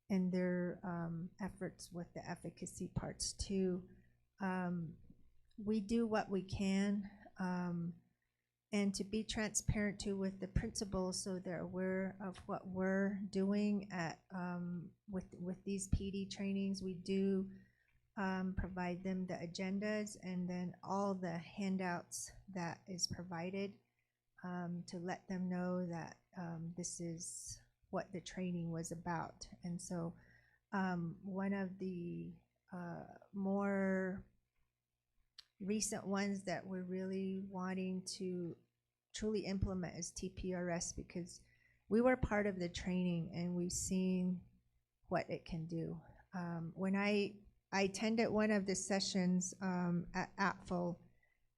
in their efforts with the efficacy parts too. We do what we can, and to be transparent too with the principals, so they're aware of what we're doing at with these PD trainings. We do provide them the agendas and then all the handouts that is provided to let them know that this is what the training was about. And so one of the more recent ones that we're really wanting to truly implement is TPRS, because we were part of the training and we've seen what it can do. When I attended one of the sessions at APFL,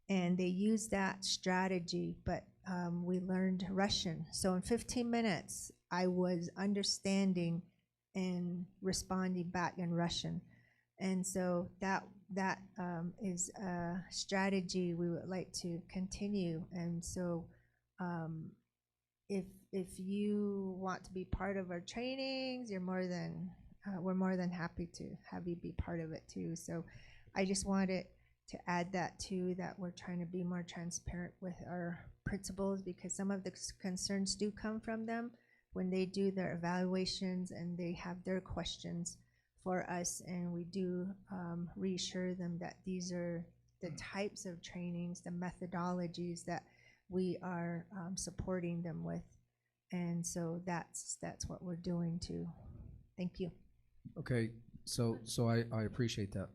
and they used that strategy, but we learned Russian. So in 15 minutes, I was understanding and responding back in Russian. And so that is a strategy we would like to continue. And so if you want to be part of our trainings, you're more than we're more than happy to have you be part of it too. So I just wanted to add that too, that we're trying to be more transparent with our principals, because some of the concerns do come from them when they do their evaluations and they have their questions for us, and we do reassure them that these are the types of trainings, the methodologies that we are supporting them with. And so that's what we're doing too. Thank you. Okay, so I appreciate that.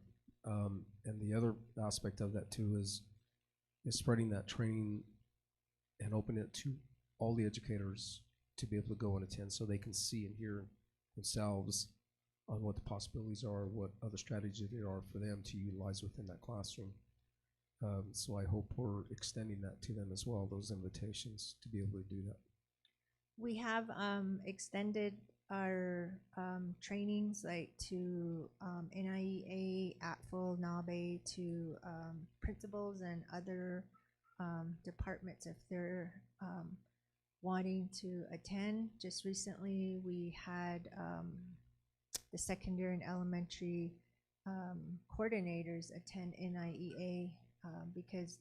And the other aspect of that too is spreading that training and opening it to all the educators to be able to go and attend, so they can see and hear themselves on what the possibilities are, what other strategies there are for them to utilize within that classroom. So I hope we're extending that to them as well, those invitations to be able to do that. We have extended our trainings like to NIEA, APFL, NABE, to principals and other departments if they're wanting to attend. Just recently we had the secondary and elementary coordinators attend NIEA because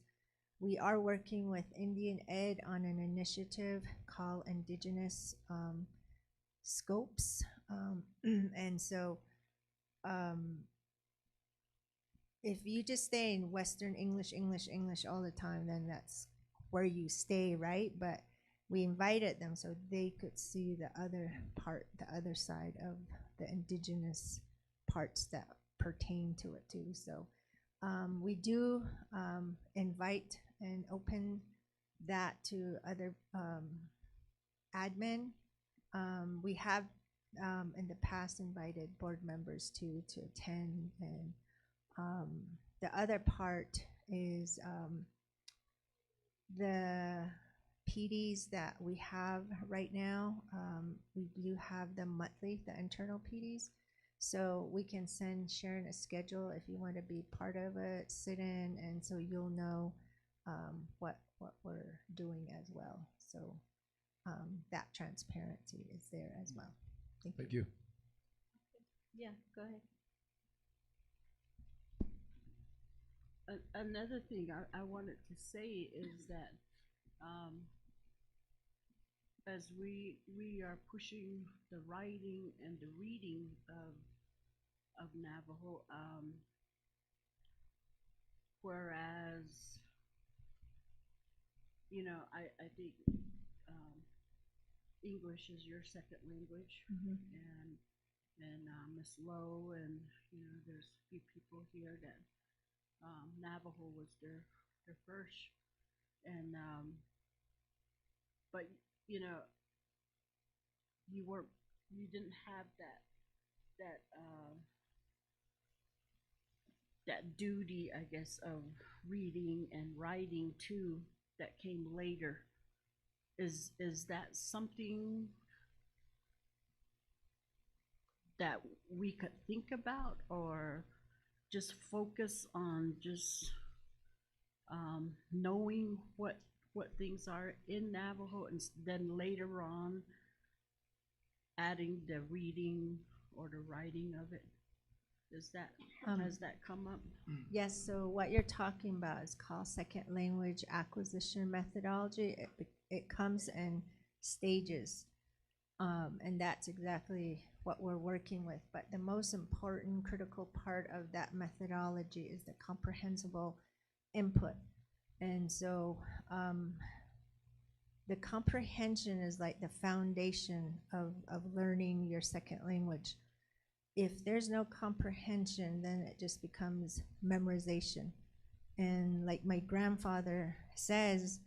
we are working with Indian Ed on an initiative called Indigenous Scopes. And so if you just stay in Western English all the time, then that's where you stay, right? But we invited them so they could see the other part, the other side of the indigenous parts that pertain to it too. So we do invite and open that to other admin. We have in the past invited board members to attend, and the other part is the PDs that we have right now. We do have them monthly, the internal PDs. So we can send Sharon a schedule if you want to be part of it, sit in, and so you'll know what we're doing as well. So that transparency is there as well. Thank you. Yeah, go ahead. Another thing I wanted to say is that as we are pushing the writing and the reading of Navajo, whereas, you know, I think English is your second language, and Miss Lowe, and you know, there's a few people here that Navajo was their first, and but you know, you didn't have that duty, I guess, of reading and writing too, that came later. Is that something that we could think about, or just focus on just knowing what things are in Navajo, and then later on adding the reading or the writing of it? Is that, has that come up? Yes, so what you're talking about is called second language acquisition methodology. It comes in stages, and that's exactly what we're working with. But the most important critical part of that methodology is the comprehensible input. And so the comprehension is like the foundation of learning your second language. If there's no comprehension, then it just becomes memorization. And like my grandfather says,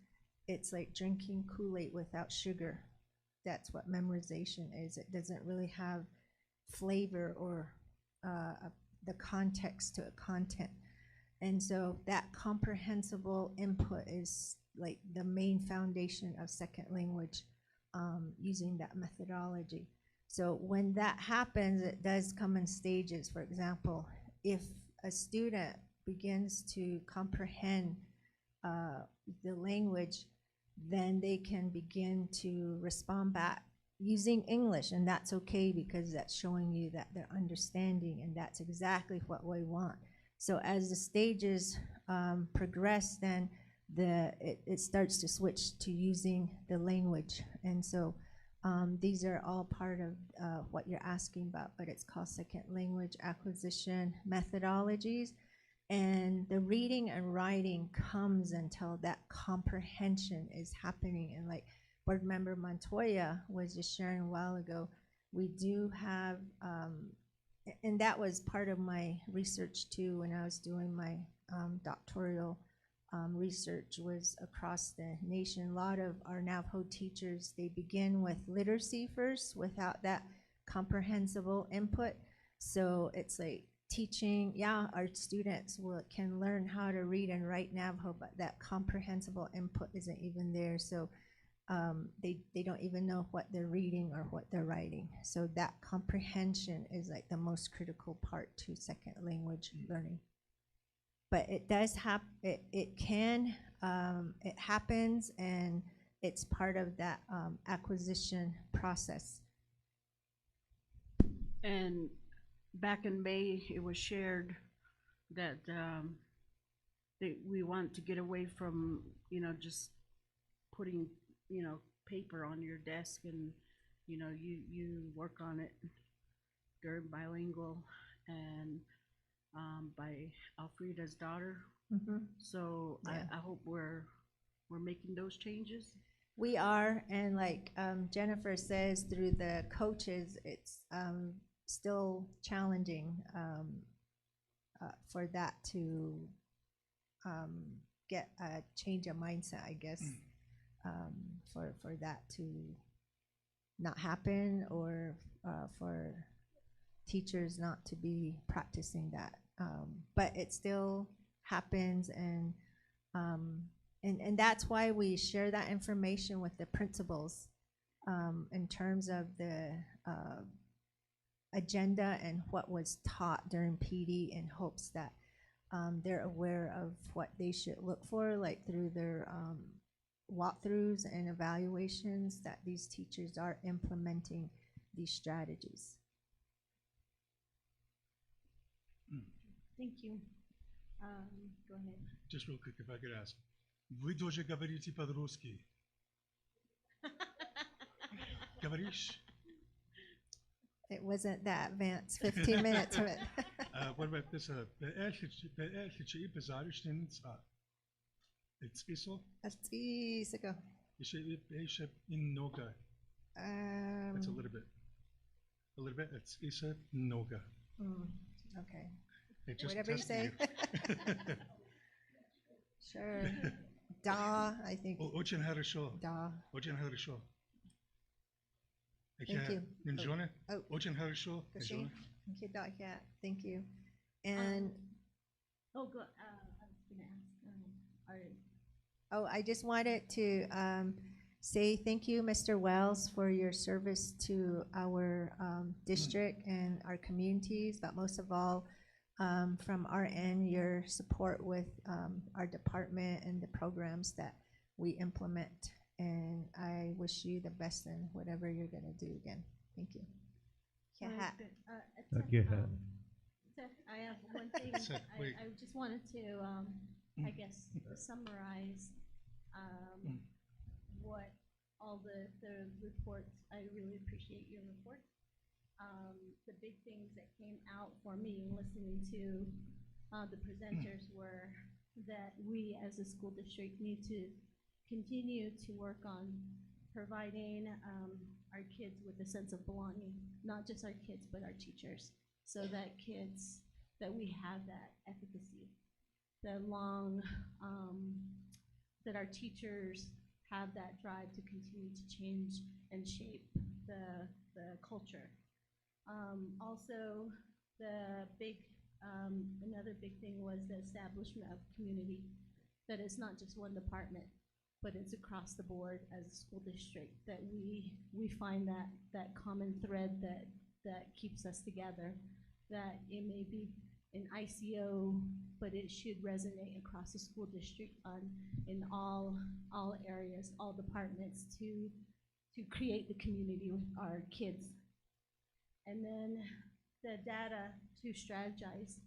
it's like drinking Kool-Aid without sugar. That's what memorization is. It doesn't really have flavor or the context to a content. And so that comprehensible input is like the main foundation of second language, using that methodology. So when that happens, it does come in stages. For example, if a student begins to comprehend the language, then they can begin to respond back using English, and that's okay because that's showing you that they're understanding, and that's exactly what we want. So as the stages progress, then it starts to switch to using the language. And so these are all part of what you're asking about, but it's called second language acquisition methodologies. And the reading and writing comes until that comprehension is happening. And like Board Member Montoya was just sharing a while ago, we do have, and that was part of my research too when I was doing my doctoral research, was across the nation. A lot of our Navajo teachers, they begin with literacy first without that comprehensible input. So it's like teaching, yeah, our students can learn how to read and write Navajo, but that comprehensible input isn't even there. So they don't even know what they're reading or what they're writing. So that comprehension is like the most critical part to second language learning. But it does happen, it happens, and it's part of that acquisition process. And back in May, it was shared that, that we want to get away from, just putting, paper on your desk and, you work on it during bilingual and, by Alfreda's daughter. Mhm. So Yeah. I hope we're making those changes. We are, and like Jennifer says, through the coaches, it's still challenging for that to get a change of mindset, I guess, for that to not happen, or for teachers not to be practicing that. But it still happens, and that's why we share that information with the principals in terms of the agenda and what was taught during PD, in hopes that they're aware of what they should look for, like through their walkthroughs and evaluations, that these teachers are implementing these strategies. Thank you. Go ahead. Just real quick, if I could ask. Вы тоже говорите по-русски? Говоришь? It wasn't that advanced, 15 minutes of it. What about this? Beelchetje ipazarishtin it's iso? Ago. Ishe in noga. It's a little bit. A little bit. It's isa noga. Okay. Just whatever you say. Sure. Da, I think. Очень хорошо. Da. Очень хорошо. Thank you. Enjoy. Oh. Очень хорошо. Thank you, Doc. Yeah, thank you. And Oh, go. I was gonna ask. oh, I just wanted to say thank you, Mr. Wells, for your service to our district and our communities, but most of all, from our end, your support with our department and the programs that we implement. And I wish you the best in whatever you're gonna do again. Thank you. I have one thing. I just wanted to, I guess, summarize what all the reports. I really appreciate your report. The big things that came out for me listening to the presenters were that we as a school district need to continue to work on providing our kids with a sense of belonging, not just our kids, but our teachers, so that that we have that efficacy, that our teachers have that drive to continue to change and shape the culture. Also, another big thing was the establishment of community, that it's not just one department, but it's across the board as a school district, that we find that common thread that keeps us together, that it may be an ICO, but it should resonate across the school district in all areas, all departments, to create the community with our kids. And then the data to strategize.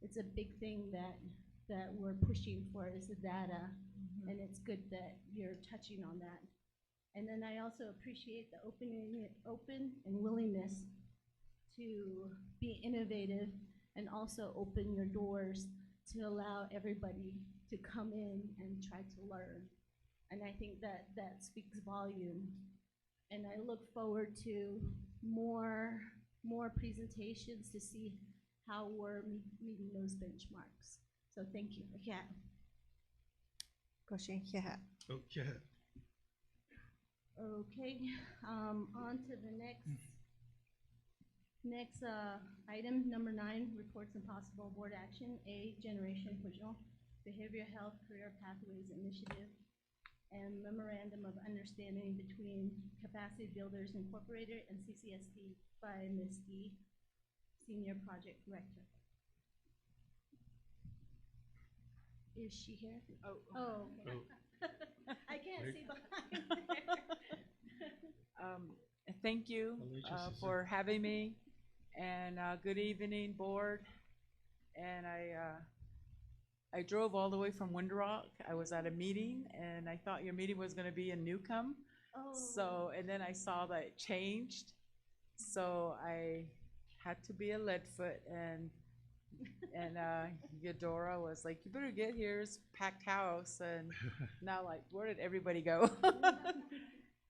It's a big thing that we're pushing for, is the data. And it's good that you're touching on that. And then I also appreciate the open and willingness to be innovative, and also open your doors to allow everybody to come in and try to learn. And I think that speaks volume. And I look forward to more presentations to see how we're meeting those benchmarks. So thank you. Yeah. Okay, on to the next item, number 9, reports and possible board action. A, Generation Hozho, Behavioral Health Career Pathways Initiative, and Memorandum of Understanding between Capacity Builders Incorporated and CCSD by Ms. D, Senior Project Director. Is she here? Oh, okay. I can't see behind there. Thank you for having me. And good evening, board. And I drove all the way from Window Rock. I was at a meeting, and I thought your meeting was going to be in Newcomb. So, and then I saw that it changed. So I had to be a Leadfoot, and Eudora was like, "You better get here. It's a packed house." And now, like, where did everybody go?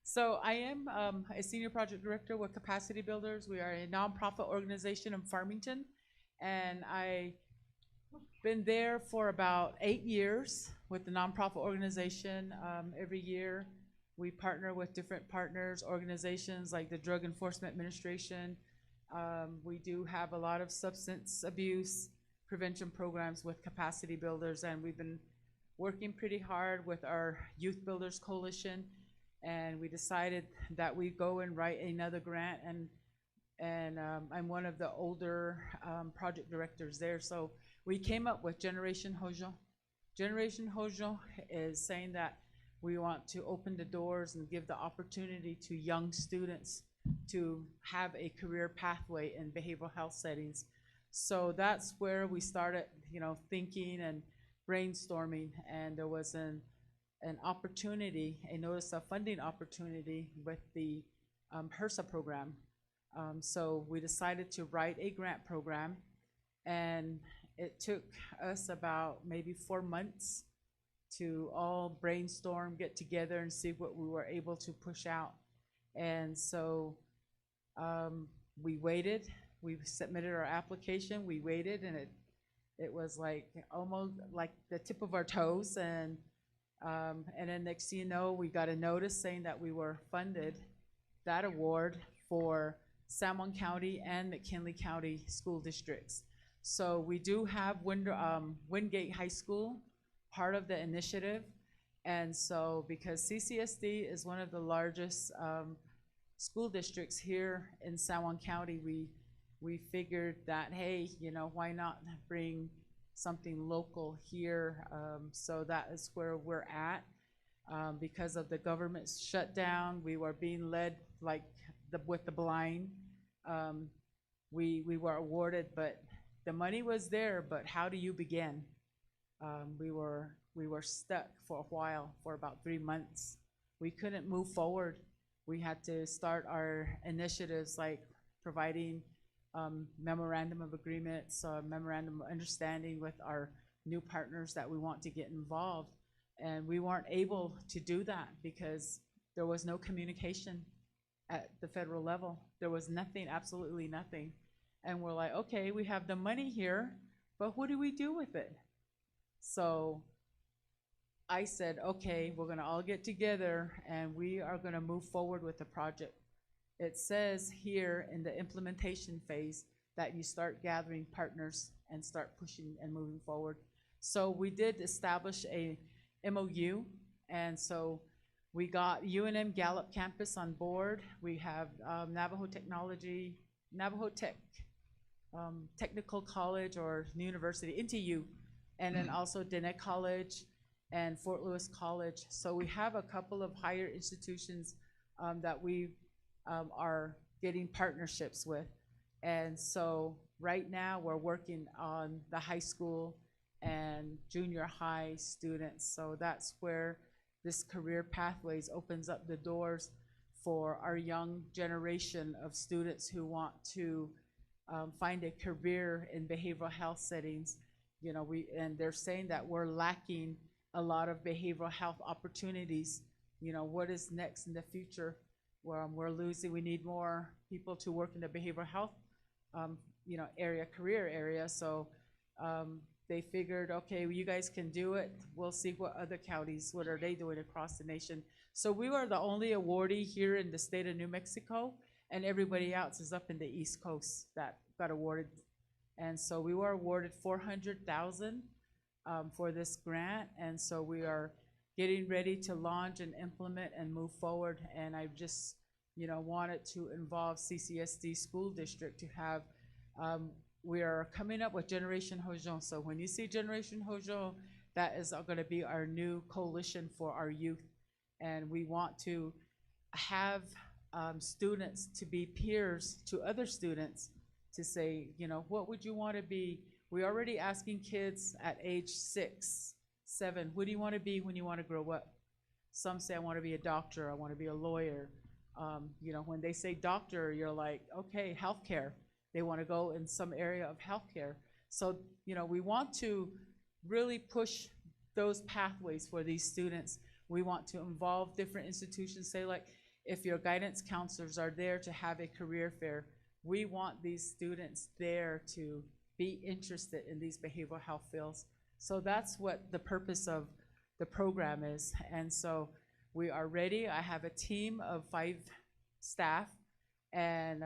So I am a senior project director with Capacity Builders. We are a nonprofit organization in Farmington, and I've been there for about 8 years with the nonprofit organization. Every year we partner with different partners, organizations like the Drug Enforcement Administration. We do have a lot of substance abuse prevention programs with Capacity Builders, and we've been working pretty hard with our Youth Builders Coalition, and we decided that we go and write another grant, and I'm one of the older project directors there. So we came up with Generation Hozho. Generation Hozho is saying that we want to open the doors and give the opportunity to young students to have a career pathway in behavioral health settings. So that's where we started, thinking and brainstorming, and there was an opportunity, a notice of funding opportunity with the HRSA program. So we decided to write a grant program, and it took us about maybe 4 months to all brainstorm, get together, and see what we were able to push out. And so we waited. We submitted our application. We waited, and it was like almost like the tip of our toes. And then next thing you know, we got a notice saying that we were funded that award for San Juan County and McKinley County school districts. So we do have Wingate High School part of the initiative. And so because CCSD is one of the largest school districts here in San Juan County, we figured that, hey, why not bring something local here? So that is where we're at. Because of the government shutdown, we were being led like with the blind. We were awarded, but the money was there, but how do you begin? We were stuck for a while, for about 3 months. We couldn't move forward. We had to start our initiatives like providing memorandum of agreements, memorandum of understanding with our new partners that we want to get involved. And we weren't able to do that because there was no communication at the federal level. There was nothing, absolutely nothing. And we're like, okay, we have the money here, but what do we do with it? So I said, okay, we're gonna all get together and we are gonna move forward with the project. It says here in the implementation phase that you start gathering partners and start pushing and moving forward. So we did establish a MOU, and so we got UNM Gallup campus on board. We have Navajo Technical College or University, NTU, and then also Dennett College and Fort Lewis College. So we have a couple of higher institutions that we are getting partnerships with. And so right now we're working on the high school and junior high students. So that's where this career pathways opens up the doors for our young generation of students who want to find a career in behavioral health settings. And they're saying that we're lacking a lot of behavioral health opportunities. What is next in the future? We're losing, we need more people to work in the behavioral health career area. So they figured, okay, well, you guys can do it. We'll see what other counties, what are they doing across the nation. So we were the only awardee here in the state of New Mexico, and everybody else is up in the East Coast that got awarded. And so we were awarded $400,000 for this grant. And so we are getting ready to launch and implement and move forward. And I just, wanted to involve CCSD School District to have, we are coming up with Generation Hozho. So when you see Generation Hozho, that is going to be our new coalition for our youth. And we want to have students to be peers to other students to say, you know, what would you want to be? We're already asking kids at age 6, 7, what do you want to be when you want to grow up? Some say, I want to be a doctor, I want to be a lawyer. You know, when they say doctor, you're like, okay, healthcare. They want to go in some area of healthcare. So, you know, we want to really push those pathways for these students. We want to involve different institutions. Say, like, if your guidance counselors are there to have a career fair, we want these students there to be interested in these behavioral health fields. So that's what the purpose of the program is. And so we are ready. I have a team of 5 staff, and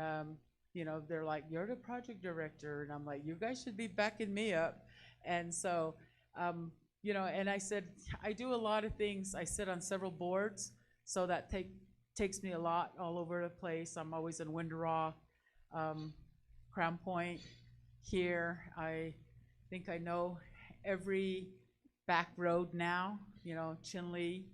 you know, they're like, you're the project director, and I'm like, you guys should be backing me up. And so, you know, and I said, I do a lot of things. I sit on several boards, so that takes me a lot all over the place. I'm always in Window Rock, Crown Point, here. I think I know every back road now, you know, Chinle.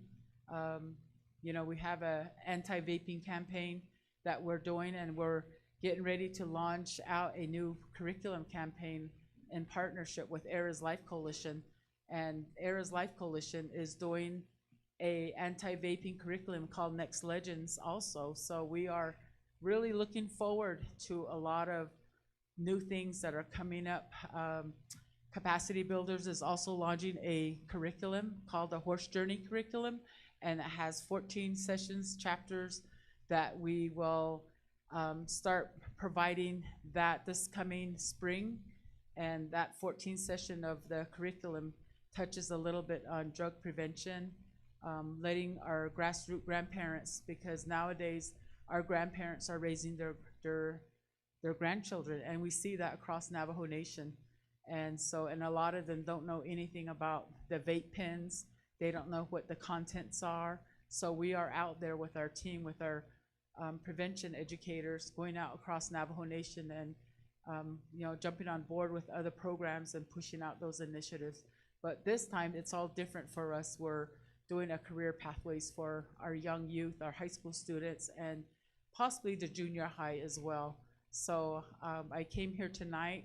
You know, we have a anti-vaping campaign that we're doing, and we're getting ready to launch out a new curriculum campaign in partnership with Era's Life Coalition. And Era's Life Coalition is doing a anti-vaping curriculum called Next Legends also. So we are really looking forward to a lot of new things that are coming up. Capacity Builders is also launching a curriculum called the Horse Journey Curriculum, and it has 14 sessions, chapters that we will start providing that this coming spring. And that 14th session of the curriculum touches a little bit on drug prevention, letting our grassroots grandparents, because nowadays our grandparents are raising their grandchildren, and we see that across Navajo Nation. And so, and a lot of them don't know anything about the vape pens. They don't know what the contents are. So we are out there with our team, with our prevention educators, going out across Navajo Nation and you know, jumping on board with other programs and pushing out those initiatives. But this time it's all different for us. We're doing a career pathways for our young youth, our high school students, and possibly the junior high as well. So I came here tonight,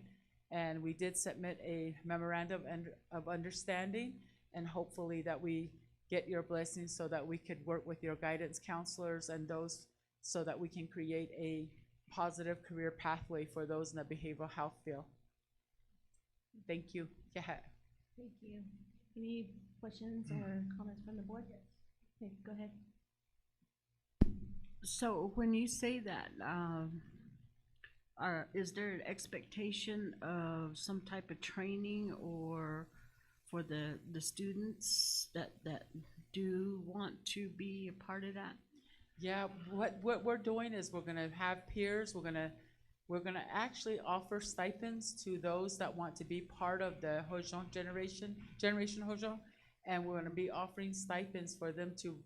and we did submit a memorandum of understanding, and hopefully that we get your blessings so that we could work with your guidance counselors and those, so that we can create a positive career pathway for those in the behavioral health field. Thank you. Yeah. Thank you. Any questions or comments from the board? Okay, go ahead. So when you say that, is there an expectation of some type of training or for the students that do want to be a part of that? Yeah, what we're doing is we're gonna have peers. We're gonna actually offer stipends to those that want to be part of the Hozho generation Hozho, and we're gonna be offering stipends for them to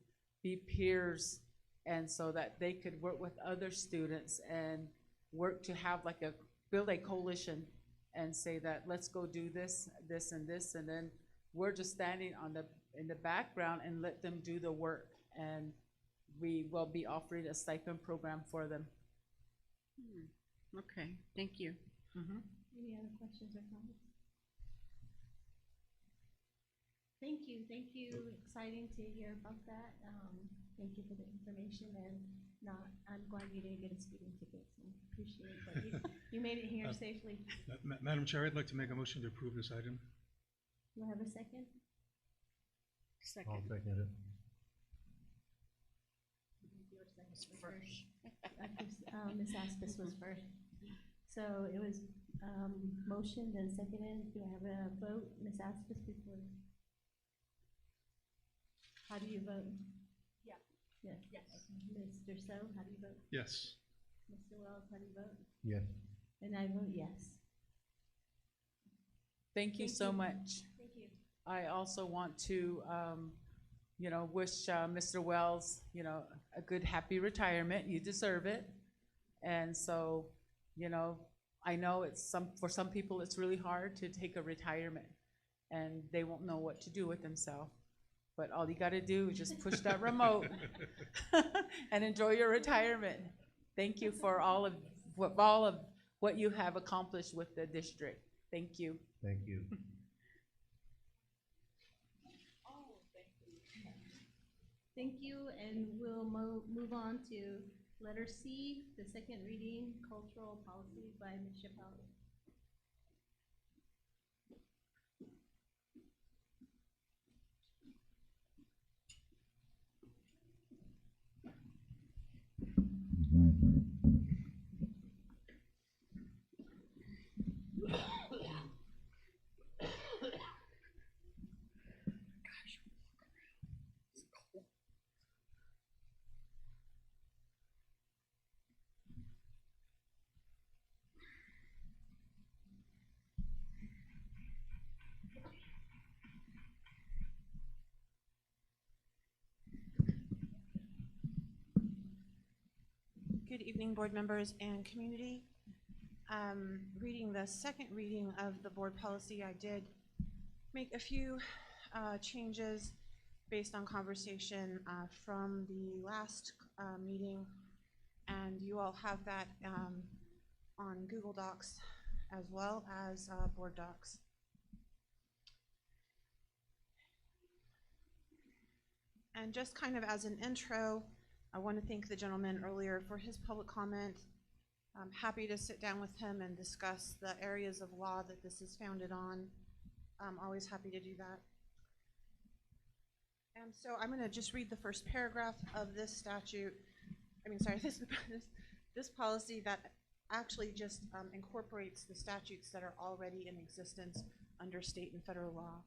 be peers, and so that they could work with other students and work to have like build a coalition and say that let's go do this, this, and this, and then we're just standing in the background and let them do the work, and we will be offering a stipend program for them. Okay, thank you. Any other questions or comments? Thank you. Exciting to hear about that. Thank you for the information, and I'm glad you didn't get a speeding ticket, so appreciate it, but you made it here safely. Madam Chair, I'd like to make a motion to approve this item. Do I have a second? Second. I'll second it. First. Ms. Aspis was first. So it was motioned and seconded. Do I have a vote? Ms. Aspis before? How do you vote? Yeah. Yes. Yes. Mr. So, how do you vote? Yes. Mr. Wells, how do you vote? Yes. And I vote yes. Thank you so much. Thank you. I also want to, you know, wish Mr. Wells, you know, a good, happy retirement. You deserve it. And so, you know, I know for some people it's really hard to take a retirement, and they won't know what to do with themselves. But all you got to do is just push that remote and enjoy your retirement. Thank you for all of what you have accomplished with the district. Thank you. Thank you. Thank you, and we'll move on to letter C, the second reading, cultural policy by Ms. Chappelle. Good evening, board members and community. Reading the second reading of the board policy, I did make a few changes based on conversation from the last meeting, and you all have that on Google Docs as well as BoardDocs. And just kind of as an intro, I want to thank the gentleman earlier for his public comment. I'm happy to sit down with him and discuss the areas of law that this is founded on. I'm always happy to do that. And so I'm going to just read the first paragraph of this statute. This policy that actually just incorporates the statutes that are already in existence under state and federal law.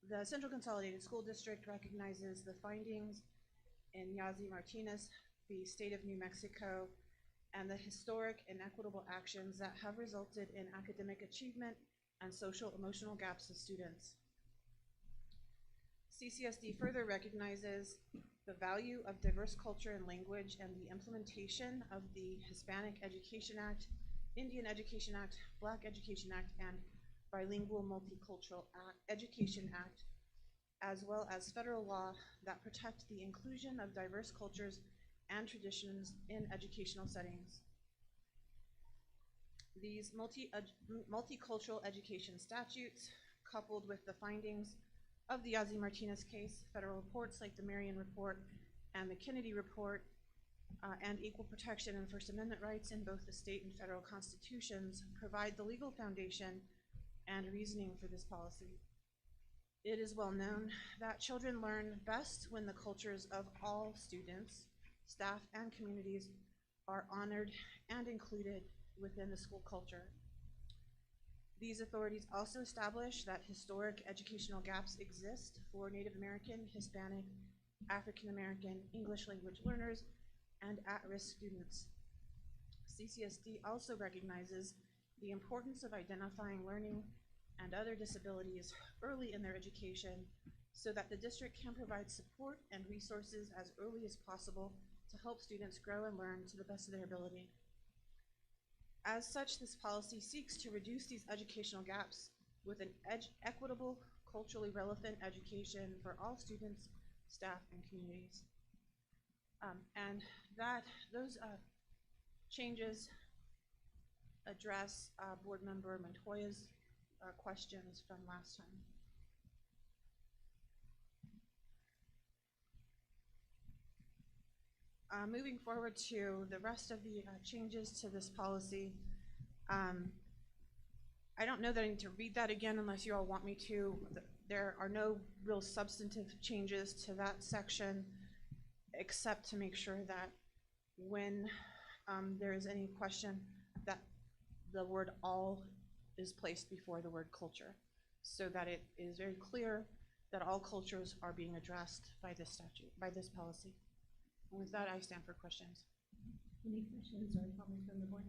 The Central Consolidated School District recognizes the findings in Yazzie Martinez, the state of New Mexico, and the historic and equitable actions that have resulted in academic achievement and social emotional gaps of students. CCSD further recognizes the value of diverse culture and language and the implementation of the Hispanic Education Act, Indian Education Act, Black Education Act, and Bilingual Multicultural Education Act, as well as federal law that protect the inclusion of diverse cultures and traditions in educational settings. These multicultural education statutes, coupled with the findings of the Yazzie Martinez case, federal reports like the Marion report and the Kennedy report, and equal protection and First Amendment rights in both the state and federal constitutions, provide the legal foundation and reasoning for this policy. It is well known that children learn best when the cultures of all students, staff, and communities are honored and included within the school culture. These authorities also establish that historic educational gaps exist for Native American, Hispanic, African American, English language learners, and at-risk students. CCSD also recognizes the importance of identifying learning and other disabilities early in their education so that the district can provide support and resources as early as possible to help students grow and learn to the best of their ability. As such, this policy seeks to reduce these educational gaps with an equitable, culturally relevant education for all students, staff, and communities. And those changes address Board Member Montoya's questions from last time. Moving forward to the rest of the changes to this policy, I don't know that I need to read that again unless you all want me to. There are no real substantive changes to that section, except to make sure that when there is any question, that the word all is placed before the word culture, so that it is very clear that all cultures are being addressed by this statute, by this policy. And with that, I stand for questions. Any questions or comments from the board?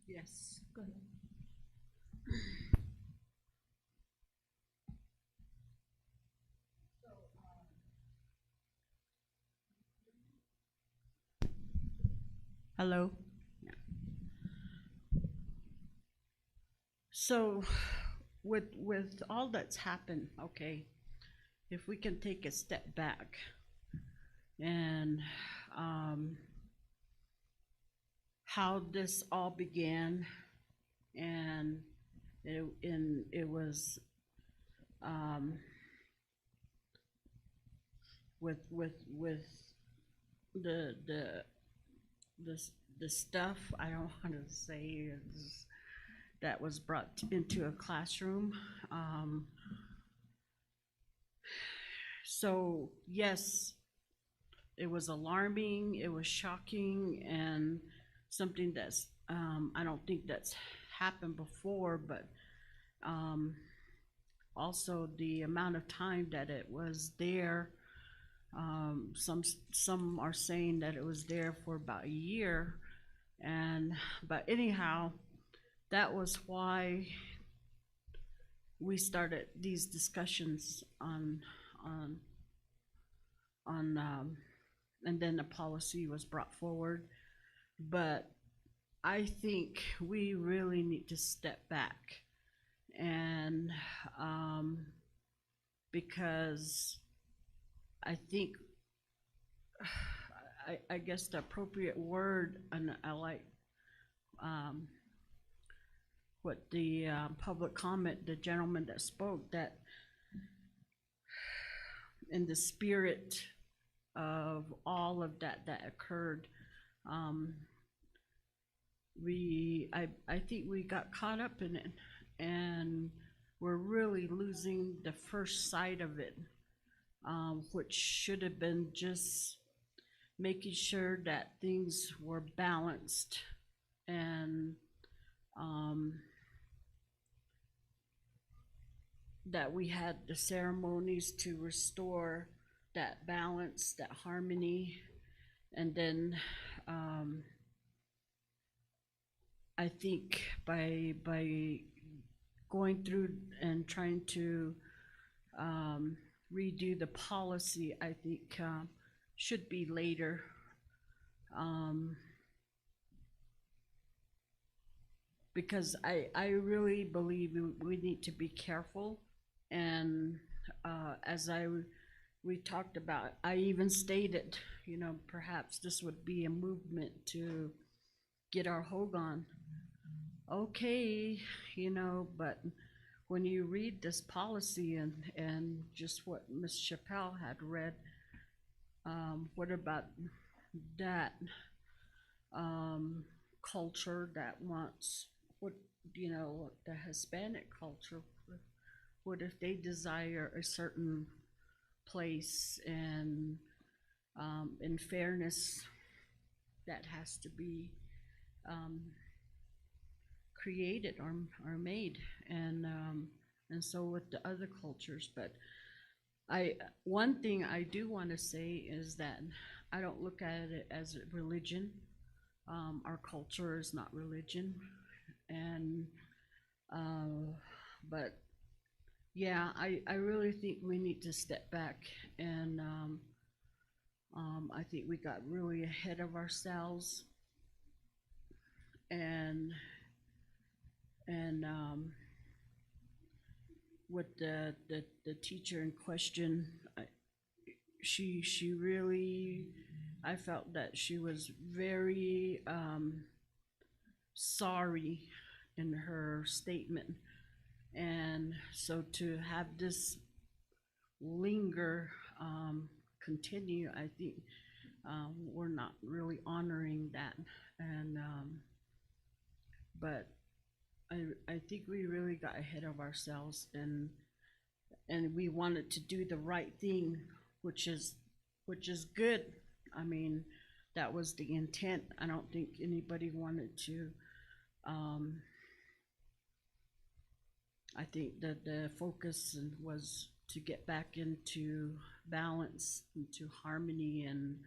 Yes. Go ahead. Hello. So with all that's happened, okay, if we can take a step back and how this all began, and it was with the the stuff, I don't want to say, that was brought into a classroom. So yes, it was alarming, it was shocking, and something that's I don't think that's happened before, but also the amount of time that it was there. Some are saying that it was there for about a year, but anyhow, that was why we started these discussions on and then the policy was brought forward. But I think we really need to step back and because I think I guess the appropriate word, and I like what the public comment, the gentleman that spoke, that in the spirit of all of that occurred, I think we got caught up in it, and we're really losing the first sight of it, which should have been just making sure that things were balanced and that we had the ceremonies to restore that balance, that harmony, and then I think by going through and trying to redo the policy, I think should be later. Because I really believe we need to be careful, and as we talked about, I even stated, perhaps this would be a movement to get our Hogan. Okay, but when you read this policy and just what Ms. Chappelle had read, what about that culture that wants, the Hispanic culture, what if they desire a certain place, and in fairness, that has to be created or made, and so with the other cultures. But one thing I do want to say is that I don't look at it as a religion. Our culture is not religion, and but yeah, I really think we need to step back, and I think we got really ahead of ourselves, and with the teacher in question, she really, I felt that she was very sorry in her statement, and so to have this linger, continue, I think we're not really honoring that, and but I think we really got ahead of ourselves, and we wanted to do the right thing, which is good. I mean, that was the intent. I don't think anybody wanted to. I think that the focus was to get back into balance, into harmony, and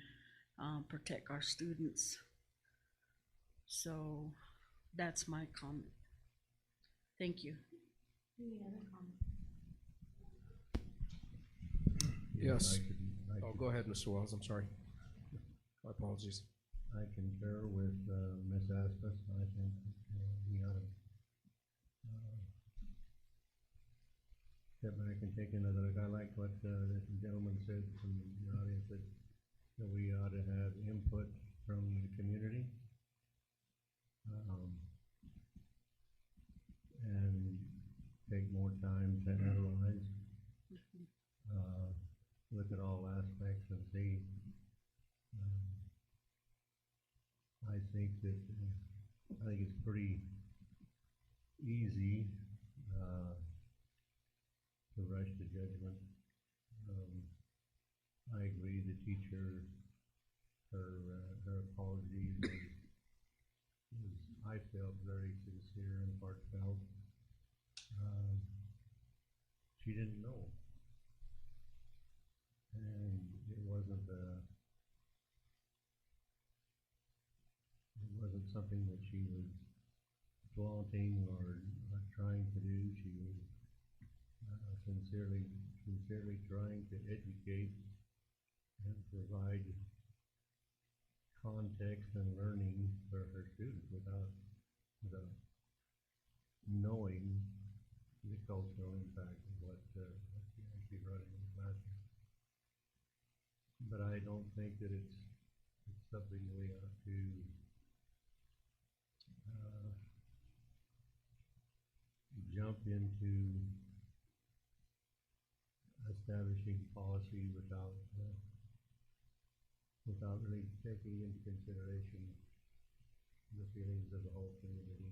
protect our students. So that's my comment. Thank you. Any other comments? Yes. Oh, go ahead, Mr. Wells. I'm sorry. My apologies. I concur with Ms. Aspas. I think we ought to step back and take another look. I like what the gentleman said from the audience, that we ought to have input from the community. um, and take more time to analyze, look at all aspects and see. I think that, I think it's pretty easy, to rush to judgment. I agree the teacher, her apology was, I felt, very sincere and heartfelt. She didn't know. And it wasn't something that she was flaunting or trying to do. She was sincerely trying to educate and provide context and learning for her students without knowing the cultural impact of what she actually brought in the classroom. But I don't think that it's something we ought to jump into establishing policy without really taking into consideration the feelings of the whole community.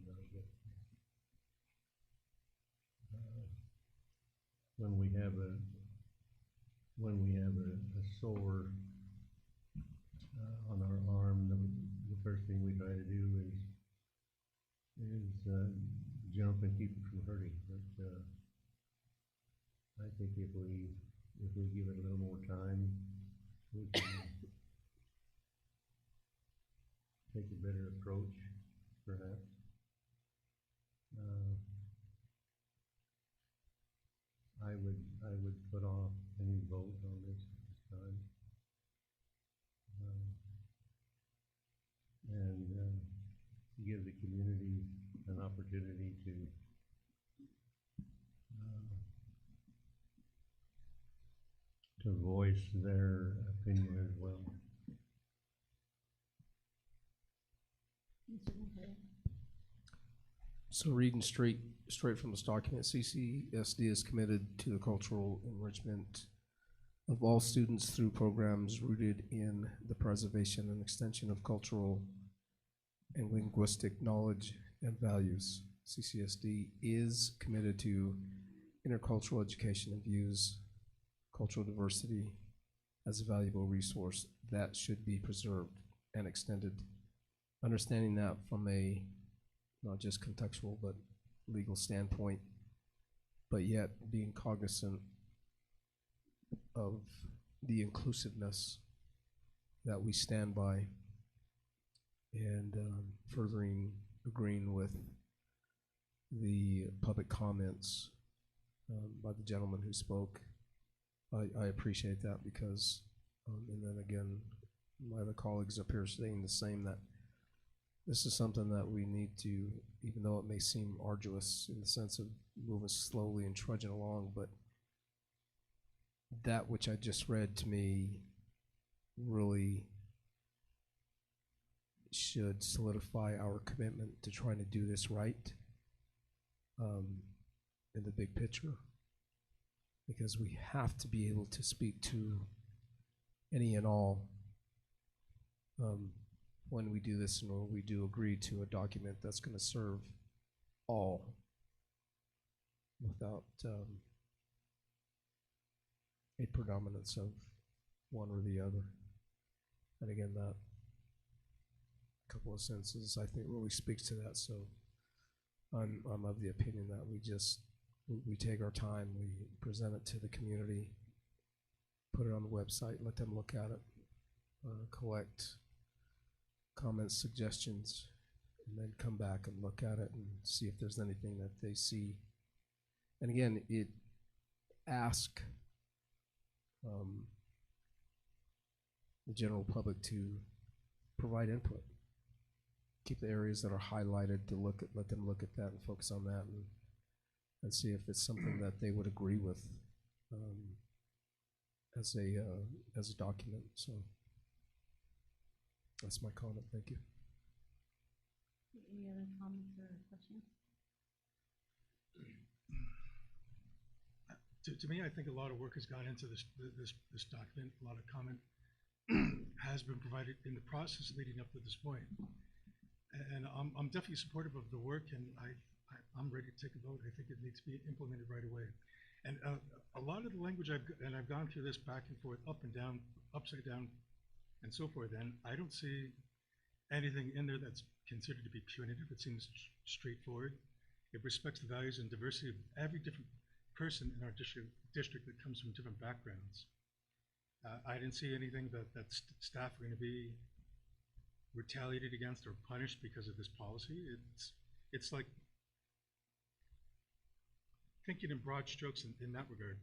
When we have a sore on our arm, the first thing we try to do is jump and keep it from hurting. But I think if we give it a little more time, we can take a better approach, perhaps. I would put off any vote on this time, and give the community an opportunity to voice their opinion as well. So reading straight from this document, CCSD is committed to the cultural enrichment of all students through programs rooted in the preservation and extension of cultural and linguistic knowledge and values. CCSD is committed to intercultural education and views cultural diversity as a valuable resource that should be preserved and extended. Understanding that from a not just contextual but legal standpoint, but yet being cognizant of the inclusiveness that we stand by, and agreeing with the public comments by the gentleman who spoke. I appreciate that because, and then again, my other colleagues up here saying the same, that this is something that we need to, even though it may seem arduous in the sense of moving slowly and trudging along, but that which I just read to me really should solidify our commitment to trying to do this right in the big picture, because we have to be able to speak to any and all when we do this, and when we do agree to a document that's going to serve all without a predominance of one or the other. And again, that couple of sentences I think really speaks to that. So I'm of the opinion that we take our time, we present it to the community, put it on the website, let them look at it, collect comments, suggestions, and then come back and look at it and see if there's anything that they see. And again, it asks the general public to provide input. Keep the areas that are highlighted to let them look at that and focus on that, and see if it's something that they would agree with as a document. So that's my comment. Thank you. Any other comments or questions? To me, I think a lot of work has gone into this document. A lot of comment has been provided in the process leading up to this point. And I'm definitely supportive of the work, and I'm ready to take a vote. I think it needs to be implemented right away. And a lot of the language I've gone through this back and forth, up and down, upside down, and so forth, and I don't see anything in there that's considered to be punitive. It seems straightforward. It respects the values and diversity of every different person in our district that comes from different backgrounds. I didn't see anything that staff are going to be retaliated against or punished because of this policy. It's like thinking in broad strokes in that regard,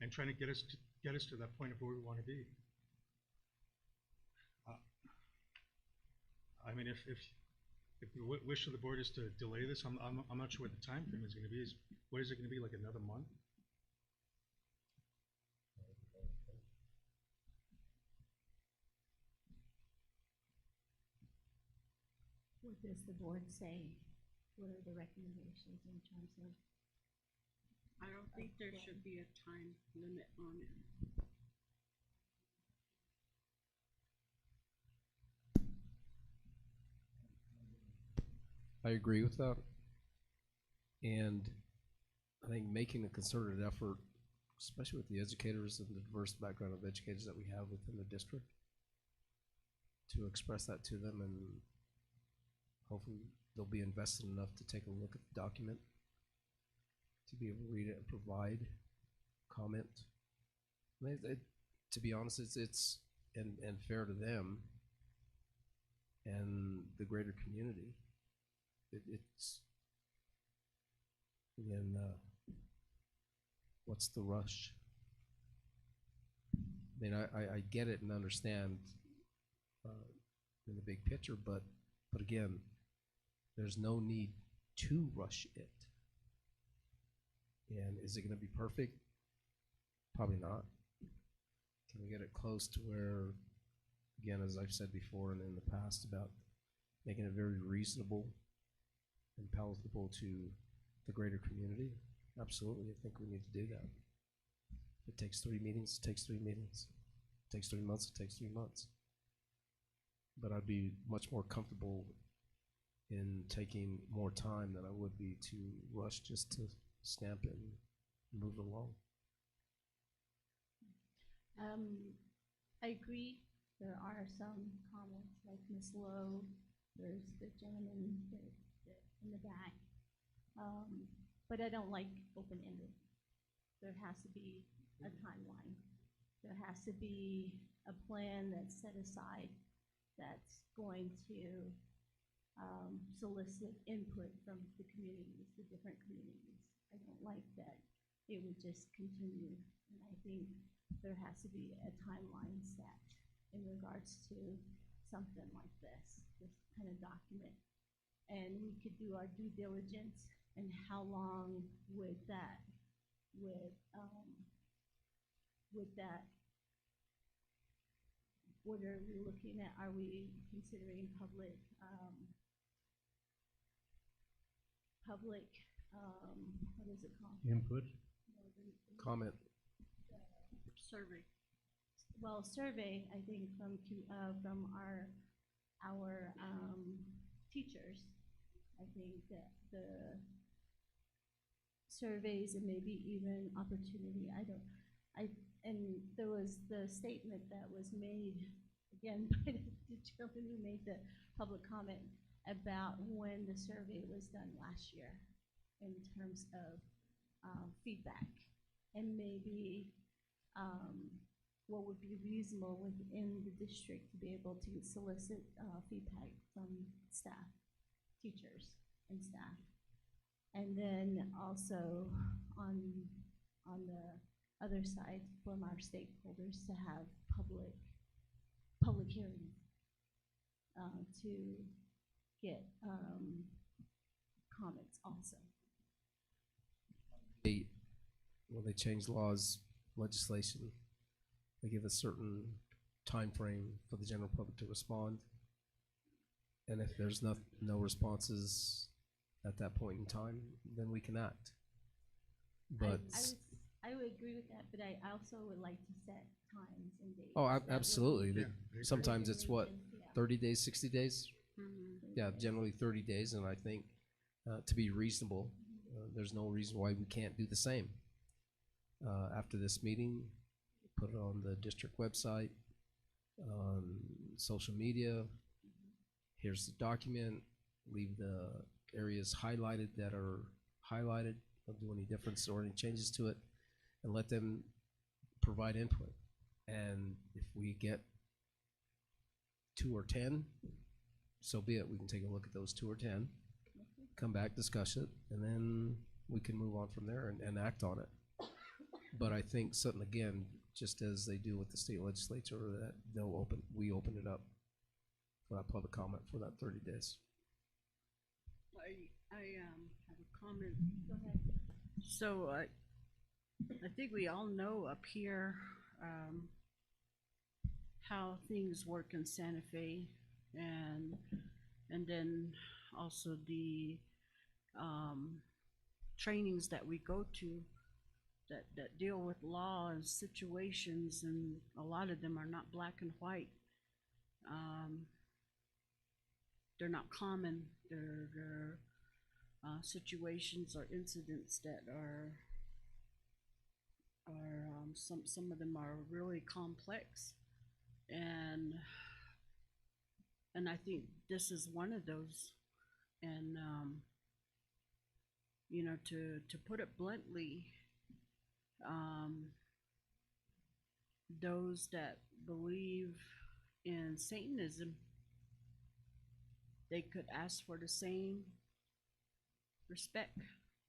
and trying to get us to that point of where we want to be. I mean, if the wish of the board is to delay this, I'm not sure what the time frame is going to be. What is it going to be, like another month? What does the board say? What are the recommendations in terms of? I don't think there should be a time limit on it. I agree with that. And I think making a concerted effort, especially with the educators and the diverse background of educators that we have within the district, to express that to them, and hopefully they'll be invested enough to take a look at the document, to be able to read it and provide comment. I mean, to be honest, it's and fair to them and the greater community. It's again, what's the rush? I mean, I get it and understand in the big picture, but again, there's no need to rush it. And is it going to be perfect? Probably not. Can we get it close to where, again, as I've said before and in the past, about making it very reasonable and palatable to the greater community? Absolutely, I think we need to do that. If it takes 3 meetings, it takes 3 meetings. If it takes 3 months, it takes 3 months. But I'd be much more comfortable in taking more time than I would be to rush just to stamp it and move it along. I agree. There are some comments like Ms. Lowe. There's the gentleman in the back. But I don't like open-ended. There has to be a timeline. There has to be a plan that's set aside that's going to solicit input from the communities, the different communities. I don't like that it would just continue. And I think there has to be a timeline set in regards to something like this kind of document. And we could do our due diligence, and how long would that, what are we looking at? Are we considering public, what is it called? Input? Comment. Survey. Well, survey, I think from our teachers. I think that the surveys and maybe even opportunity, and there was the statement that was made, again, by the gentleman who made the public comment about when the survey was done last year in terms of feedback, and maybe what would be reasonable within the district to be able to solicit feedback from staff, teachers and staff. And then also on the other side, from our stakeholders, to have public hearing to get comments also. When they change laws, legislation, they give a certain time frame for the general public to respond. And if there's no responses at that point in time, then we can act. But I would agree with that, but I also would like to set times and dates. oh, that would absolutely. be Sometimes it's what, yeah. 30 days, 60 days? Mhm. Yeah, generally 30 days, and I think to be reasonable, there's no reason why we can't do the same. After this meeting, put it on the district website, on social media. Here's the document. Leave the areas highlighted that are highlighted. Don't do any difference or any changes to it, and let them provide input. And if we get 2 or 10, so be it. We can take a look at those 2 or 10, come back, discuss it, and then we can move on from there and act on it. But I think something, again, just as they do with the state legislature, that we open it up for that public comment for that 30 days. I have a comment. Go ahead. So I think we all know up here how things work in Santa Fe, and then also the trainings that we go to that deal with law and situations, and a lot of them are not black and white. They're not common. They're situations or incidents that are some of them are really complex, and I think this is one of those. And you know, to put it bluntly, those that believe in Satanism, they could ask for the same respect,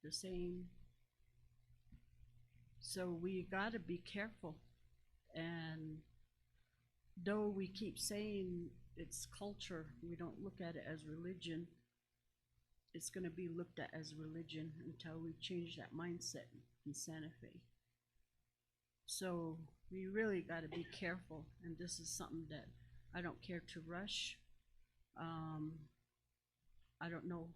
the same. So we got to be careful. And though we keep saying it's culture, we don't look at it as religion. It's going to be looked at as religion until we change that mindset in Santa Fe. So we really got to be careful, and this is something that I don't care to rush. I don't know.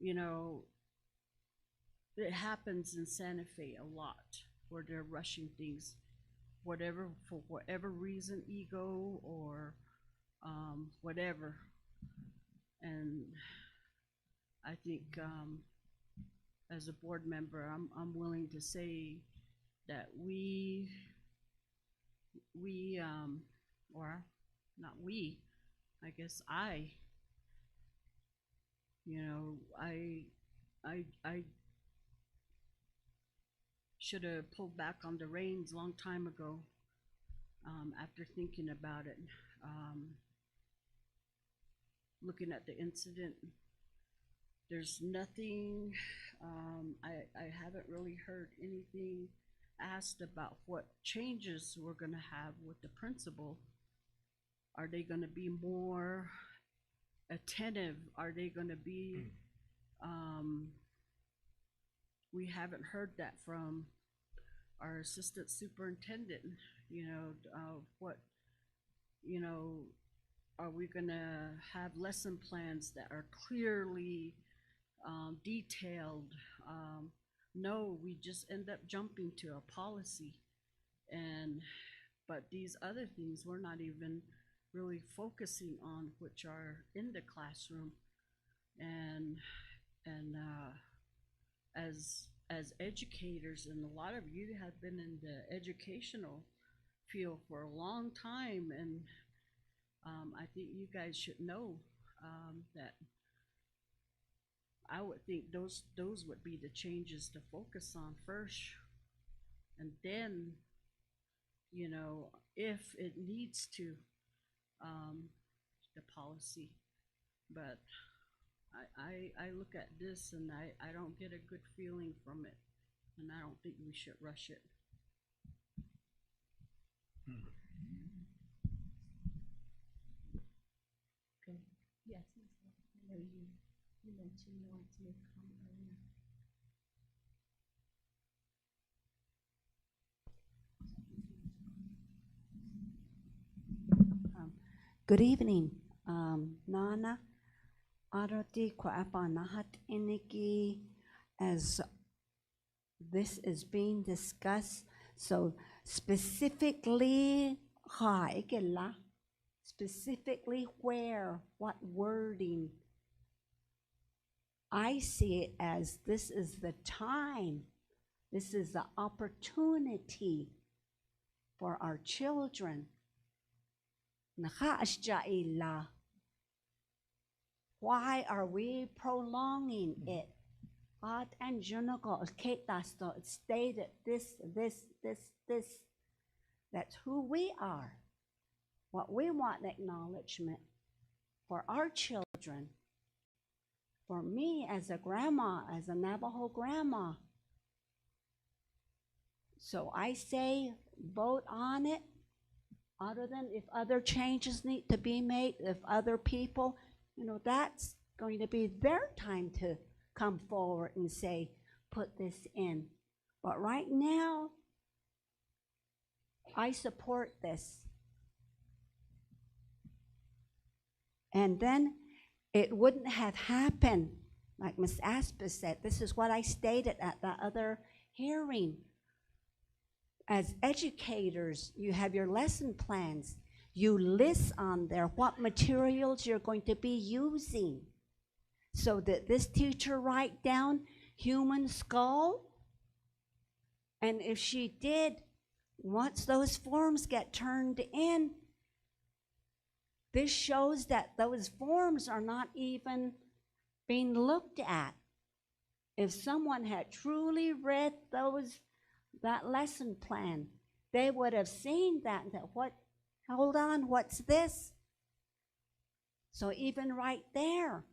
You know, it happens in Santa Fe a lot where they're rushing things, for whatever reason, ego or whatever. And I think as a board member, I'm willing to say that we or not we, I guess you know, I should have pulled back on the reins a long time ago, after thinking about it. Looking at the incident, there's nothing, I haven't really heard anything asked about what changes we're gonna have with the principal. Are they gonna be more attentive? Are they gonna be, we haven't heard that from our assistant superintendent, you know, what, you know, are we gonna have lesson plans that are clearly detailed? No, we just end up jumping to a policy. But these other things we're not even really focusing on, which are in the classroom. And as educators, and a lot of you have been in the educational field for a long time, and I think you guys should know that I would think those would be the changes to focus on first, and then, you know, if it needs to, the policy. But I look at this and I don't get a good feeling from it, and I don't think we should rush it. Okay. Yes, Ms. I know you mentioned you wanted to make a comment earlier. Good evening, Nana. Aroti Kwa'apa Nahat Iniki, as this is being discussed. So specifically, specifically where, what wording? I see it as this is the time, this is the opportunity for our children. Why are we prolonging it? And it stated this. That's who we are. What we want acknowledgement for our children. For me as a grandma, as a Navajo grandma. So I say vote on it, other than if other changes need to be made, if other people, that's going to be their time to come forward and say, put this in. But right now, I support this. And then it wouldn't have happened, like Ms. Aspas said. This is what I stated at the other hearing. As educators, you have your lesson plans. You list on there what materials you're going to be using. So that this teacher write down human skull. And if she did, once those forms get turned in, this shows that those forms are not even being looked at. If someone had truly read that lesson plan, they would have seen that hold on, what's this? So even right there,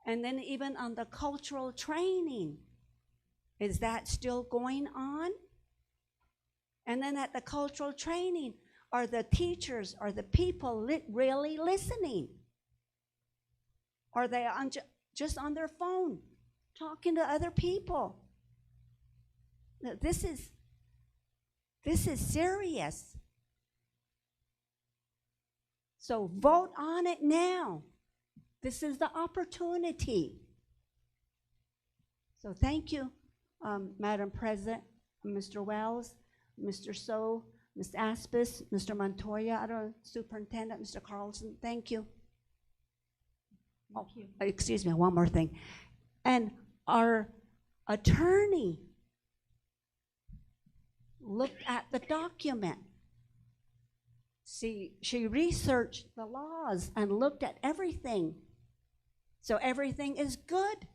and then even on the cultural training, is that still going on? And then at the cultural training, are the teachers, are the people really listening? Are they just on their phone, talking to other people? This is serious. So vote on it now. This is the opportunity. So thank you, Madam President, Mr. Wells, Mr. So, Ms. Aspas, Mr. Montoya, Superintendent, Mr. Carlson, thank you. Thank you. Excuse me, one more thing. And our attorney looked at the document. See, she researched the laws and looked at everything. So everything is good.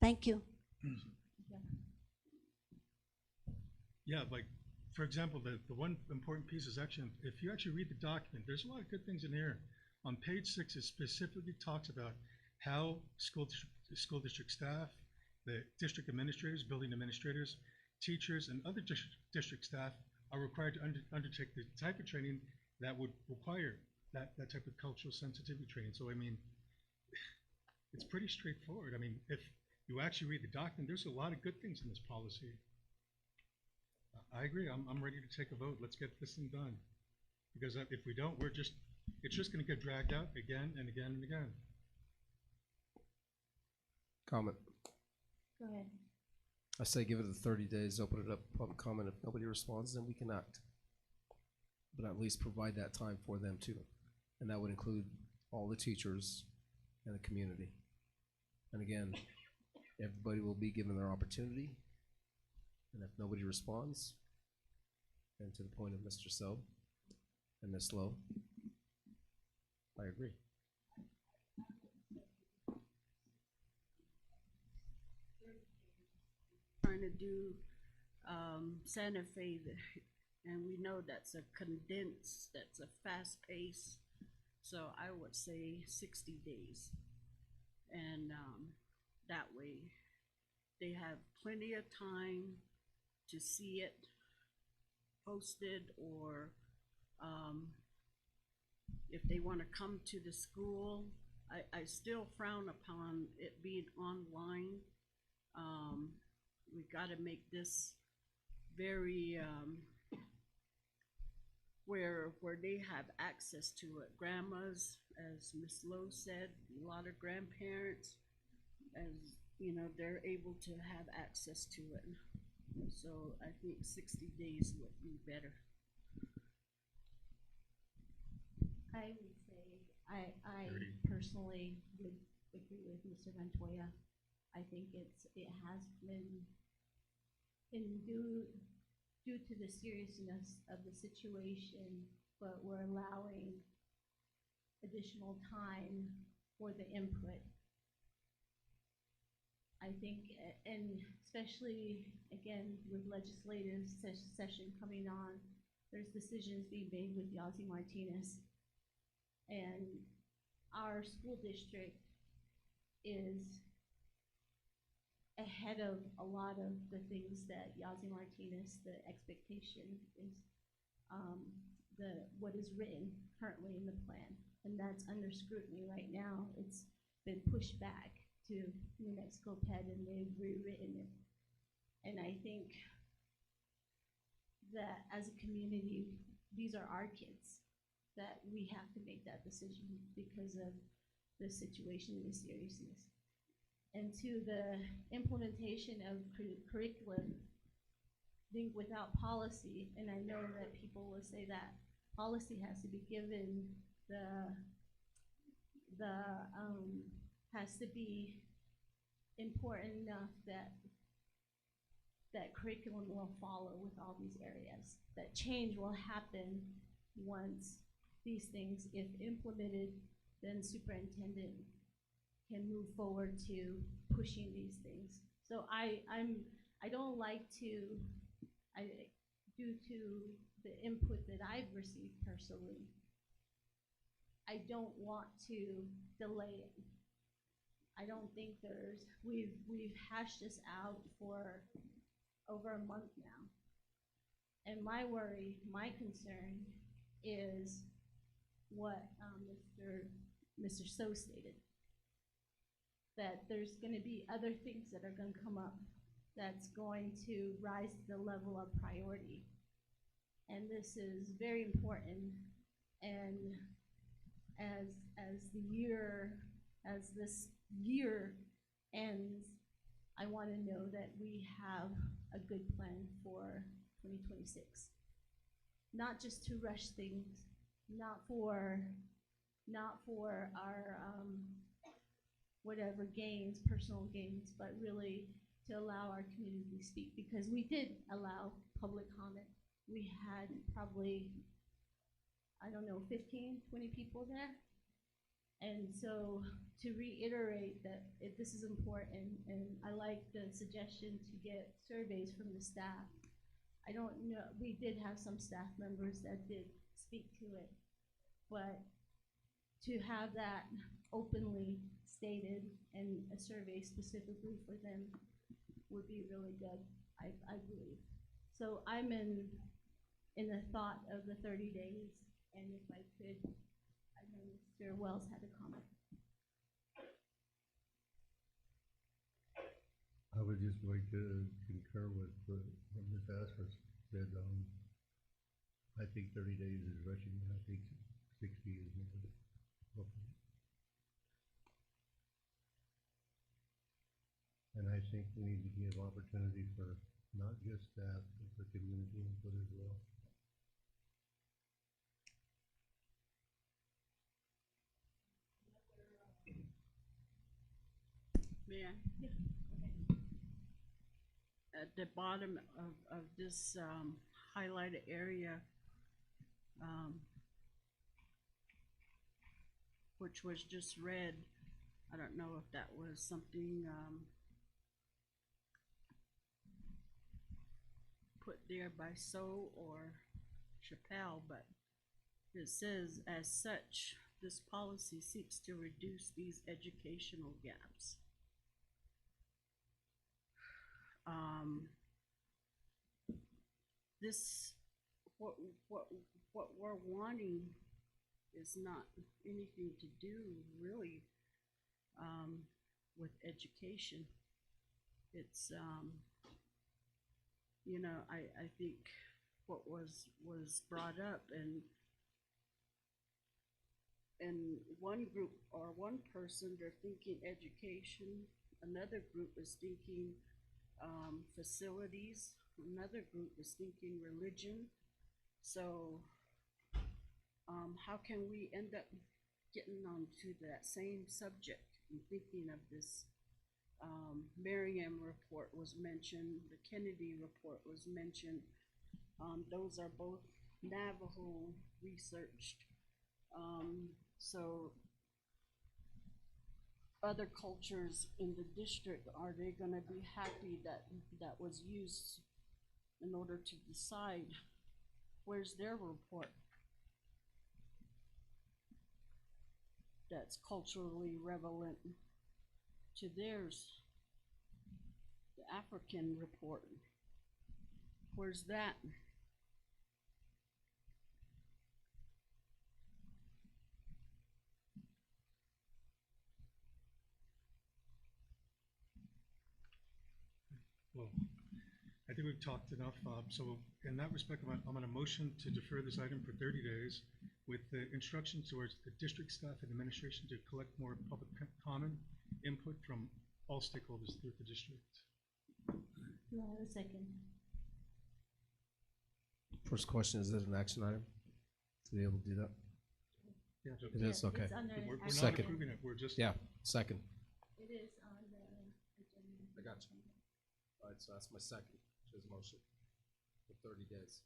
Thank you. Yeah, like, for example, the one important piece is actually, if you actually read the document, there's a lot of good things in here. On page 6, it specifically talks about how school district staff, the district administrators, building administrators, teachers, and other district staff are required to undertake the type of training that would require that type of cultural sensitivity training. So, I mean, it's pretty straightforward. I mean, if you actually read the document, there's a lot of good things in this policy. I agree. I'm ready to take a vote. Let's get this thing done. Because if we don't, it's just going to get dragged out again and again and again. Comment. Go ahead. I say give it the 30 days, open it up, public comment. If nobody responds, then we can act. But at least provide that time for them too. And that would include all the teachers and the community. And again, everybody will be given their opportunity. And if nobody responds, then to the point of Mr. So and Ms. Lowe, I agree. Trying to do Santa Fe, and we know that's a condensed, that's a fast pace. So I would say 60 days. And that way they have plenty of time to see it posted, or if they want to come to the school. I still frown upon it being online. We got to make this very where they have access to it. Grandmas, as Miss Lowe said, a lot of grandparents, as you know, they're able to have access to it. So I think 60 days would be better. I would say, I personally would agree with Mr. Montoya. I think it has been due to the seriousness of the situation, but we're allowing additional time for the input. I think, and especially again with legislative session coming on, there's decisions being made with Yazzie Martinez. And our school district is ahead of a lot of the things that Yazzie Martinez, the expectation is what is written currently in the plan. And that's under scrutiny right now. It's been pushed back to New Mexico PED and they've rewritten it. And I think that as a community, these are our kids, that we have to make that decision because of the situation and the seriousness. And to the implementation of curriculum, I think without policy, and I know that people will say that policy has to be given has to be important enough that curriculum will follow with all these areas. That change will happen once these things, if implemented, then superintendent can move forward to pushing these things. So I don't like to, due to the input that I've received personally, I don't want to delay it. I don't think we've hashed this out for over a month now. And my worry, my concern is what Mr. So stated, that there's gonna be other things that are gonna come up that's going to rise to the level of priority. And this is very important. And as this year ends, I want to know that we have a good plan for 2026. Not just to rush things, not for our whatever gains, personal gains, but really to allow our community to speak, because we did allow public comment. We had probably, I don't know, 15, 20 people there. And so to reiterate that this is important, and I like the suggestion to get surveys from the staff. I don't know, we did have some staff members that did speak to it, but to have that openly stated and a survey specifically for them would be really good, I believe. So I'm in the thought of the 30 days, and if I could, I know Mr. Wells had a comment. I would just like to concur with what Ms. Aspas said. I think 30 days is rushing, and I think 60 is more. And I think we need to give opportunity for not just staff, but for community input as well. May I? Yeah. At the bottom of this highlighted area, which was just read, I don't know if that was something put there by So or Chappelle, but it says, as such, this policy seeks to reduce these educational gaps. What we're wanting is not anything to do really with education. It's you know, I think what was brought up, and one group or one person, they're thinking education, another group is thinking facilities, another group is thinking religion. So how can we end up getting onto that same subject and thinking of this? Marion report was mentioned, the Kennedy report was mentioned. Those are both Navajo researched. So other cultures in the district, are they gonna be happy that that was used in order to decide where's their report that's culturally relevant to theirs? The African report, where's that? Well, I think we've talked enough. So in that respect, I'm on a motion to defer this item for 30 days with the instructions towards the district staff and administration to collect more public comment input from all stakeholders throughout the district. Do I have a second? First question, is it an action item? To be able to do that? Yeah. It is, okay. It's under We're not Second. approving it, we're just. Yeah, second. It is on the agenda. I got you. All right, so that's my second, his motion for 30 days.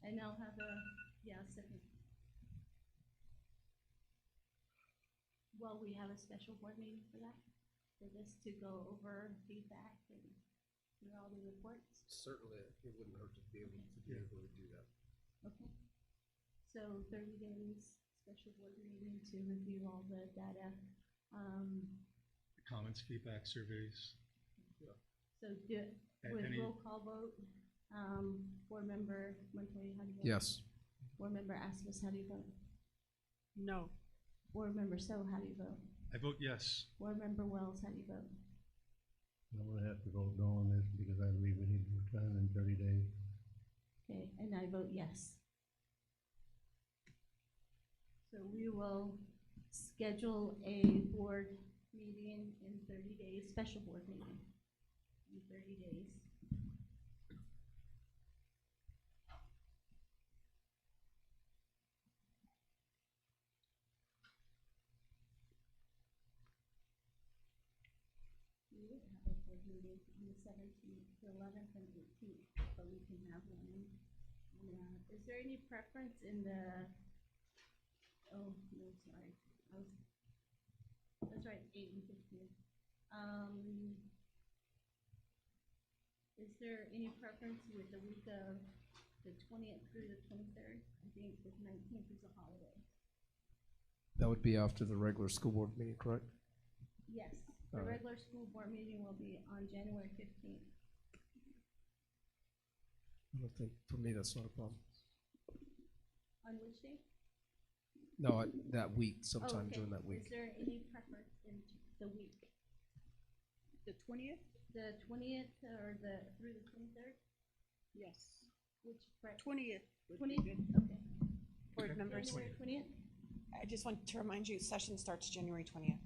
And I'll have a, second. Well, we have a special board meeting for that, for this to go over feedback and through all the reports. Certainly, it wouldn't hurt to be able to do that. Okay. So 30 days, special board meeting to review all the data. Comments, feedback, surveys. So do it with roll call vote. Board member Montoya, how do you vote? Yes. Board member Asmus, how do you vote? No. Board member So, how do you vote? I vote yes. Board member Wells, how do you vote? I'm gonna have to vote no on this because I believe we need more time than 30 days. Okay, and I vote yes. So we will schedule a board meeting in 30 days, special board meeting in 30 days. We would have a board meeting on the 17th, the 11th and 18th, but we can have one. Is there any preference in the, oh, no, sorry. That's right, 8 and 15. Is there any preference with the week of the 20th through the 23rd? I think the 19th is a holiday. That would be after the regular school board meeting, correct? Yes, All the right. regular school board meeting will be on January 15th. I don't think, for me, that's not a problem. On which day? No, that week, Oh, sometime okay. during that week. Is there any preference in the week? The 20th? The 20th or through the 23rd? Yes. Which? 20th would be 20th? good. Okay. Board members, January 20th? I just want to remind you, session starts January 20th.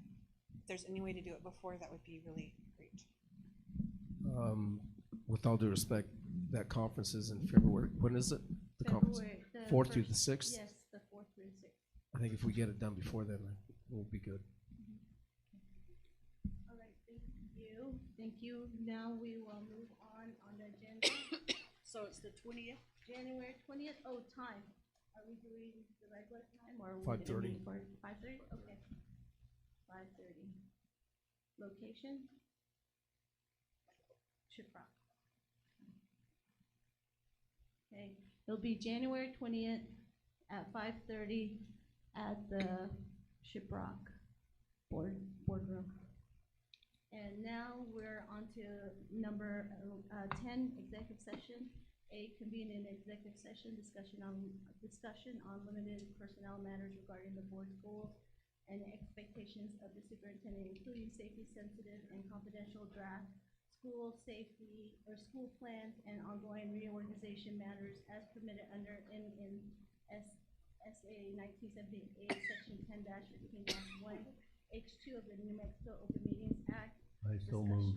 If there's any way to do it before, that would be really great. With all due respect, that conference is in February. When is it? The conference? February, the 4th through the first- 6th? Yes, the 4th through the 6th. I think if we get it done before then, we'll be good. All right, thank you. Thank you. Now we will move on the agenda. So it's the 20th? January 20th, oh, time. Are we doing the regular time or? are we 5:30. gonna meet for 5:30? Okay. 5:30. Location? Shiprock. Okay, it'll be January 20th at 5:30 at the Shiprock boardroom. And now we're on to number 10, executive session. A, convene an executive session, discussion on limited personnel matters regarding the board's goals and expectations of the superintendent, including safety sensitive and confidential draft school safety or school plans and ongoing reorganization matters as permitted under SA 1978, Section 10-15-1, H2 of the New Mexico Open Meetings Act. I so move.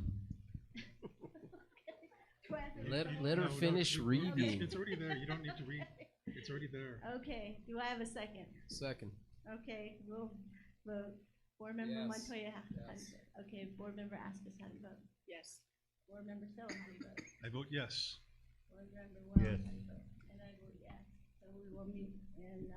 Let her finish reading. It's already there. You don't need to read. It's already there. Okay, do I have a second? Second. Okay, we'll vote. Board Member Yes. Montoya, how do you Yes. vote? Okay, Board Member Aspas, how do you vote? Yes. Board Member Stowe, how do you vote? I vote yes. Board Member Wells, Yes. how do you vote? And I vote yes. So we will meet in,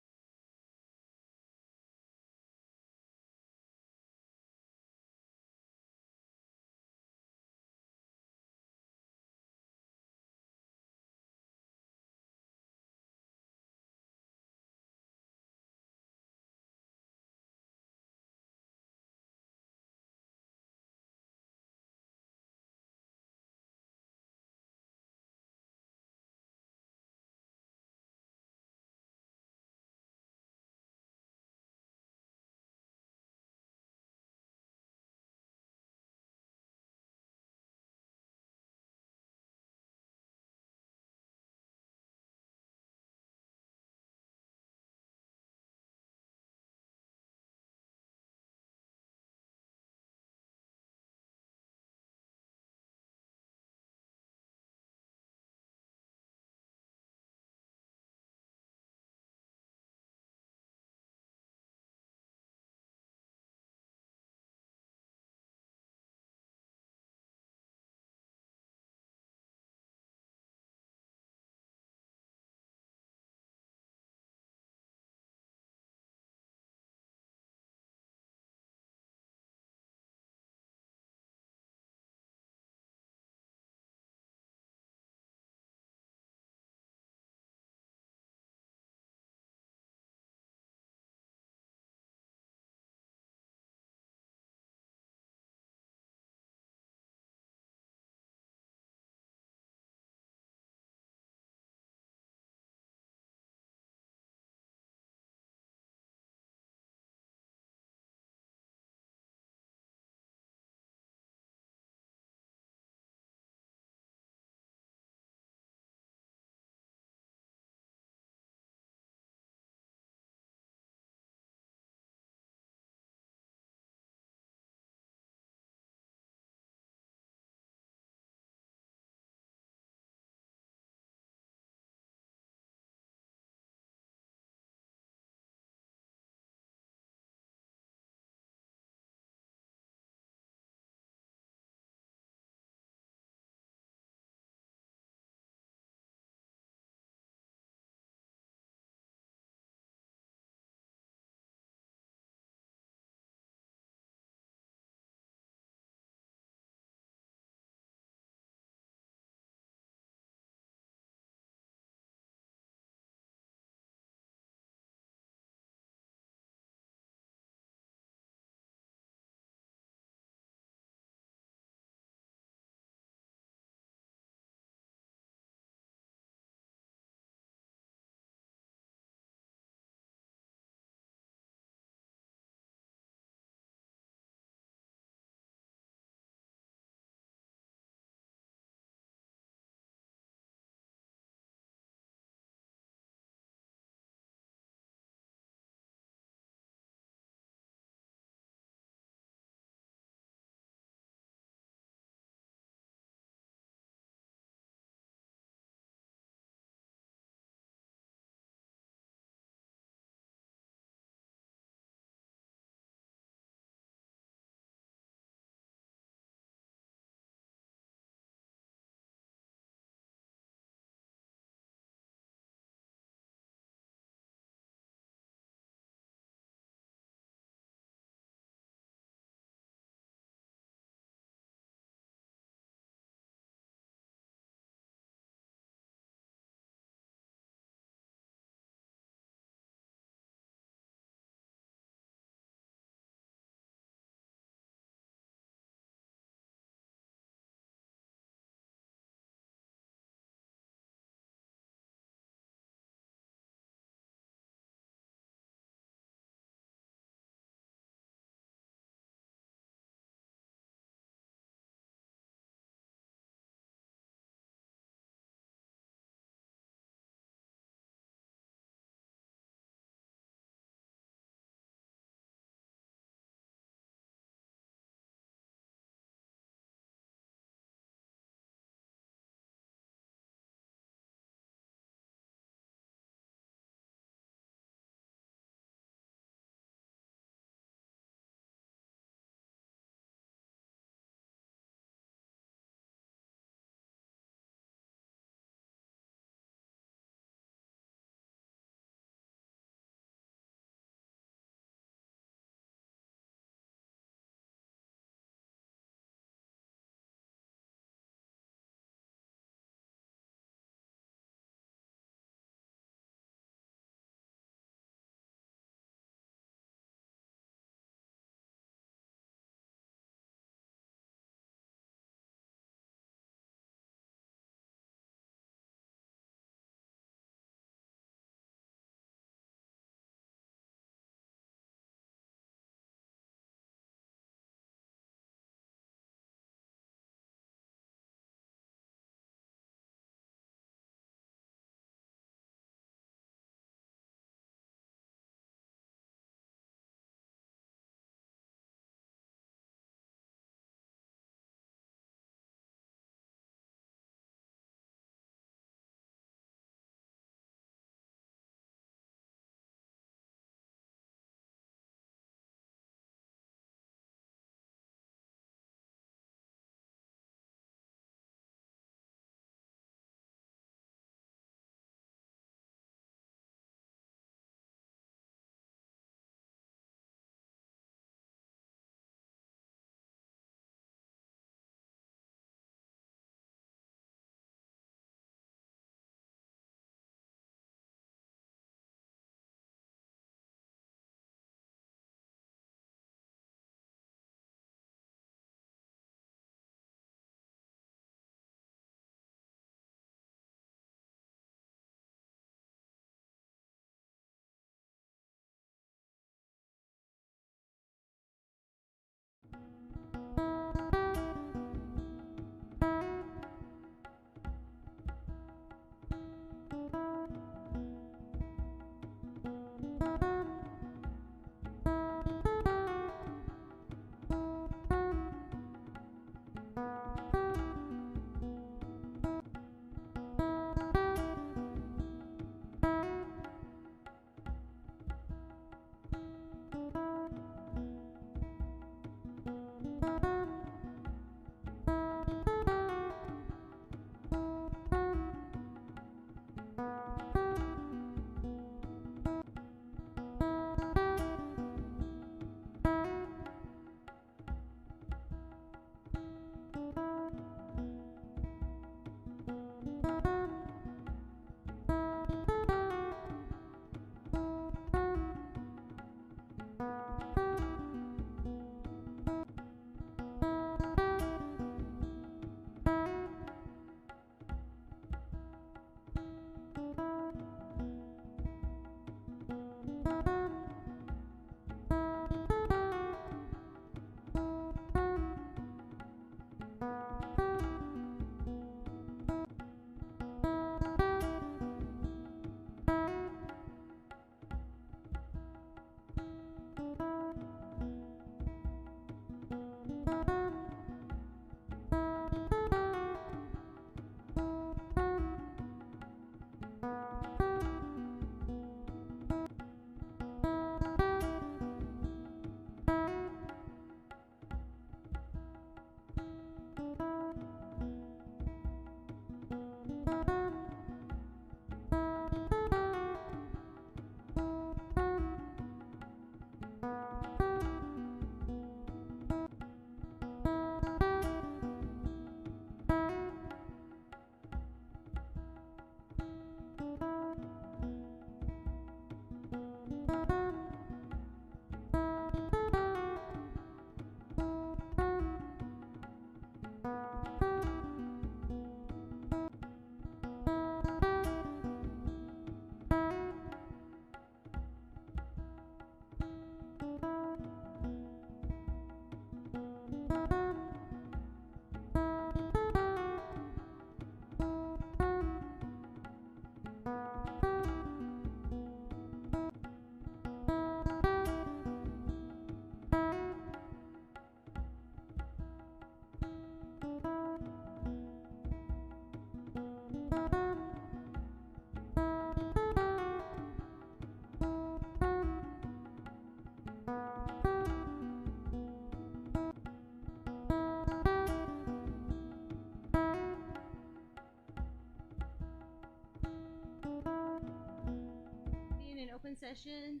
session?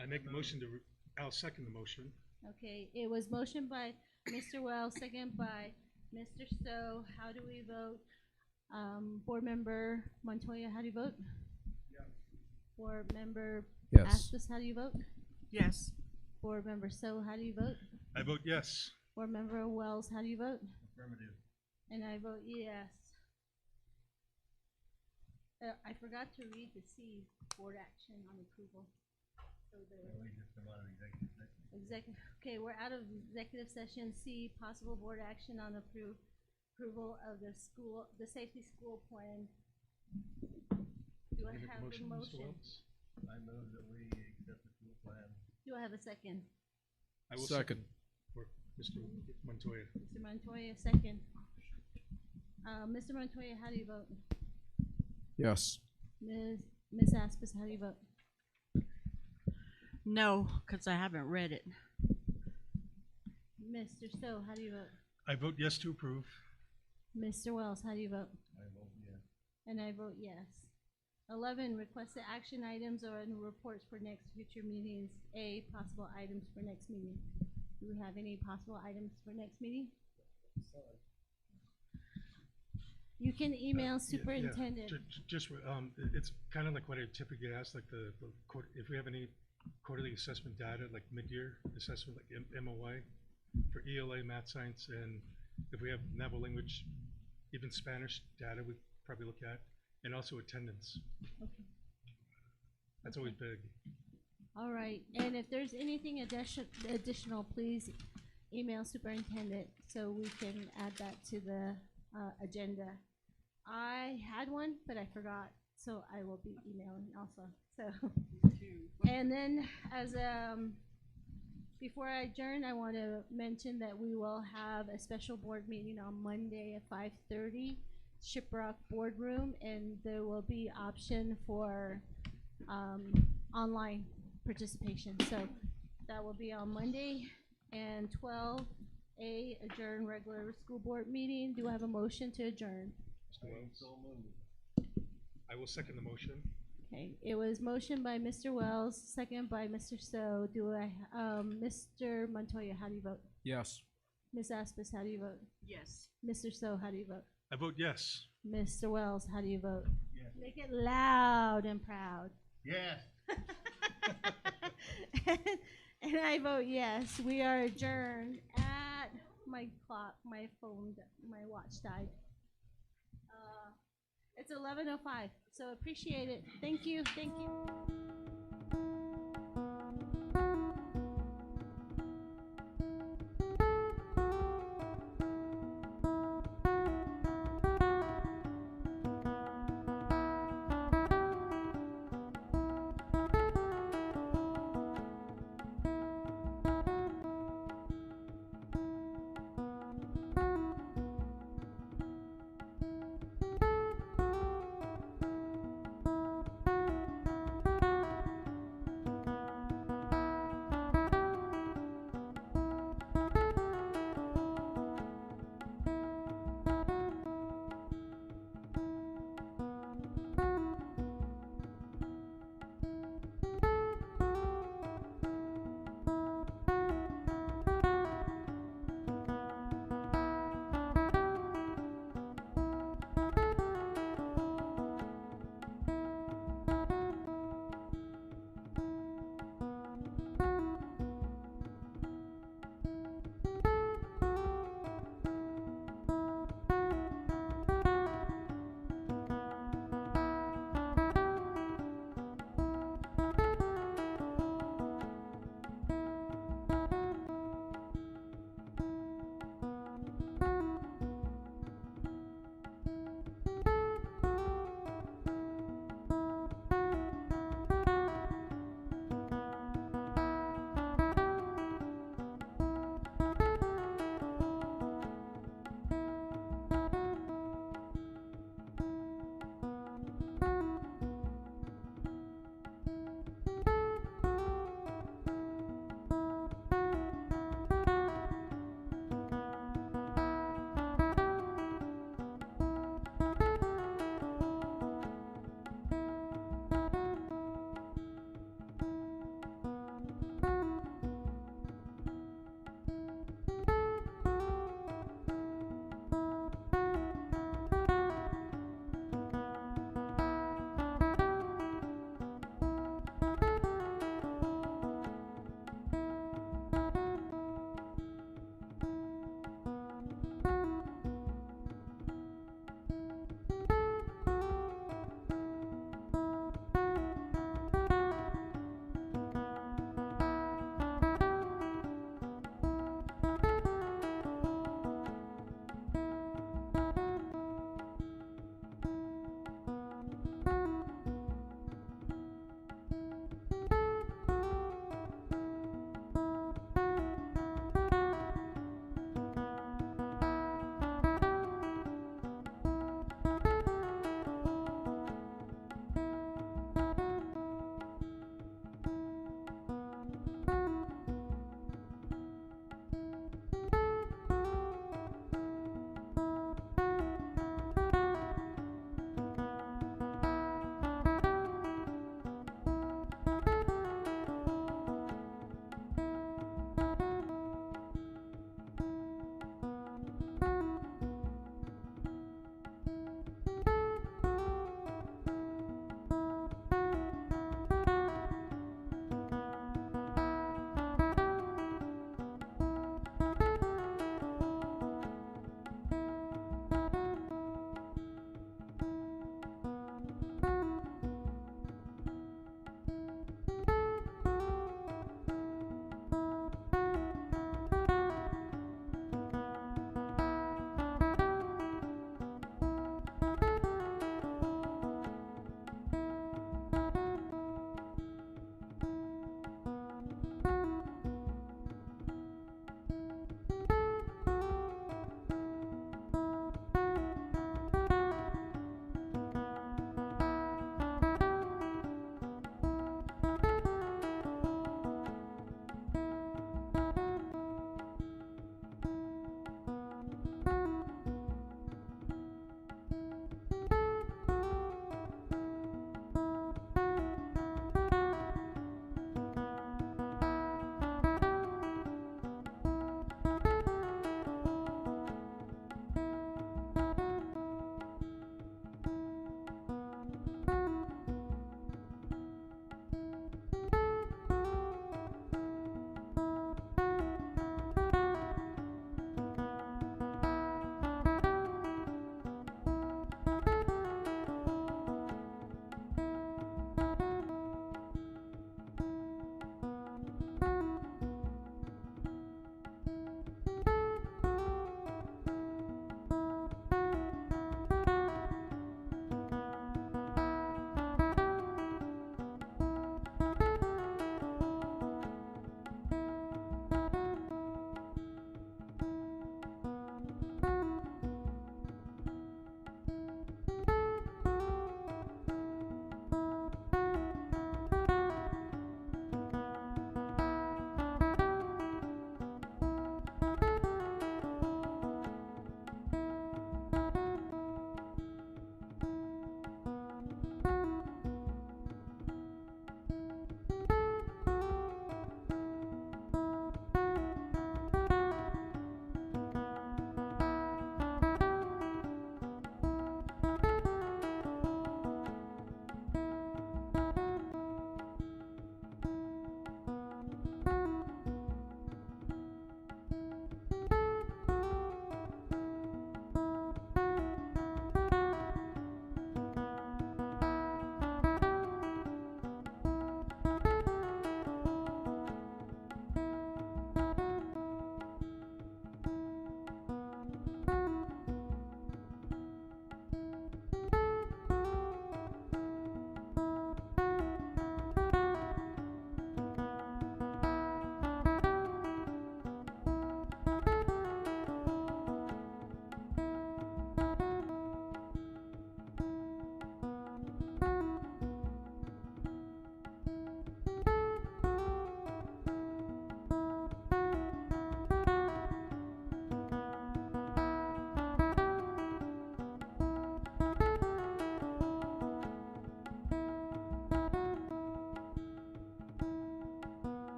I make the motion to, I'll second the motion. Okay, it was motioned by Mr. Wells, second by Mr. Stowe. How do we vote? Board Member Montoya, how do you vote? Yes. Board Member Yes. Aspas, how do you vote? Yes. Board Member Stowe, how do you vote? I vote yes. Board Member Wells, how do you vote? Affirmative. And I vote yes. I forgot to read the C, board action on approval. So We just come out of executive session. okay, we're out of executive session. C, possible board action on approval of the safety school plan. Do I Make a have a Mr. motion? Wells? I move that we accept the school plan. Do I have a second? I will Second. For Mr. Montoya. Mr. Montoya, second. Mr. Montoya, how do you vote? Yes. Ms. Aspas, how do you vote? No, because I haven't read it. Mr. Stowe, how do you vote? I vote yes to approve. Mr. Wells, how do you vote? I vote yes. And I vote yes. 11, requested action items or reports for next future meetings. A, possible items for next meeting. Do we have any possible items for next meeting? You can email superintendent. Just, it's kind of like what I typically ask, like if we have any quarterly assessment data, like mid-year assessment, like MOI, for ELA, math, science, and if we have novel language, even Spanish data, we probably look at, and also attendance. Okay. That's always big. All right, and if there's anything additional, please email superintendent so we can add that to the agenda. I had one, but I forgot, so I will be emailing also. So, and then as before I adjourn, I want to mention that we will have a special board meeting on Monday at 5:30, Shiprock Boardroom, and there will be option for online participation. So that will be on Monday. And 12A, adjourn regular school board meeting. Do I have a motion to adjourn? Mr. Wells? I will second the motion. Okay, it was motioned by Mr. Wells, second by Mr. So. Do I, Mr. Montoya, how do you vote? Yes. Ms. Aspas, how do you vote? Yes. Mr. So, how do you vote? I vote yes. Mr. Wells, how do you vote? Yes. Make it loud and proud. Yes. And I vote yes. We are adjourned at my clock, my phone, my watch died. It's 11:05, so appreciate it. Thank you. Thank you.